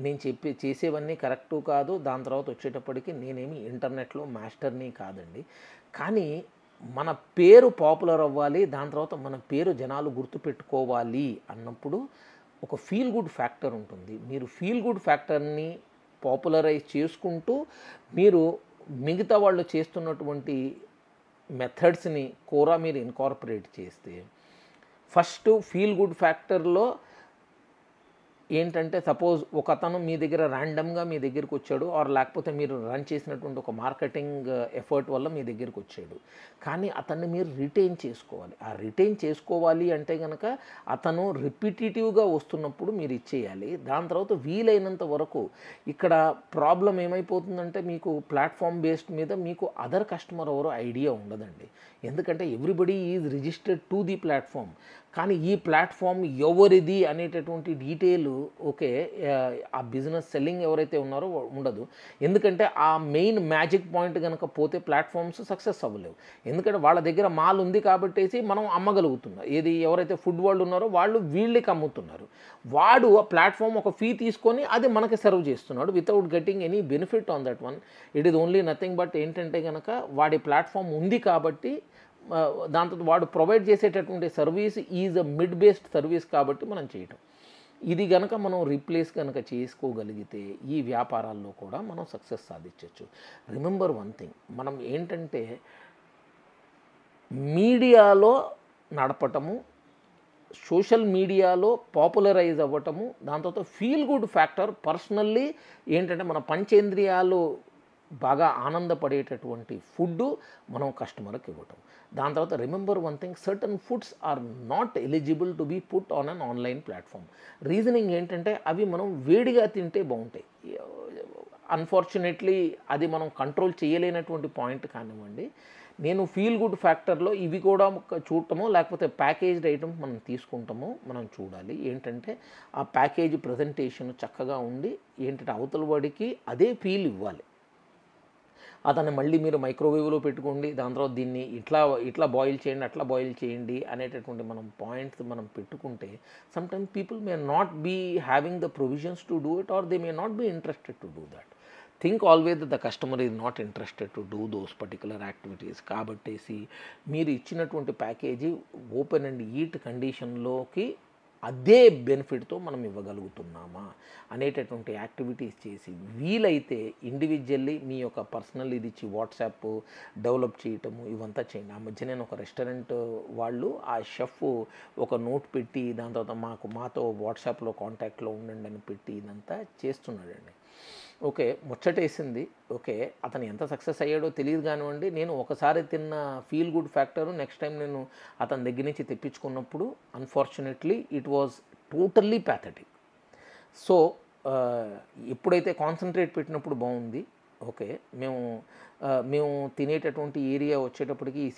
నేను చేసేవన్నీ కరెక్టు కాదు. దాని తర్వాత వచ్చేటప్పటికి నేనేమి ఇంటర్నెట్లో మాస్టర్ని కాదండి. కానీ మన పేరు పాపులర్ అవ్వాలి, దాని తర్వాత మన పేరు జనాలు గుర్తుపెట్టుకోవాలి అన్నప్పుడు ఒక ఫీల్ గుడ్ ఫ్యాక్టర్ ఉంటుంది. మీరు ఫీల్ గుడ్ ఫ్యాక్టర్ని పాపులరైజ్ చేసుకుంటూ మీరు మిగతా వాళ్ళు చేస్తున్నటువంటి మెథడ్స్ని కూడా మీరు ఇన్కార్పొరేట్ చేస్తే ఫస్ట్ ఫీల్ గుడ్ ఫ్యాక్టర్లో ఏంటంటే సపోజ్ ఒక అతను మీ దగ్గర ర్యాండమ్గా మీ దగ్గరికి వచ్చాడు, ఆర్ లేకపోతే మీరు రన్ చేసినటువంటి ఒక మార్కెటింగ్ ఎఫర్ట్ వల్ల మీ దగ్గరికి వచ్చాడు. కానీ అతన్ని మీరు రిటైన్ చేసుకోవాలి. ఆ రిటైన్ చేసుకోవాలి అంటే కనుక అతను రిపిటేటివ్గా వస్తున్నప్పుడు మీరు ఇచ్చేయాలి. దాని తర్వాత వీలైనంత వరకు ఇక్కడ ప్రాబ్లం ఏమైపోతుందంటే మీకు ప్లాట్ఫామ్ బేస్డ్ మీద మీకు అదర్ కస్టమర్ ఎవరో ఐడియా ఉండదండి. ఎందుకంటే everybody is registered to the platform. కానీ ఈ ప్లాట్ఫామ్ ఎవరిది అనేటటువంటి డీటెయిల్ ఓకే ఆ బిజినెస్ సెల్లింగ్ ఎవరైతే ఉన్నారో ఉండదు. ఎందుకంటే ఆ మెయిన్ మ్యాజిక్ పాయింట్ కనుక పోతే ప్లాట్ఫామ్స్ సక్సెస్ అవ్వలేవు. ఎందుకంటే వాళ్ళ దగ్గర మాల్ ఉంది కాబట్టేసి మనం అమ్మగలుగుతున్నాం. ఏది ఎవరైతే ఫుడ్ వాళ్ళు ఉన్నారో వాళ్ళు వీళ్ళకి అమ్ముతున్నారు. వాడు ఆ ప్లాట్ఫామ్ ఒక ఫీ తీసుకొని అది మనకి సర్వ్ చేస్తున్నాడు without getting any benefit on that one. It is only nothing but ఏంటంటే కనుక వాడి ప్లాట్ఫామ్ ఉంది కాబట్టి దాంతో వాడు ప్రొవైడ్ చేసేటటువంటి service is a mid based service కాబట్టి మనం చేయటం. ఇది కనుక మనం రీప్లేస్ కనుక చేసుకోగలిగితే ఈ వ్యాపారాల్లో కూడా మనం సక్సెస్ సాధించవచ్చు. రిమెంబర్ వన్ థింగ్, మనం ఏంటంటే మీడియాలో నడపటము, సోషల్ మీడియాలో పాపులరైజ్ అవ్వటము, దాని తర్వాత ఫీల్ గుడ్ ఫ్యాక్టర్ పర్సనల్లీ ఏంటంటే మన పంచేంద్రియాలు బాగా ఆనందపడేటటువంటి ఫుడ్ మనం కస్టమర్కి ఇవ్వటం. దాని తర్వాత remember one thing, certain foods are not eligible to be put on an online platform. Reasoning ఏంటంటే అవి మనం వేడిగా తింటే బాగుంటాయి. అన్ఫార్చునేట్లీ అది మనం కంట్రోల్ చేయలేనటువంటి పాయింట్ కానివ్వండి. నేను ఫీల్ గుడ్ ఫ్యాక్టర్లో ఇవి కూడా చూడటమో లేకపోతే ప్యాకేజ్డ్ ఐటమ్స్ మనం తీసుకుంటామో మనం చూడాలి. ఏంటంటే ఆ ప్యాకేజ్ ప్రజెంటేషన్ చక్కగా ఉండి ఏంటంటే అవతల వాడికి అదే ఫీల్ ఇవ్వాలి. అతన్ని మళ్ళీ మీరు మైక్రోవేవ్లో పెట్టుకోండి, దాని తర్వాత దీన్ని ఇట్లా బాయిల్ చేయండి, అట్లా బాయిల్ చేయండి అనేటటువంటి మనం పాయింట్స్ మనం పెట్టుకుంటే sometimes people may not be having the provisions to do it, or they may not be interested to do that. Think always the customer is not interested to do those particular activities. కాబట్టేసి మీరు ఇచ్చినటువంటి package open and eat కండిషన్లోకి అదే బెనిఫిట్తో మనం ఇవ్వగలుగుతున్నామా అనేటటువంటి activities చేసి వీలైతే ఇండివిజువల్లీ మీ యొక్క పర్సనల్ ఇది ఇచ్చి వాట్సాప్ డెవలప్ చేయటము ఇవంతా చేయండి. ఆ మధ్య నేను ఒక రెస్టారెంట్ వాళ్ళు ఆ షెఫ్ ఒక నోట్ పెట్టి దాని తర్వాత మాతో వాట్సాప్లో కాంటాక్ట్లో ఉండండి అని పెట్టి ఇదంతా చేస్తున్నాడండి. ఓకే, ముచ్చటేసింది. ఓకే, అతను ఎంత సక్సెస్ అయ్యాడో తెలియదు కానివ్వండి. నేను ఒకసారి తిన్న feel good factor next time నేను అతని దగ్గర నుంచి తెప్పించుకున్నప్పుడు unfortunately it was totally pathetic. So ఎప్పుడైతే కాన్సన్ట్రేట్ పెట్టినప్పుడు బాగుంది. ఓకే, మేము తినేటటువంటి ఏరియా వచ్చేటప్పటికి ఈ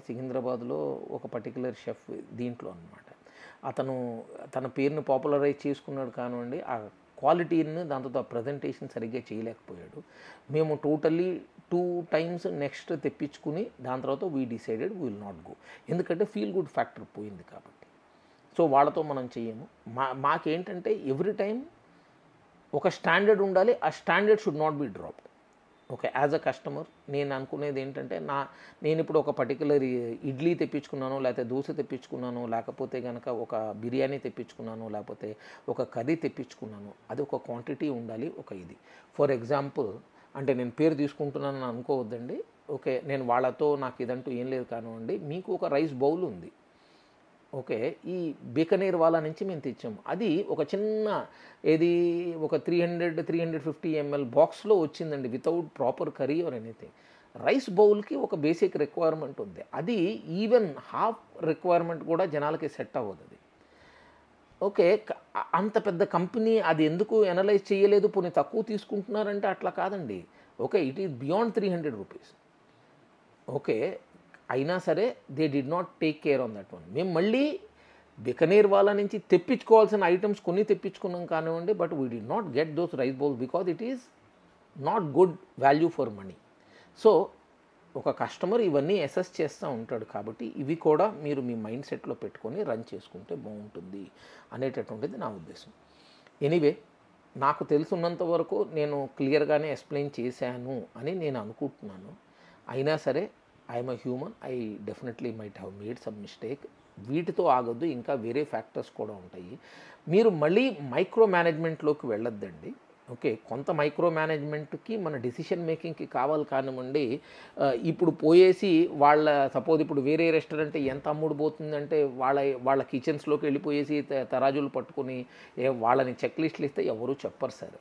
సికింద్రాబాద్లో ఒక పర్టికులర్ షెఫ్ దీంట్లో అనమాట. అతను తన పేరుని పాపులరైజ్ చేసుకున్నాడు కానివ్వండి, ఆ క్వాలిటీని దాంతో ప్రజెంటేషన్ సరిగ్గా చేయలేకపోయాడు. మేము టోటల్లీ 2 times నెక్స్ట్ తెప్పించుకుని దాని తర్వాత we decided we will not go. ఎందుకంటే ఫీల్ గుడ్ ఫ్యాక్టర్ పోయింది కాబట్టి. సో వాళ్ళతో మనం చెయ్యము. మాకేంటంటే ఎవ్రీ టైం ఒక స్టాండర్డ్ ఉండాలి. ఆ standard should not be dropped. Okay, as a customer నేను అనుకునేది ఏంటంటే నేను ఇప్పుడు ఒక పర్టికులర్ ఇడ్లీ తెప్పించుకున్నాను, లేకపోతే దోశ తెప్పించుకున్నాను, లేకపోతే కనుక ఒక బిర్యానీ తెప్పించుకున్నాను, లేకపోతే ఒక కర్రీ తెప్పించుకున్నాను, అది ఒక క్వాంటిటీ ఉండాలి. ఒక ఇది ఫర్ ఎగ్జాంపుల్ అంటే నేను పేరు తీసుకుంటున్నాను అనుకోవద్దండి. ఓకే, నేను వాళ్ళతో నాకు ఇదంటూ ఏం లేదు కానివ్వండి. మీకు ఒక రైస్ బౌల్ ఉంది. ఓకే, ఈ బీకనేర్ వాళ్ళ నుంచి మేము తెచ్చాము. అది ఒక చిన్న ఒక 350 ml బాక్స్లో వచ్చిందండి without proper curry or anything. Rice బౌల్కి ఒక బేసిక్ రిక్వైర్మెంట్ ఉంది. అది ఈవెన్ హాఫ్ రిక్వైర్మెంట్ కూడా జనాలకి సెట్ అవ్వదు. అది ఓకే, అంత పెద్ద కంపెనీ అది ఎందుకు ఎనలైజ్ చేయలేదు, పోనీ తక్కువ తీసుకుంటున్నారంటే అట్లా కాదండి. Okay, it is beyond 300 rupees. Okay, అయినా సరే they did not take care on that one. మేము మళ్ళీ బికనేర్ వాళ్ళ నుంచి తెప్పించుకోవాల్సిన ఐటమ్స్ కొన్ని తెప్పించుకున్నాం కానివ్వండి, but we did not get those rice bowls because it is not good value for money. So ఒక customer ఇవన్నీ అసెస్ చేస్తూ ఉంటాడు కాబట్టి ఇవి కూడా మీరు మీ మైండ్ సెట్లో పెట్టుకొని రన్ చేసుకుంటే బాగుంటుంది అనేటటువంటిది నా ఉద్దేశం. ఎనీవే, నాకు తెలుసున్నంత వరకు నేను క్లియర్గానే ఎక్స్ప్లెయిన్ చేశాను అని నేను అనుకుంటున్నాను. అయినా సరే I'm a human, I definitely might have made some mistake. వీటితో ఆగొద్దు, ఇంకా వేరే ఫ్యాక్టర్స్ కూడా ఉంటాయి. మీరు మళ్ళీ మైక్రో మేనేజ్మెంట్లోకి వెళ్ళొద్దండి. ఓకే, కొంత మైక్రో మేనేజ్మెంట్కి మన డెసిషన్ మేకింగ్కి కావాలి కానివ్వండి. ఇప్పుడు పోయేసి సపోజ్ ఇప్పుడు వేరే రెస్టారెంట్ ఎంత అమ్ముడు పోతుందంటే వాళ్ళ కిచెన్స్లోకి వెళ్ళిపోయేసి తరాజులు పట్టుకొని వాళ్ళని చెక్ లిస్టులు ఇస్తే ఎవరు చెప్పరు సార్.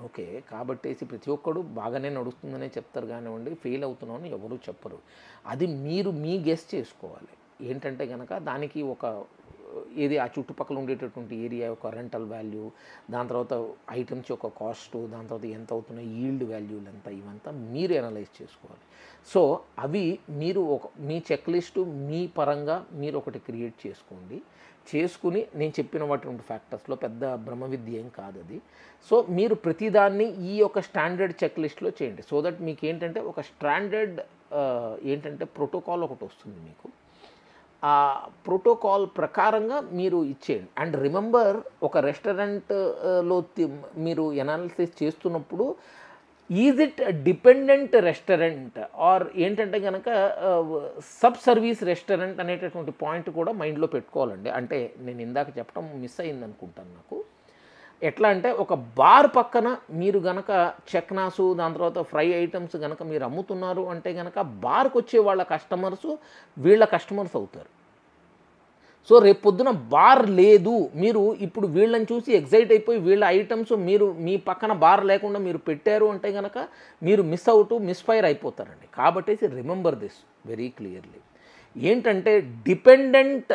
ఓకే, కాబట్టేసి ప్రతి ఒక్కడు బాగానే నడుస్తుందనే చెప్తారు కానివ్వండి, ఫెయిల్ అవుతున్నామని ఎవరు చెప్పరు. అది మీరు మీ గెస్ చేసుకోవాలి. ఏంటంటే కనుక దానికి ఒక ఏది ఆ చుట్టుపక్కల ఉండేటటువంటి ఏరియా యొక్క రెంటల్ వాల్యూ, దాని తర్వాత ఐటమ్స్ యొక్క కాస్ట్, దాని తర్వాత ఎంత అవుతున్నాయి ఈల్డ్ వాల్యూలు ఎంత, ఇవంతా మీరు అనలైజ్ చేసుకోవాలి. సో అవి మీరు మీ చెక్ లిస్టు మీ పరంగా మీరు ఒకటి క్రియేట్ చేసుకుని నేను చెప్పిన వాటి ఫ్యాక్టర్స్లో పెద్ద బ్రహ్మ విద్య ఏం కాదు అది. సో మీరు ప్రతిదాన్ని ఈ యొక్క స్టాండర్డ్ చెక్ లిస్ట్లో చేయండి. సో దట్ మీకు ఏంటంటే ఒక స్టాండర్డ్ ఏంటంటే ప్రోటోకాల్ ఒకటి వస్తుంది మీకు. ఆ ప్రోటోకాల్ ప్రకారంగా మీరు ఇచ్చేయండి. అండ్ రిమెంబర్, ఒక రెస్టారెంట్లో మీరు ఎనాలిసిస్ చేస్తున్నప్పుడు is it dependent restaurant or ఏంటంటే కనుక సబ్ సర్వీస్ రెస్టారెంట్ అనేటటువంటి పాయింట్ కూడా మైండ్లో పెట్టుకోవాలండి. అంటే నేను ఇందాక చెప్పడం మిస్ అయింది అనుకుంటాను నాకు. ఎట్లా అంటే ఒక బార్ పక్కన మీరు గనక చెక్నాసు, దాని తర్వాత ఫ్రై ఐటమ్స్ కనుక మీరు అమ్ముతున్నారు అంటే కనుక బార్కి వచ్చే వాళ్ళ కస్టమర్స్ వీళ్ళ కస్టమర్స్ అవుతారు. సో రేపు పొద్దున బార్ లేదు, మీరు ఇప్పుడు వీళ్ళని చూసి ఎగ్జైట్ అయిపోయి వీళ్ళ ఐటమ్స్ మీరు మీ పక్కన బార్ లేకుండా మీరు పెట్టారు అంటే కనుక మీరు మిస్ఫైర్ అయిపోతారండి. కాబట్టి రిమెంబర్ దిస్ వెరీ క్లియర్లీ. ఏంటంటే డిపెండెంట్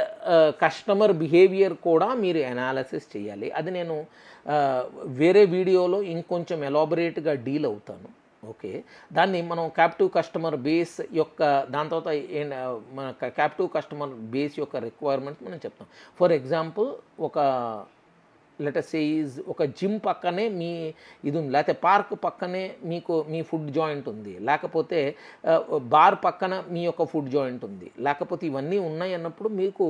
కస్టమర్ బిహేవియర్ కూడా మీరు అనాలిసిస్ చేయాలి. అది నేను వేరే వీడియోలో ఇంకొంచెం ఎలాబొరేట్గా డీల్ అవుతాను. ఓకే, దాన్ని మనం క్యాప్టివ్ కస్టమర్ బేస్ యొక్క దాని తర్వాత మన క్యాప్టివ్ కస్టమర్ బేస్ యొక్క రిక్వైర్మెంట్స్ మనం చెప్తాం. ఫర్ ఎగ్జాంపుల్, ఒక లెటస్ సే ఈజ్ ఒక జిమ్ పక్కనే మీ ఇది ఉంది, లేకపోతే పార్క్ పక్కనే మీ ఫుడ్ జాయింట్ ఉంది, లేకపోతే బార్ పక్కన మీ యొక్క ఫుడ్ జాయింట్ ఉంది, లేకపోతే ఇవన్నీ ఉన్నాయి అన్నప్పుడు మీకు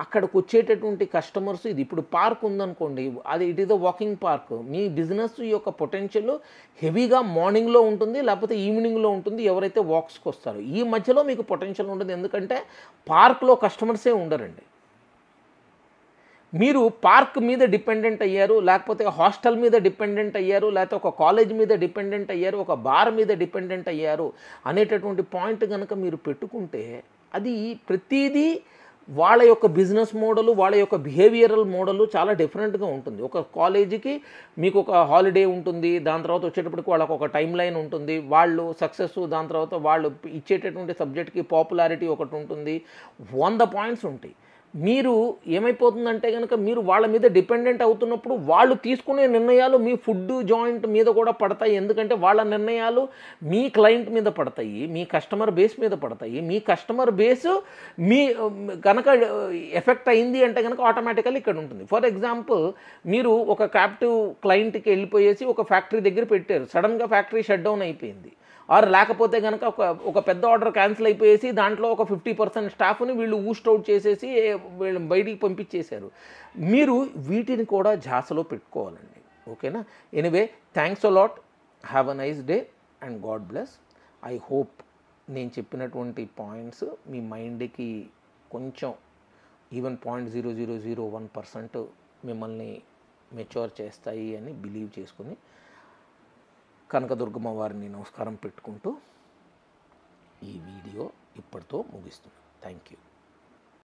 అక్కడికి వచ్చేటటువంటి కస్టమర్స్ ఇది ఇప్పుడు పార్క్ ఉందనుకోండి, అది it is a walking park. Me business యొక్క పొటెన్షియల్ హెవీగా మార్నింగ్లో ఉంటుంది, లేకపోతే ఈవినింగ్లో ఉంటుంది. ఎవరైతే వాక్స్కి వస్తారో ఈ మధ్యలో మీకు పొటెన్షియల్ ఉంటుంది. ఎందుకంటే పార్క్లో కస్టమర్సే ఉండరండి. మీరు పార్క్ మీద డిపెండెంట్ అయ్యారు, లేకపోతే హాస్టల్ మీద డిపెండెంట్ అయ్యారు, లేకపోతే ఒక కాలేజ్ మీద డిపెండెంట్ అయ్యారు, ఒక బార్ మీద డిపెండెంట్ అయ్యారు అనేటటువంటి పాయింట్ కనుక మీరు పెట్టుకుంటే అది ప్రతిదీ వాళ్ళ యొక్క బిజినెస్ మోడలు, వాళ్ళ యొక్క బిహేవియరల్ మోడలు చాలా డిఫరెంట్గా ఉంటుంది. ఒక కాలేజీకి మీకు ఒక హాలిడే ఉంటుంది, దాని తర్వాత వచ్చేటప్పటికి వాళ్ళకు ఒక టైం లైన్ ఉంటుంది, వాళ్ళు సక్సెస్, దాని తర్వాత వాళ్ళు ఇచ్చేటటువంటి సబ్జెక్ట్కి పాపులారిటీ ఒకటి ఉంటుంది, 100 పాయింట్స్ ఉంటాయి. మీరు ఏమైపోతుందంటే కనుక మీరు వాళ్ళ మీద డిపెండెంట్ అవుతున్నప్పుడు వాళ్ళు తీసుకునే నిర్ణయాలు మీ ఫుడ్ జాయింట్ మీద కూడా పడతాయి. ఎందుకంటే వాళ్ళ నిర్ణయాలు మీ క్లయింట్ మీద పడతాయి, మీ కస్టమర్ బేస్ మీద పడతాయి. మీ కస్టమర్ బేస్ మీ కనుక ఎఫెక్ట్ అయింది అంటే కనుక ఆటోమేటికల్లీ ఇక్కడ ఉంటుంది. ఫర్ ఎగ్జాంపుల్, మీరు ఒక క్యాప్టివ్ క్లయింట్కి వెళ్ళిపోయేసి ఒక ఫ్యాక్టరీ దగ్గర పెట్టారు, సడన్గా ఫ్యాక్టరీ షట్ డౌన్ అయిపోయింది, ఆర్ లేకపోతే కనుక ఒక పెద్ద ఆర్డర్ క్యాన్సిల్ అయిపోయేసి దాంట్లో ఒక 50% స్టాఫ్ని వీళ్ళు ఊస్ట్ అవుట్ చేసేసి వీళ్ళు బయటికి పంపించేశారు. మీరు వీటిని కూడా ఝాసలో పెట్టుకోవాలండి. ఓకేనా? Anyway, thanks a lot, have a nice day and God bless. I hope నేను చెప్పినటువంటి పాయింట్స్ మీ మైండ్కి కొంచెం ఈవెన్ 0.0001% మిమ్మల్ని మెచ్యూర్ చేస్తాయి అని బిలీవ్ చేసుకుని కనకదుర్గమ్మ వారిని నమస్కారం పెట్టుకుంటూ ఈ వీడియో ఇప్పటితో ముగిస్తున్నాను. Thank you.